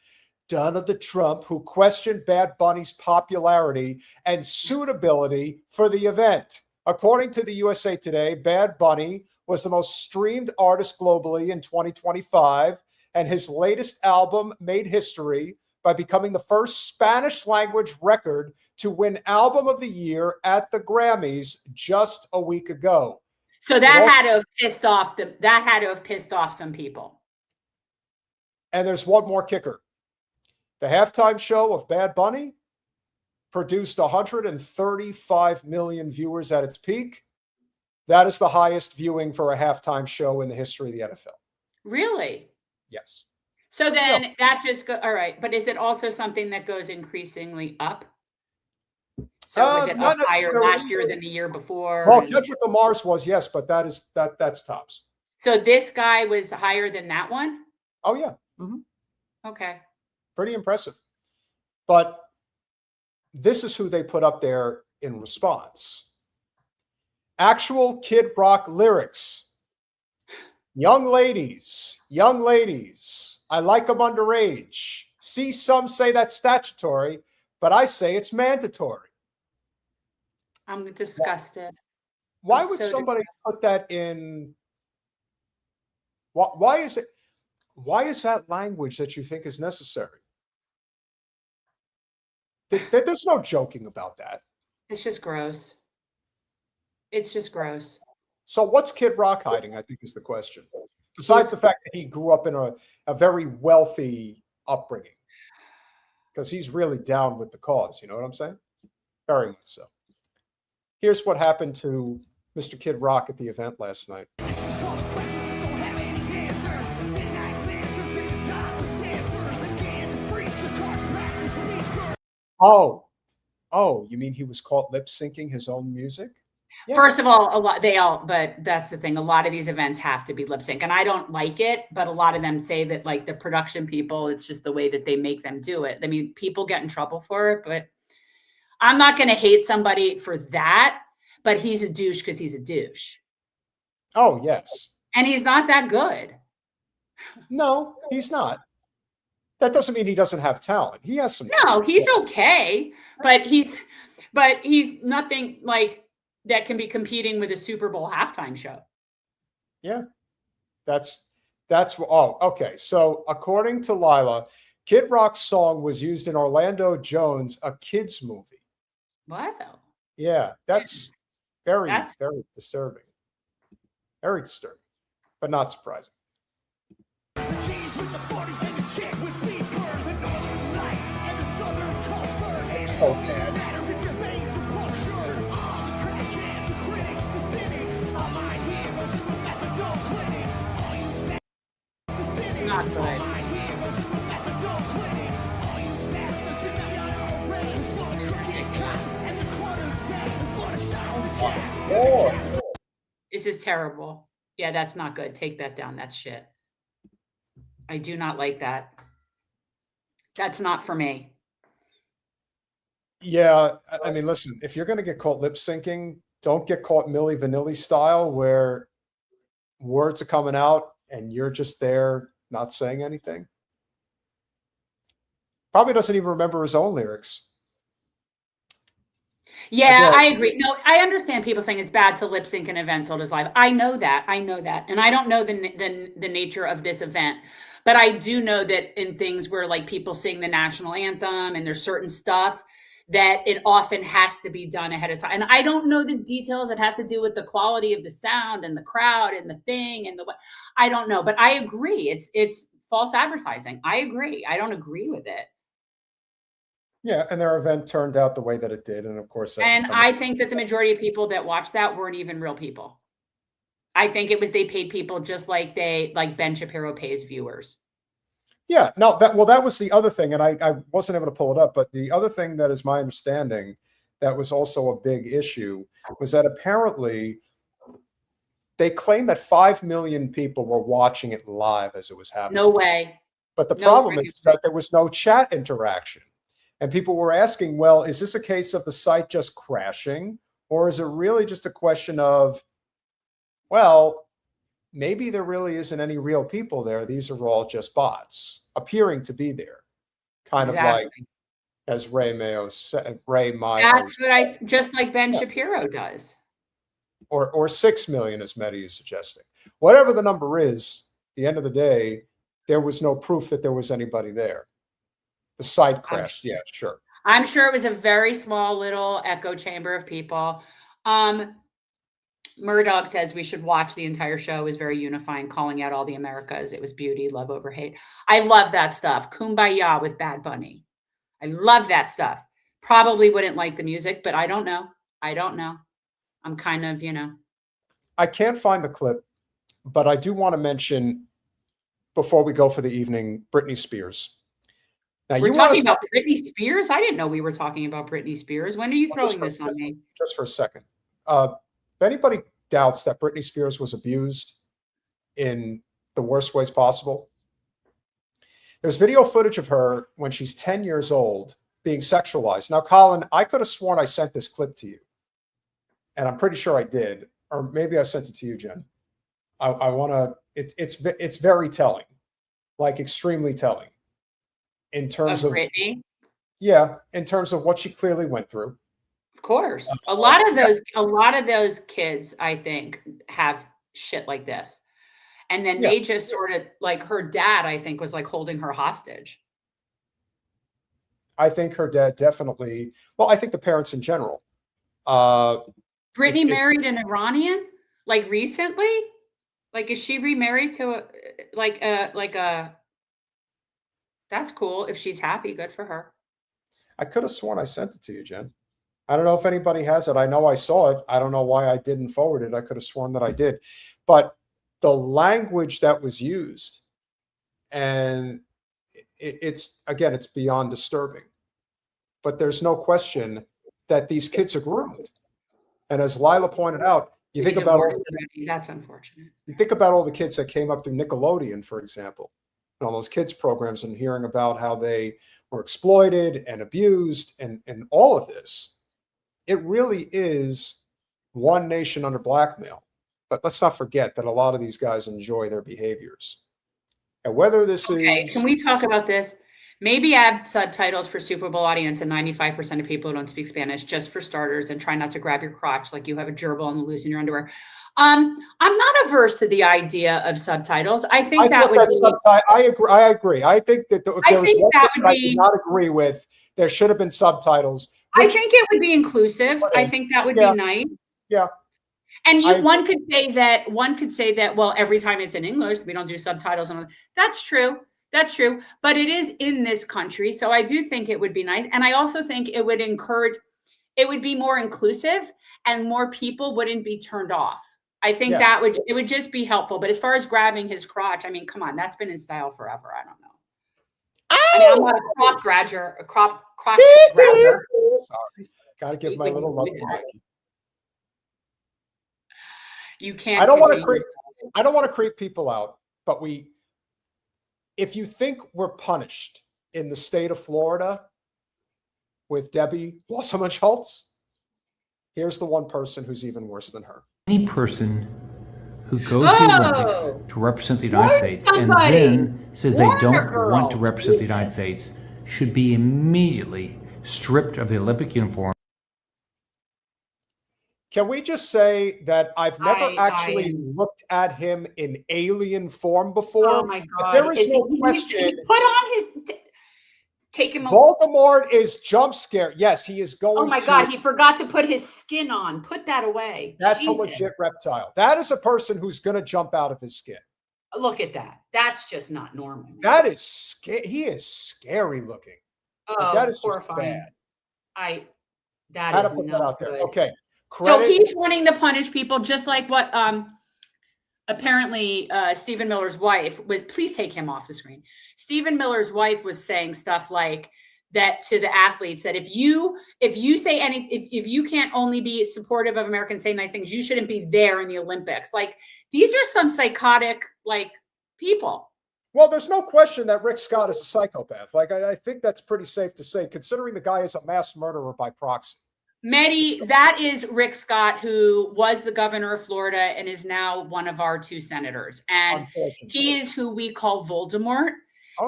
Donald Trump, who questioned Bad Bunny's popularity and suitability for the event. According to the USA Today, Bad Bunny was the most streamed artist globally in 2025, and his latest album made history by becoming the first Spanish-language record to win Album of the Year at the Grammys just a week ago. So that had to have pissed off some people. And there's one more kicker. The halftime show of Bad Bunny produced 135 million viewers at its peak. That is the highest viewing for a halftime show in the history of the NFL. Really? Yes. So then that just all right. But is it also something that goes increasingly up? So was it up higher last year than the year before? Well, Kendrick Lamar's was, yes, but that's tops. So this guy was higher than that one? Oh, yeah. Mm-hmm. Okay. Pretty impressive. But this is who they put up there in response. Actual Kid Rock lyrics. Young ladies, I like them underage. See, some say that's statutory, but I say it's mandatory. I'm disgusted. Why would somebody put that in? Why is that language that you think is necessary? There's no joking about that. It's just gross. It's just gross. So what's Kid Rock hiding, I think, is the question. Besides the fact that he grew up in a very wealthy upbringing. Because he's really down with the cause, you know what I'm saying? Very much so. Here's what happened to Mr. Kid Rock at the event last night. Oh, you mean he was caught lip syncing his own music? Yes. First of all, but that's the thing. A lot of these events have to be lip sync, and I don't like it, but a lot of them say that like the production people, it's just the way that they make them do it. I mean, people get in trouble for it, but I'm not going to hate somebody for that, but he's a douche because he's a douche. Oh, yes. And he's not that good. No, he's not. That doesn't mean he doesn't have talent. He has some talent. No, he's okay, but he's nothing like that can be competing with a Super Bowl halftime show. Yeah. That's okay. So according to Lila, Kid Rock's song was used in Orlando Jones, a kids movie. Wow. Yeah, that's very disturbing. Very disturbing, but not surprising. It's so bad. Not good. This is terrible. Yeah, that's not good. Take that down. That's shit. I do not like that. That's not for me. Yeah, I mean, listen, if you're going to get caught lip syncing, don't get caught Milli Vanilli style where words are coming out and you're just there not saying anything. Probably doesn't even remember his own lyrics. Yeah, I agree. No, I understand people saying it's bad to lip sync an event sold as live. I know that. And I don't know the nature of this event, but I do know that in things where like people sing the national anthem and there's certain stuff that it often has to be done ahead of time. And I don't know the details. It has to do with the quality of the sound and the crowd and the thing and I don't know, but I agree. It's false advertising. I agree. I don't agree with it. Yeah, and their event turned out the way that it did, and of course. And I think that the majority of people that watched that weren't even real people. I think it was they paid people just like Ben Shapiro pays viewers. Yeah, no, that was the other thing, and I wasn't able to pull it up, but the other thing that is my understanding that was also a big issue was that apparently they claimed that 5 million people were watching it live as it was happening. No way. But the problem is that there was no chat interaction. And people were asking, well, is this a case of the site just crashing? Or is it really just a question of, well, maybe there really isn't any real people there. These are all just bots appearing to be there. Kind of like, as Ray Mayo said, That's what just like Ben Shapiro does. Or 6 million, as Mehdi is suggesting. Whatever the number is, at the end of the day, there was no proof that there was anybody there. The site crashed. Yeah, sure. I'm sure it was a very small little echo chamber of people. Murdoch says we should watch the entire show. It was very unifying, calling out all the Americas. It was beauty, love over hate. I love that stuff. Kumbaya with Bad Bunny. I love that stuff. Probably wouldn't like the music, but I don't know. I'm kind of, I can't find the clip, but I do want to mention, before we go for the evening, Britney Spears. Now, we're talking about Britney Spears? I didn't know we were talking about Britney Spears. When are you throwing this on me? Just for a second. If anybody doubts that Britney Spears was abused in the worst ways possible, there's video footage of her when she's 10 years old being sexualized. Now, Colin, I could have sworn I sent this clip to you, and I'm pretty sure I did, or maybe I sent it to you, Jen. I want to. It's very telling, like extremely telling. In terms of Britney? Yeah, in terms of what she clearly went through. Of course. A lot of those kids, I think, have shit like this. And then they just sort of like her dad, I think, was like holding her hostage. I think her dad definitely, well, I think the parents in general. Britney married an Iranian, like recently? Like, is she remarried to a that's cool. If she's happy, good for her. I could have sworn I sent it to you, Jen. I don't know if anybody has it. I know I saw it. I don't know why I didn't forward it. I could have sworn that I did. But the language that was used, and it's beyond disturbing. but there's no question that these kids are groomed. And as Lila pointed out, you think about that's unfortunate. You think about all the kids that came up through Nickelodeon, for example, and all those kids programs, and hearing about how they were exploited and abused, and all of this. It really is one nation under blackmail. But let's not forget that a lot of these guys enjoy their behaviors. And whether this is... Can we talk about this? Maybe add subtitles for Super Bowl audience and 95% of people who don't speak Spanish, just for starters, and try not to grab your crotch like you have a gerbil on the loose in your underwear. I'm not averse to the idea of subtitles. I think that would be... I agree. I think that if there was one thing I did not agree with, there should have been subtitles. I think it would be inclusive. I think that would be nice. Yeah. And one could say that, well, every time it's in English, we don't do subtitles. And that's true. That's true. But it is in this country. So I do think it would be nice. And I also think it would be more inclusive and more people wouldn't be turned off. I think it would just be helpful. But as far as grabbing his crotch, I mean, come on, that's been in style forever. I don't know. I mean, I'm not a crop grabber, crotch grabber. Sorry. Got to give my little love to Mikey. You can't. I don't want to creep people out, but if you think we're punished in the state of Florida with Debbie Wasserman-Schultz, here's the one person who's even worse than her. Any person who goes to the Olympics to represent the United States and then says they don't want to represent the United States should be immediately stripped of the Olympic uniform. Can we just say that I've never actually looked at him in alien form before? Oh my God. But there is no question. He put on his... Take him. Voldemort is jump scare. Yes, he is going to. Oh my God, he forgot to put his skin on. Put that away. That's a legit reptile. That is a person who's going to jump out of his skin. Look at that. That's just not normal. That is scary. He is scary looking. Oh, that is horrifying. Just bad. Had to put that out there. Okay. So he's wanting to punish people just like what apparently Stephen Miller's wife was. Please take him off the screen. Stephen Miller's wife was saying stuff like that to the athletes, that if you say if you can't only be supportive of America and say nice things, you shouldn't be there in the Olympics. Like, these are some psychotic people. Well, there's no question that Rick Scott is a psychopath. I think that's pretty safe to say, considering the guy is a mass murderer by proxy. Mehdi, that is Rick Scott, who was the governor of Florida and is now one of our 2 senators. And he is who we call Voldemort.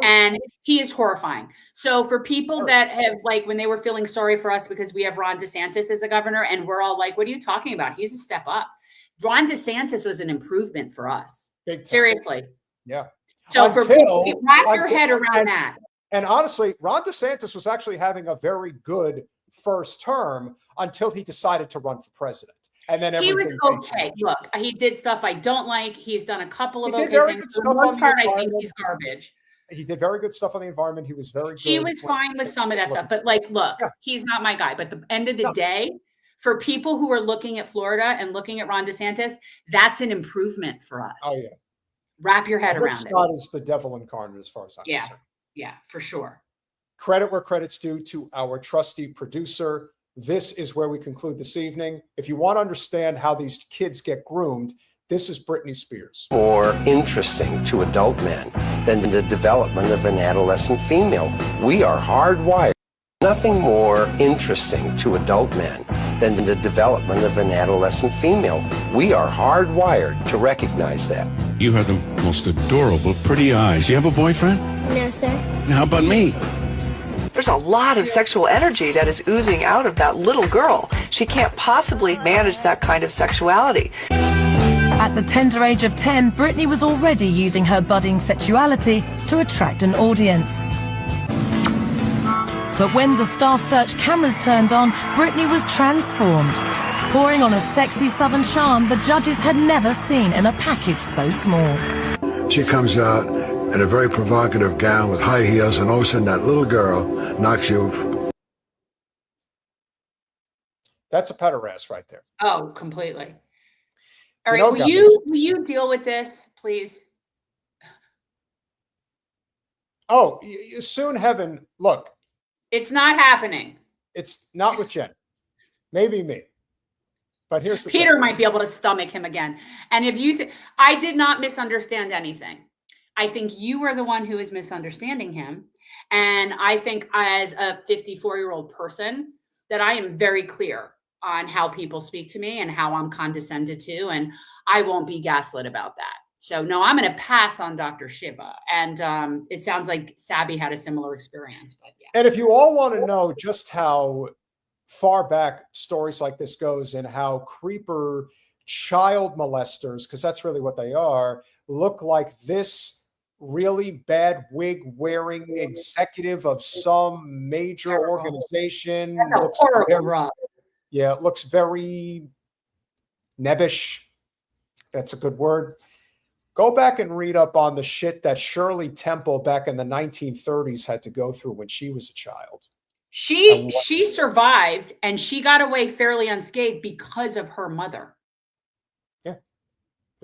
And he is horrifying. So for people that have, when they were feeling sorry for us because we have Ron DeSantis as a governor, and we're all like, what are you talking about? He's a step up. Ron DeSantis was an improvement for us. Seriously. Yeah. So for people, wrap your head around that. And honestly, Ron DeSantis was actually having a very good first term until he decided to run for president. And then he was okay. Look, he did stuff I don't like. He's done a couple of okay things. For the most part, I think he's garbage. He did very good stuff on the environment. He was very good. He was fine with some of that stuff. But look, he's not my guy. But at the end of the day, for people who are looking at Florida and looking at Ron DeSantis, that's an improvement for us. Oh, yeah. Wrap your head around it. Scott is the devil incarnate as far as I'm concerned. Yeah, for sure. Credit where credit's due to our trusty producer. This is where we conclude this evening. If you want to understand how these kids get groomed, this is Britney Spears. More interesting to adult men than the development of an adolescent female. We are hardwired. Nothing more interesting to adult men than the development of an adolescent female. We are hardwired to recognize that. You have the most adorable, pretty eyes. Do you have a boyfriend? No, sir. How about me? There's a lot of sexual energy that is oozing out of that little girl. She can't possibly manage that kind of sexuality. At the tender age of 10, Britney was already using her budding sexuality to attract an audience. But when the Star Search cameras turned on, Britney was transformed, pouring on a sexy southern charm the judges had never seen in a package so small. She comes out in a very provocative gown with high heels, and all of a sudden that little girl knocks you. That's a pederast right there. Oh, completely. All right, will you deal with this, please? Oh, soon heaven, look. It's not happening. It's not with Jen. Maybe me. But here's the Peter thing. might be able to stomach him again. And if you I did not misunderstand anything. I think you are the one who is misunderstanding him. And I think as a 54-year-old person that I am very clear on how people speak to me and how I'm condescended to, and I won't be gaslit about that. So no, I'm going to pass on Dr. Shiva. And it sounds like Sabby had a similar experience. But yeah. And if you all want to know just how far back stories like this goes and how creeper child molesters, because that's really what they are, look like this really bad wig wearing executive of some major organization. That's a horrible rub. Yeah, it looks very nebbish. That's a good word. Go back and read up on the shit that Shirley Temple back in the 1930s had to go through when she was a child. She survived and she got away fairly unscathed because of her mother. Yeah.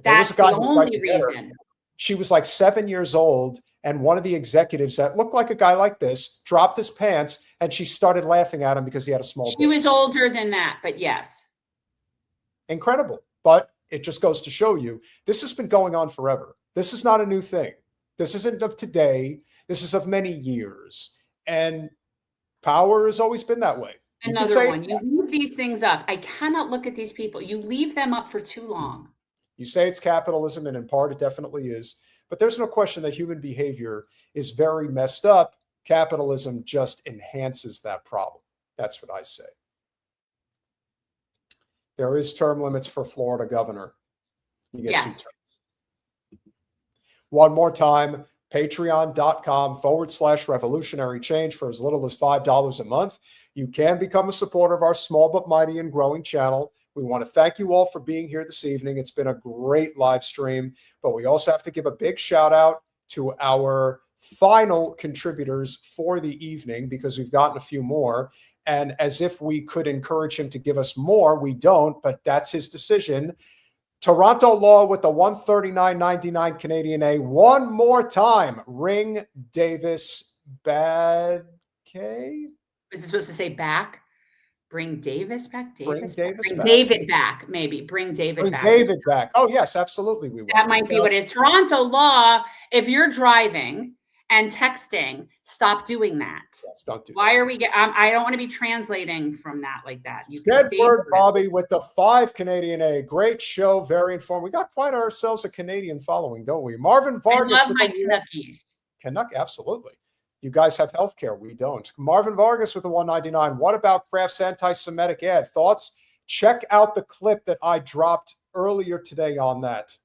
That's the only reason. She was like 7 years old, and one of the executives that looked like a guy like this dropped his pants, and she started laughing at him because he had a small dick. She was older than that, but yes. Incredible. But it just goes to show you, this has been going on forever. This is not a new thing. This isn't of today. This is of many years. And power has always been that way. Another one. You leave these things up. I cannot look at these people. You leave them up for too long. You say it's capitalism, and in part it definitely is. But there's no question that human behavior is very messed up. Capitalism just enhances that problem. That's what I say. There is term limits for Florida governor. You get 2 terms. One more time, patreon.com/revolutionary change for as little as $5 a month. You can become a supporter of our small but mighty and growing channel. We want to thank you all for being here this evening. It's been a great live stream, but we also have to give a big shout out to our final contributors for the evening because we've gotten a few more. And as if we could encourage him to give us more, we don't, but that's his decision. Toronto Law with the $139.99 Canadian A. One more time. Ring Davis Badkay. Is it supposed to say back? Bring Davis back? Bring Davis Bring back. David back, maybe. Bring David back. Bring David back. Oh, yes, absolutely. We will. That might be what it is. Toronto Law, if you're driving and texting, stop doing that. Yes, don't do Why are we I don't want to be translating from that like that. Edward Bobby with the 5 Canadian A. Great show, very informed. We got quite ourselves a Canadian following, don't we? Marvin Vargas. I love my Canuckies. Canuck, absolutely. You guys have health care. We don't. Marvin Vargas with the 199. What about Kraft's anti-Semitic ad? Thoughts? Check out the clip that I dropped earlier today on that.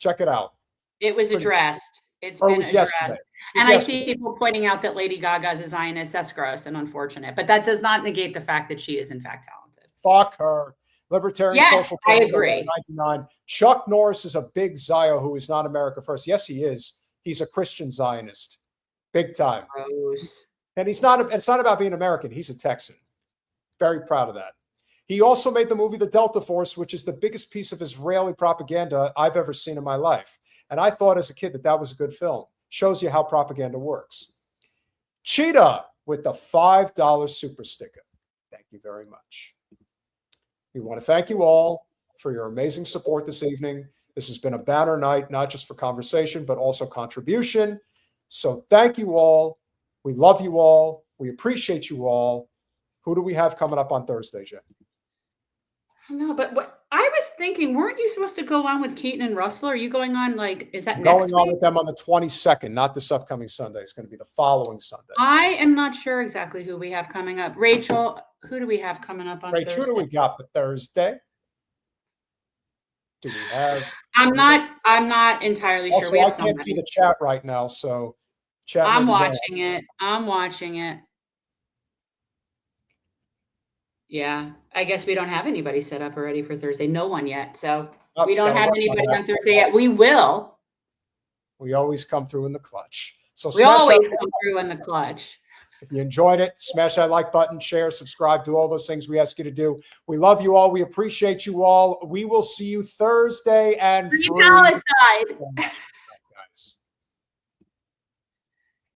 Check it out. It was addressed. It's been addressed. Yesterday. And I see people pointing out that Lady Gaga's a Zionist. That's gross and unfortunate. But that does not negate the fact that she is, in fact, talented. Fuck her. Libertarian Social I agree. 99. Chuck Norris is a big Zio who is not America first. Yes, he is. He's a Christian Zionist. Big time. Gross. And it's not about being American. He's a Texan. Very proud of that. He also made the movie The Delta Force, which is the biggest piece of Israeli propaganda I've ever seen in my life. And I thought as a kid that was a good film. Shows you how propaganda works. Cheetah with the $5 super sticker. Thank you very much. We want to thank you all for your amazing support this evening. This has been a banner night, not just for conversation, but also contribution. So thank you all. We love you all. We appreciate you all. Who do we have coming up on Thursday, Jen? No, but what I was thinking, weren't you supposed to go on with Keaton and Russell? Are you going on is that going next on week? with them on the 22nd, not this upcoming Sunday. It's going to be the following Sunday. I am not sure exactly who we have coming up. Rachel, who do we have coming up on Thursday? Rachel, who do we got for Thursday? Do we have? I'm not entirely sure. Also, I can't see the chat right now, so chat. I'm watching it. I'm watching it. Yeah, I guess we don't have anybody set up already for Thursday. No one yet. So we don't have anybody on Thursday yet. We will. We always come through in the clutch. So we always come through in the clutch. If you enjoyed it, smash that like button, share, subscribe, do all those things we ask you to do. We love you all. We appreciate you all. We will see you Thursday and Free Palestine.